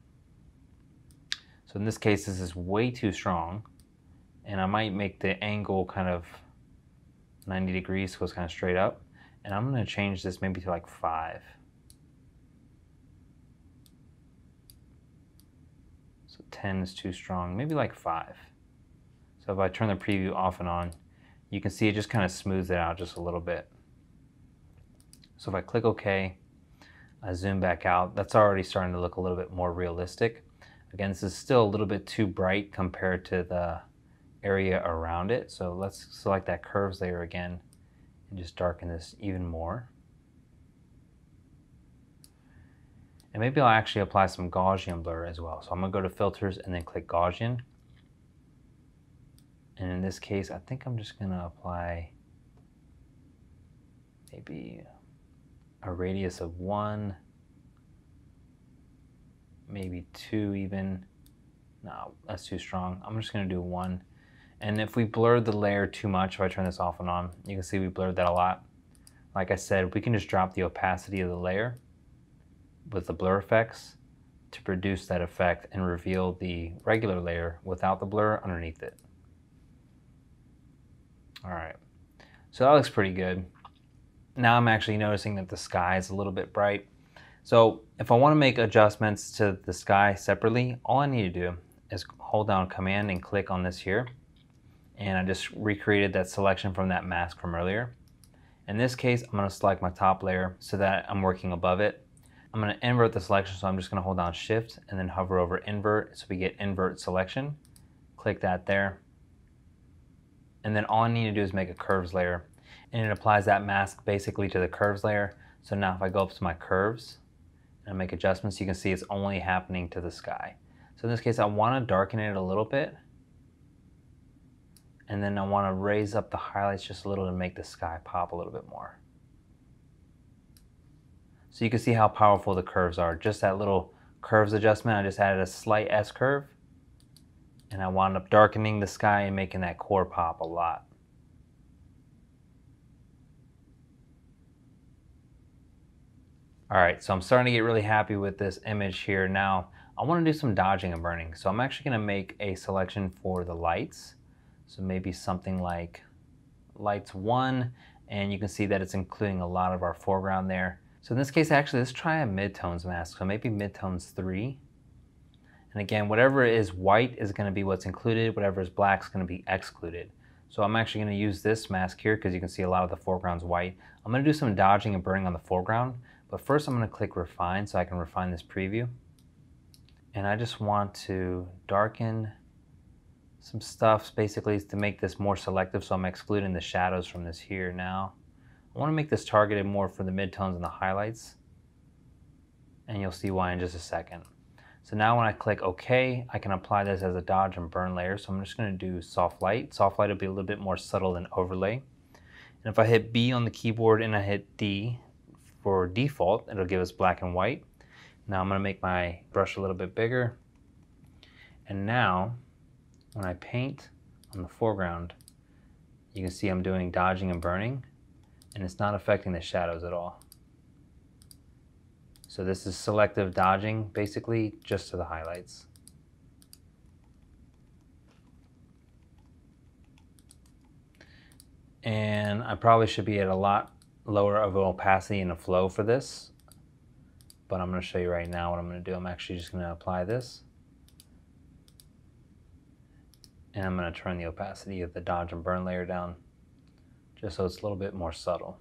So in this case, this is way too strong, and I might make the angle kind of 90 degrees so it's kind of straight up, and I'm going to change this maybe to like 5. So 10 is too strong, maybe like 5. So if I turn the preview off and on, you can see it just kind of smooths it out just a little bit. So if I click OK, I zoom back out, that's already starting to look a little bit more realistic. Again, this is still a little bit too bright compared to the area around it. So let's select that curves layer again and just darken this even more. And maybe I'll actually apply some Gaussian blur as well. So I'm going to go to filters and then click Gaussian. And in this case, I think I'm just going to apply maybe a radius of 1. Maybe 2 even. No, that's too strong. I'm just going to do 1. And if we blur the layer too much, if I turn this off and on, you can see we blurred that a lot. Like I said, we can just drop the opacity of the layer with the blur effects to produce that effect and reveal the regular layer without the blur underneath it. All right, so that looks pretty good. Now I'm actually noticing that the sky is a little bit bright. So if I want to make adjustments to the sky separately, all I need to do is hold down Command and click on this here. And I just recreated that selection from that mask from earlier. In this case, I'm going to select my top layer so that I'm working above it. I'm going to invert the selection, so I'm just going to hold down Shift and then hover over Invert so we get Invert Selection. Click that there. And then all I need to do is make a curves layer. And it applies that mask basically to the curves layer. So now if I go up to my curves and make adjustments, you can see it's only happening to the sky. So in this case, I want to darken it a little bit. And then I want to raise up the highlights just a little to make the sky pop a little bit more. So you can see how powerful the curves are. Just that little curves adjustment, I just added a slight S curve. And I wound up darkening the sky and making that core pop a lot. All right, so I'm starting to get really happy with this image here. Now, I want to do some dodging and burning. So I'm actually going to make a selection for the lights. So maybe something like lights 1, and you can see that it's including a lot of our foreground there. So in this case, actually, let's try a midtones mask. So maybe midtones 3. And again, whatever is white is going to be what's included. Whatever is black is going to be excluded. So I'm actually going to use this mask here because you can see a lot of the foreground's white. I'm going to do some dodging and burning on the foreground. But first I'm going to click Refine so I can refine this preview. And I just want to darken some stuff basically to make this more selective, so I'm excluding the shadows from this here now. I want to make this targeted more for the midtones and the highlights, and you'll see why in just a second. So now when I click OK, I can apply this as a dodge and burn layer. So I'm just going to do soft light. Soft light will be a little bit more subtle than overlay. And if I hit B on the keyboard and I hit D for default, it'll give us black and white. Now I'm going to make my brush a little bit bigger. And now when I paint on the foreground, you can see I'm doing dodging and burning, and it's not affecting the shadows at all. So this is selective dodging, basically, just to the highlights. And I probably should be at a lot lower of an opacity and a flow for this, but I'm going to show you right now what I'm going to do. I'm actually just going to apply this, and I'm going to turn the opacity of the dodge and burn layer down, just so it's a little bit more subtle.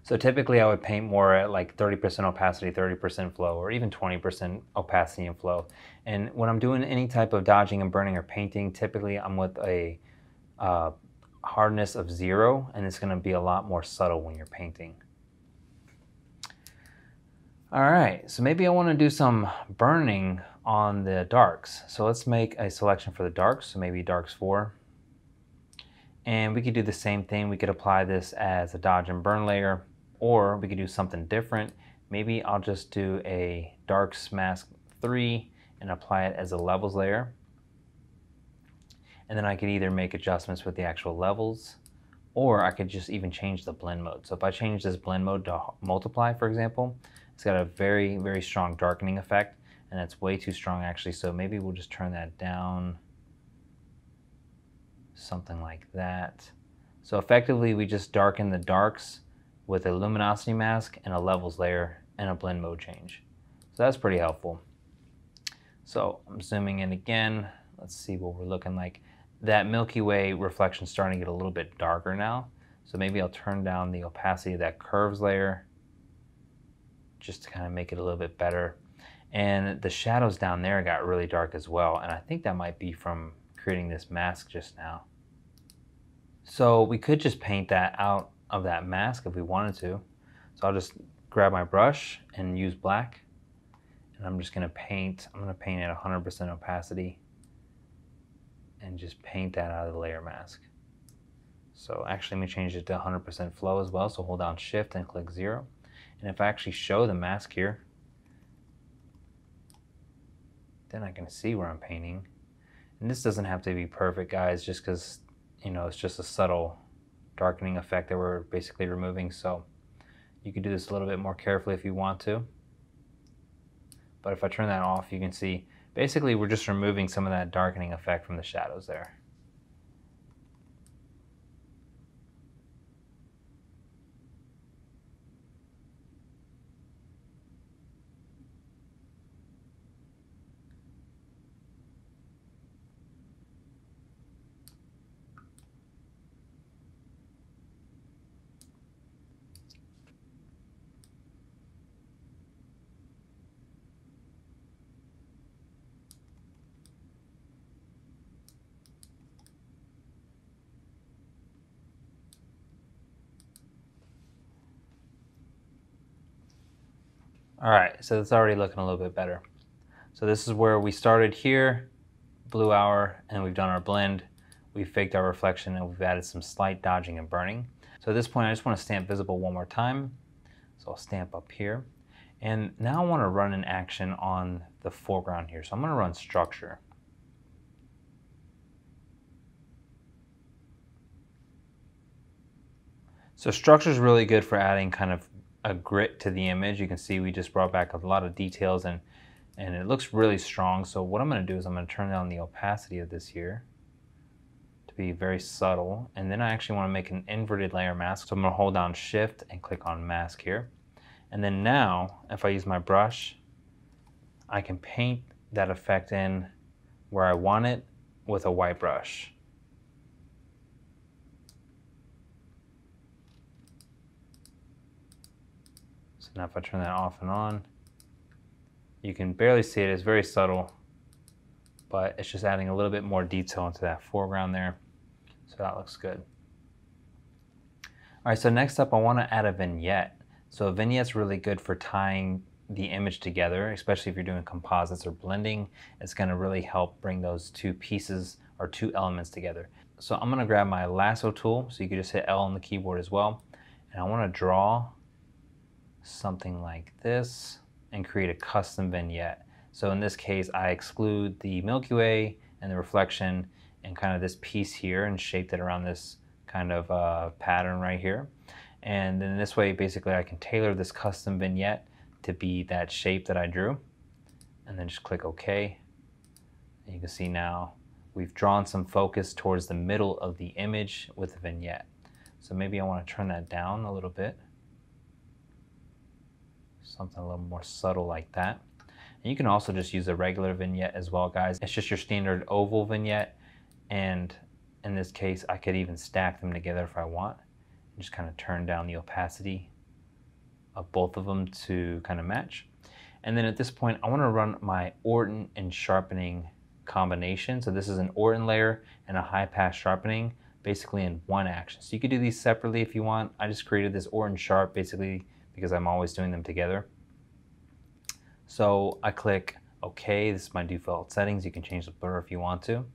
So typically I would paint more at like 30% opacity, 30% flow, or even 20% opacity and flow. And when I'm doing any type of dodging and burning or painting, typically I'm with a hardness of 0, and it's going to be a lot more subtle when you're painting. All right, so maybe I want to do some burning on the darks. So let's make a selection for the darks, so maybe darks 4. And we could do the same thing. We could apply this as a dodge and burn layer, or we could do something different. Maybe I'll just do a darks mask 3 and apply it as a levels layer. And then I could either make adjustments with the actual levels, or I could just even change the blend mode. So if I change this blend mode to multiply, for example, it's got a very, very strong darkening effect, and it's way too strong actually. So maybe we'll just turn that down, something like that. So effectively we just darken the darks with a luminosity mask and a levels layer and a blend mode change. So that's pretty helpful. So I'm zooming in again. Let's see what we're looking like. That Milky Way reflection is starting to get a little bit darker now. So maybe I'll turn down the opacity of that curves layer just to kind of make it a little bit better. And the shadows down there got really dark as well. And I think that might be from creating this mask just now. So we could just paint that out of that mask if we wanted to. So I'll just grab my brush and use black, and I'm just going to paint. I'm going to paint at 100% opacity and just paint that out of the layer mask. So actually let me change it to 100% flow as well. So hold down shift and click 0. And if I actually show the mask here, then I can see where I'm painting. And this doesn't have to be perfect, guys, just because, you know, it's just a subtle darkening effect that we're basically removing. So you could do this a little bit more carefully if you want to. But if I turn that off, you can see basically we're just removing some of that darkening effect from the shadows there. All right, so it's already looking a little bit better. So this is where we started here, blue hour, and we've done our blend. We've faked our reflection, and we've added some slight dodging and burning. So at this point, I just want to stamp visible one more time. So I'll stamp up here. And now I want to run an action on the foreground here. So I'm going to run structure. So structure is really good for adding kind of a grit to the image. You can see we just brought back a lot of details, and it looks really strong. So what I'm going to do is I'm going to turn down the opacity of this here to be very subtle. And then I actually want to make an inverted layer mask. So I'm going to hold down shift and click on mask here. And then now, if I use my brush, I can paint that effect in where I want it with a white brush. So now if I turn that off and on, You can barely see it, it's very subtle, but it's just adding a little bit more detail into that foreground there. So that looks good. All right, so next up I want to add a vignette. So a vignette's really good for tying the image together, especially if you're doing composites or blending. It's going to really help bring those two pieces or two elements together. So I'm going to grab my lasso tool, so you can just hit L on the keyboard as well, and I want to draw something like this and create a custom vignette. So in this case I exclude the Milky Way and the reflection and kind of this piece here and shaped it around this kind of pattern right here. And then this way basically I can tailor this custom vignette to be that shape that I drew, and then just click OK. And you can see now we've drawn some focus towards the middle of the image with the vignette. So maybe I want to turn that down a little bit. Something a little more subtle like that. And you can also just use a regular vignette as well, guys. It's just your standard oval vignette, and in this case I could even stack them together if I want. And just kind of turn down the opacity of both of them to kind of match. And then at this point I want to run my Orton and sharpening combination. So this is an Orton layer and a high pass sharpening basically in one action. So you could do these separately if you want. I just created this Orton sharp basically because I'm always doing them together. So I click OK. This is my default settings. You can change the blur if you want to.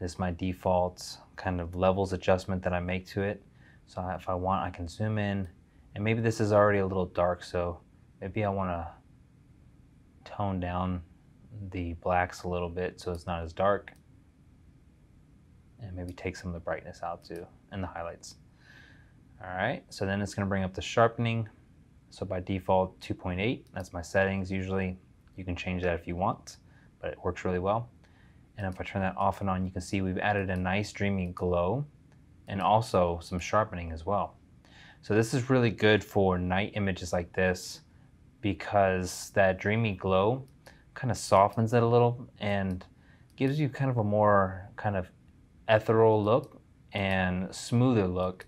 This is my default kind of levels adjustment that I make to it. So if I want, I can zoom in, and maybe this is already a little dark, so maybe I want to tone down the blacks a little bit so it's not as dark, and maybe take some of the brightness out too and the highlights. All right, so then it's going to bring up the sharpening. So by default 2.8, that's my settings. Usually you can change that if you want, but it works really well. And if I turn that off and on, you can see we've added a nice dreamy glow and also some sharpening as well. So this is really good for night images like this because that dreamy glow kind of softens it a little and gives you kind of a more kind of ethereal look and smoother look.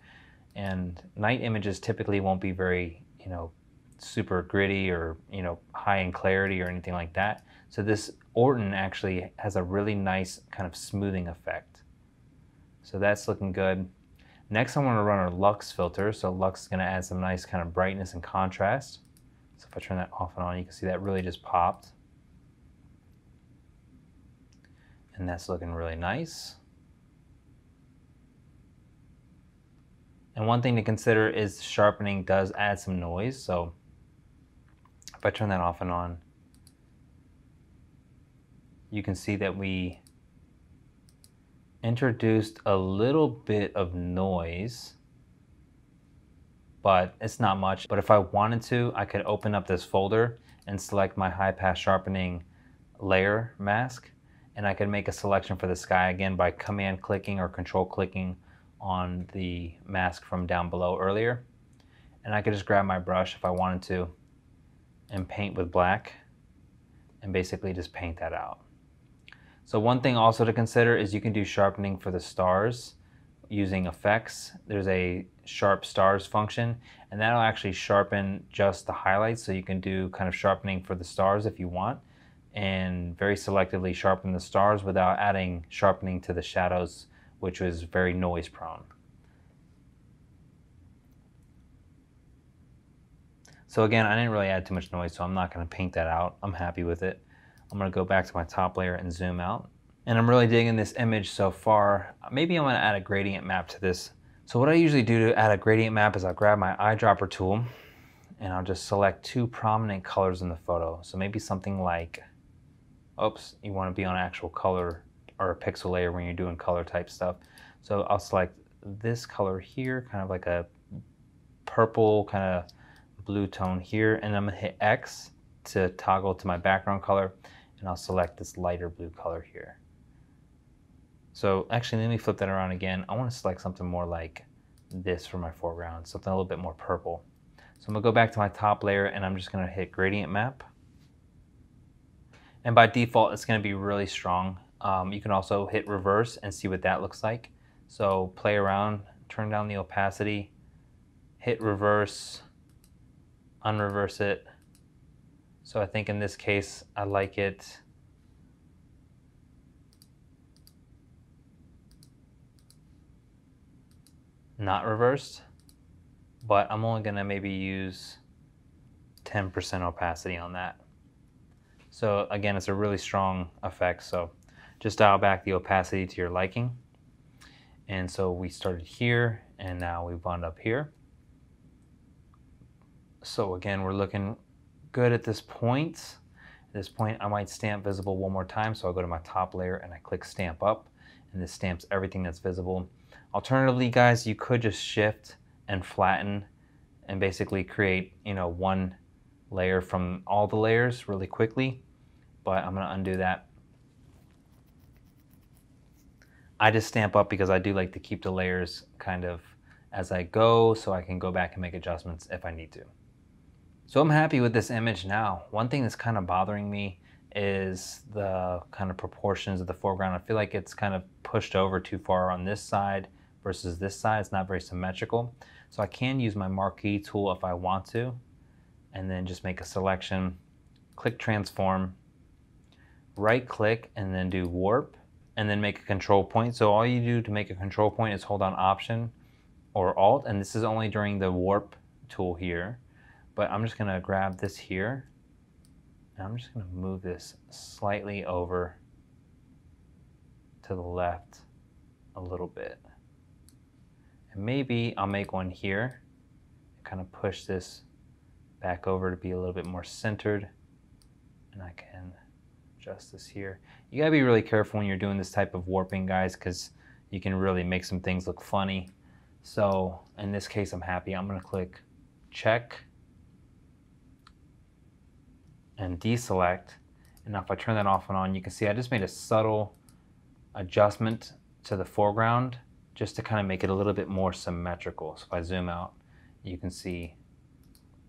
And night images typically won't be very, super gritty or, high in clarity or anything like that. So this Orton actually has a really nice kind of smoothing effect. So that's looking good. Next I want to run our Lux filter. So Lux is going to add some nice kind of brightness and contrast. So if I turn that off and on, you can see that really just popped. And that's looking really nice. And one thing to consider is sharpening does add some noise. So if I turn that off and on, you can see that we introduced a little bit of noise, but it's not much. But if I wanted to, I could open up this folder and select my high pass sharpening layer mask, and I could make a selection for the sky again by command clicking or control clicking on the mask from down below earlier. And I could just grab my brush if I wanted to and paint with black and basically just paint that out. So one thing also to consider is you can do sharpening for the stars using effects. There's a sharp stars function, and that'll actually sharpen just the highlights. So you can do kind of sharpening for the stars if you want, and very selectively sharpen the stars without adding sharpening to the shadows, which was very noise prone. So again, I didn't really add too much noise, so I'm not going to paint that out. I'm happy with it. I'm going to go back to my top layer and zoom out. And I'm really digging this image so far. Maybe I'm going to add a gradient map to this. So what I usually do to add a gradient map is I'll grab my eyedropper tool and I'll just select two prominent colors in the photo. So maybe something like, oops, you want to be on actual color or a pixel layer when you're doing color type stuff. So I'll select this color here, kind of like a purple kind of blue tone here, and I'm going to hit X to toggle to my background color, and I'll select this lighter blue color here. So actually, let me flip that around again. I want to select something more like this for my foreground, something a little bit more purple. So I'm going to go back to my top layer, and I'm just going to hit gradient map. And by default, it's going to be really strong. You can also hit reverse and see what that looks like. So play around, turn down the opacity, hit reverse, unreverse it. So I think in this case, I like it not reversed, but I'm only gonna maybe use 10% opacity on that. So again, it's a really strong effect. So just dial back the opacity to your liking. And so we started here and now we wound up here. So again, we're looking good at this point. At this point, I might stamp visible one more time. So I'll go to my top layer and I click stamp up, and this stamps everything that's visible. Alternatively, guys, you could just shift and flatten and basically create, one layer from all the layers really quickly, but I'm gonna undo that. I just stamp up because I do like to keep the layers kind of as I go, so I can go back and make adjustments if I need to. So I'm happy with this image now. One thing that's kind of bothering me is the kind of proportions of the foreground. I feel like it's kind of pushed over too far on this side versus this side. It's not very symmetrical. So I can use my marquee tool if I want to, and then just make a selection, click transform, right click, and then do warp, and then make a control point. So all you do to make a control point is hold down Option or Alt, and this is only during the warp tool here. But I'm just gonna grab this here, and I'm just gonna move this slightly over to the left a little bit. And maybe I'll make one here, kind of push this back over to be a little bit more centered, and I can adjust this here. You gotta be really careful when you're doing this type of warping, guys, because you can really make some things look funny. So in this case, I'm happy. I'm gonna click check and deselect. And now if I turn that off and on, you can see I just made a subtle adjustment to the foreground just to kind of make it a little bit more symmetrical. So if I zoom out, you can see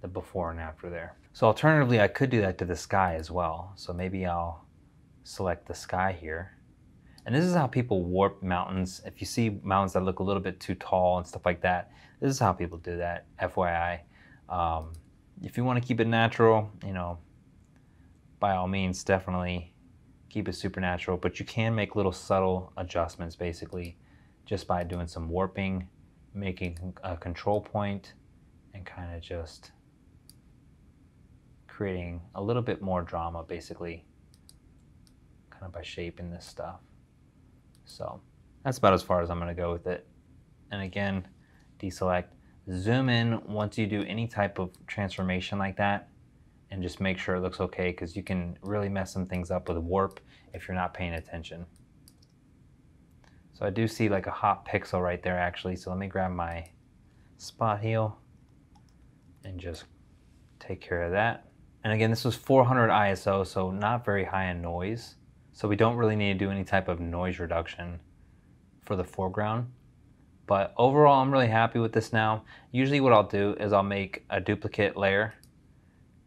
the before and after there. So alternatively, I could do that to the sky as well. So maybe I'll select the sky here. And this is how people warp mountains. If you see mountains that look a little bit too tall and stuff like that, this is how people do that, FYI. If you want to keep it natural, by all means, definitely keep it supernatural, but you can make little subtle adjustments basically just by doing some warping, making a control point, and kind of just creating a little bit more drama basically, kind of by shaping this stuff. So that's about as far as I'm going to go with it. And again, deselect, zoom in once you do any type of transformation like that, and just make sure it looks okay, because you can really mess some things up with warp if you're not paying attention. So I do see like a hot pixel right there actually, so let me grab my spot heal and just take care of that. And again, this was 400 ISO, so not very high in noise. So we don't really need to do any type of noise reduction for the foreground. But overall, I'm really happy with this now. Usually what I'll do is I'll make a duplicate layer,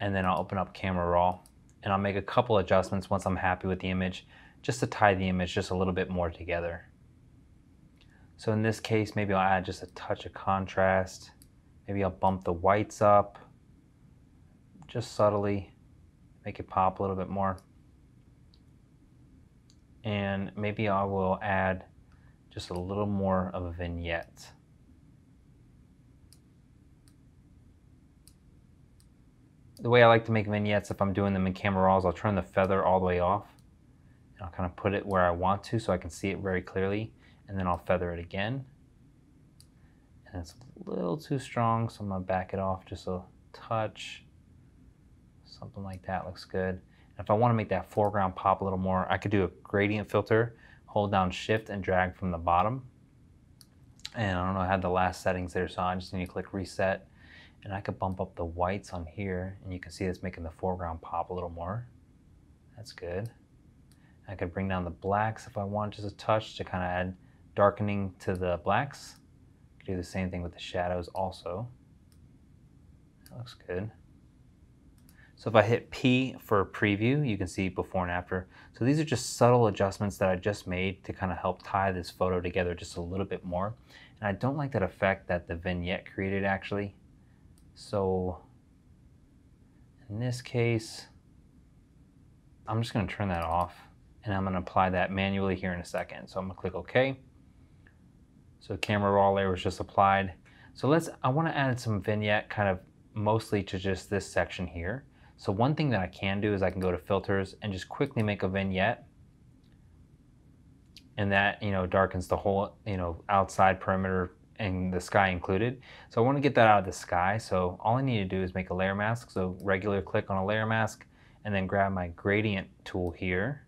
and then I'll open up Camera Raw, and I'll make a couple adjustments once I'm happy with the image, just to tie the image just a little bit more together. So in this case, maybe I'll add just a touch of contrast. Maybe I'll bump the whites up, just subtly, make it pop a little bit more. And maybe I will add just a little more of a vignette. The way I like to make vignettes, if I'm doing them in Camera Raw, is I'll turn the feather all the way off, and I'll kind of put it where I want to so I can see it very clearly, and then I'll feather it again. And it's a little too strong, so I'm going to back it off just a touch. Something like that looks good. And if I want to make that foreground pop a little more, I could do a gradient filter, hold down Shift and drag from the bottom. And I don't know, I had the last settings there, so I just need to click Reset. And I could bump up the whites on here, and you can see it's making the foreground pop a little more. That's good. I could bring down the blacks if I want, just a touch to kind of add darkening to the blacks. I could do the same thing with the shadows also. That looks good. So if I hit P for preview, you can see before and after. So these are just subtle adjustments that I just made to kind of help tie this photo together just a little bit more. And I don't like that effect that the vignette created actually. So in this case, I'm just going to turn that off, and I'm going to apply that manually here in a second. So I'm going to click OK. So camera raw layer was just applied. So I want to add some vignette kind of mostly to just this section here. So one thing that I can do is I can go to filters and just quickly make a vignette. And that, darkens the whole, outside perimeter and the sky included. So I want to get that out of the sky. So all I need to do is make a layer mask. So regular click on a layer mask and then grab my gradient tool here.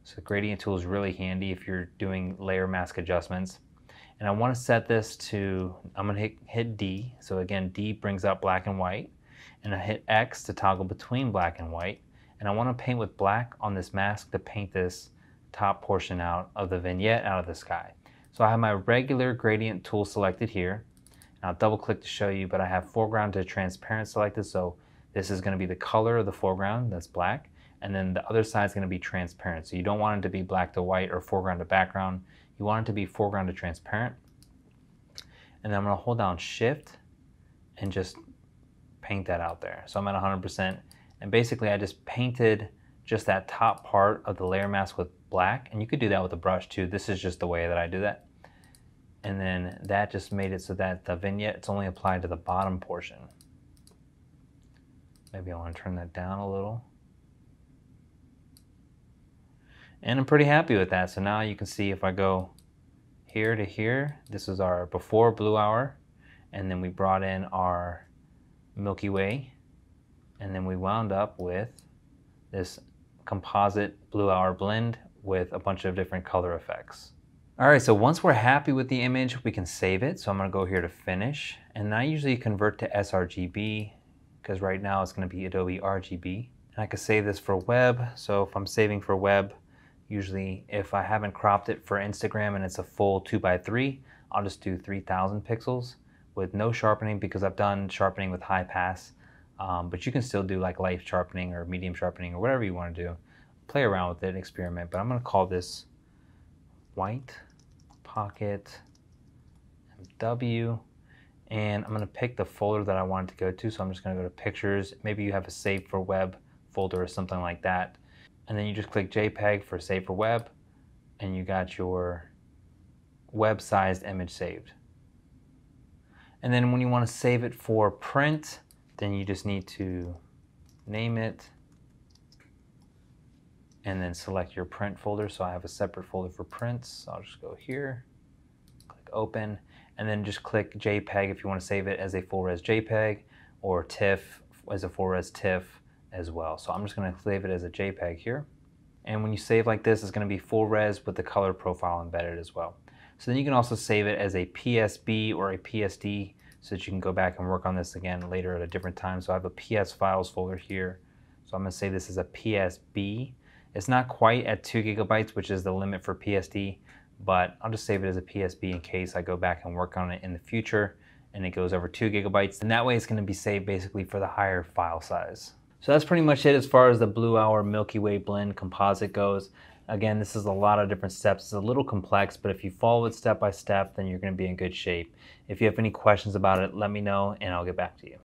So the gradient tool is really handy if you're doing layer mask adjustments. And I want to set this to, I'm going to hit D. So again, D brings up black and white. And I hit X to toggle between black and white. And I want to paint with black on this mask to paint this top portion out of the vignette out of the sky. So I have my regular gradient tool selected here. And I'll double click to show you, but I have foreground to transparent selected. So this is going to be the color of the foreground, that's black. And then the other side is going to be transparent. So you don't want it to be black to white or foreground to background. You want it to be foreground to transparent. And then I'm going to hold down Shift and just paint that out there. So I'm at 100%. And basically I just painted just that top part of the layer mask with black. And you could do that with a brush too. This is just the way that I do that. And then that just made it so that the vignette, it's only applied to the bottom portion. Maybe I want to turn that down a little. And I'm pretty happy with that. So now you can see if I go here to here, this is our before blue hour. And then we brought in our Milky Way. And then we wound up with this composite blue hour blend with a bunch of different color effects. All right, so once we're happy with the image, we can save it. So I'm gonna go here to finish. And I usually convert to sRGB because right now it's gonna be Adobe RGB. And I can save this for web. So if I'm saving for web, usually if I haven't cropped it for Instagram and it's a full 2x3, I'll just do 3000 pixels with no sharpening because I've done sharpening with high pass. But you can still do like light sharpening or medium sharpening or whatever you want to do. Play around with it, experiment. But I'm going to call this White Pocket MW. And I'm going to pick the folder that I want it to go to. So I'm just going to go to Pictures. Maybe you have a Save for Web folder or something like that. And then you just click JPEG for Save for Web. And you got your web-sized image saved. And then when you want to save it for print, then you just need to name it and then select your print folder. So I have a separate folder for prints. So I'll just go here, click open, and then just click JPEG if you want to save it as a full res JPEG or TIFF as a full res TIFF as well. So I'm just going to save it as a JPEG here. And when you save like this, it's going to be full res with the color profile embedded as well. So then you can also save it as a PSB or a PSD so that you can go back and work on this again later at a different time. So I have a PS files folder here. So I'm going to save this as a PSB. It's not quite at 2 gigabytes, which is the limit for PSD, but I'll just save it as a PSB in case I go back and work on it in the future and it goes over 2 gigabytes. And that way it's going to be saved basically for the higher file size. So that's pretty much it as far as the Blue Hour Milky Way blend composite goes. Again, this is a lot of different steps. It's a little complex, but if you follow it step by step, then you're going to be in good shape. If you have any questions about it, let me know and I'll get back to you.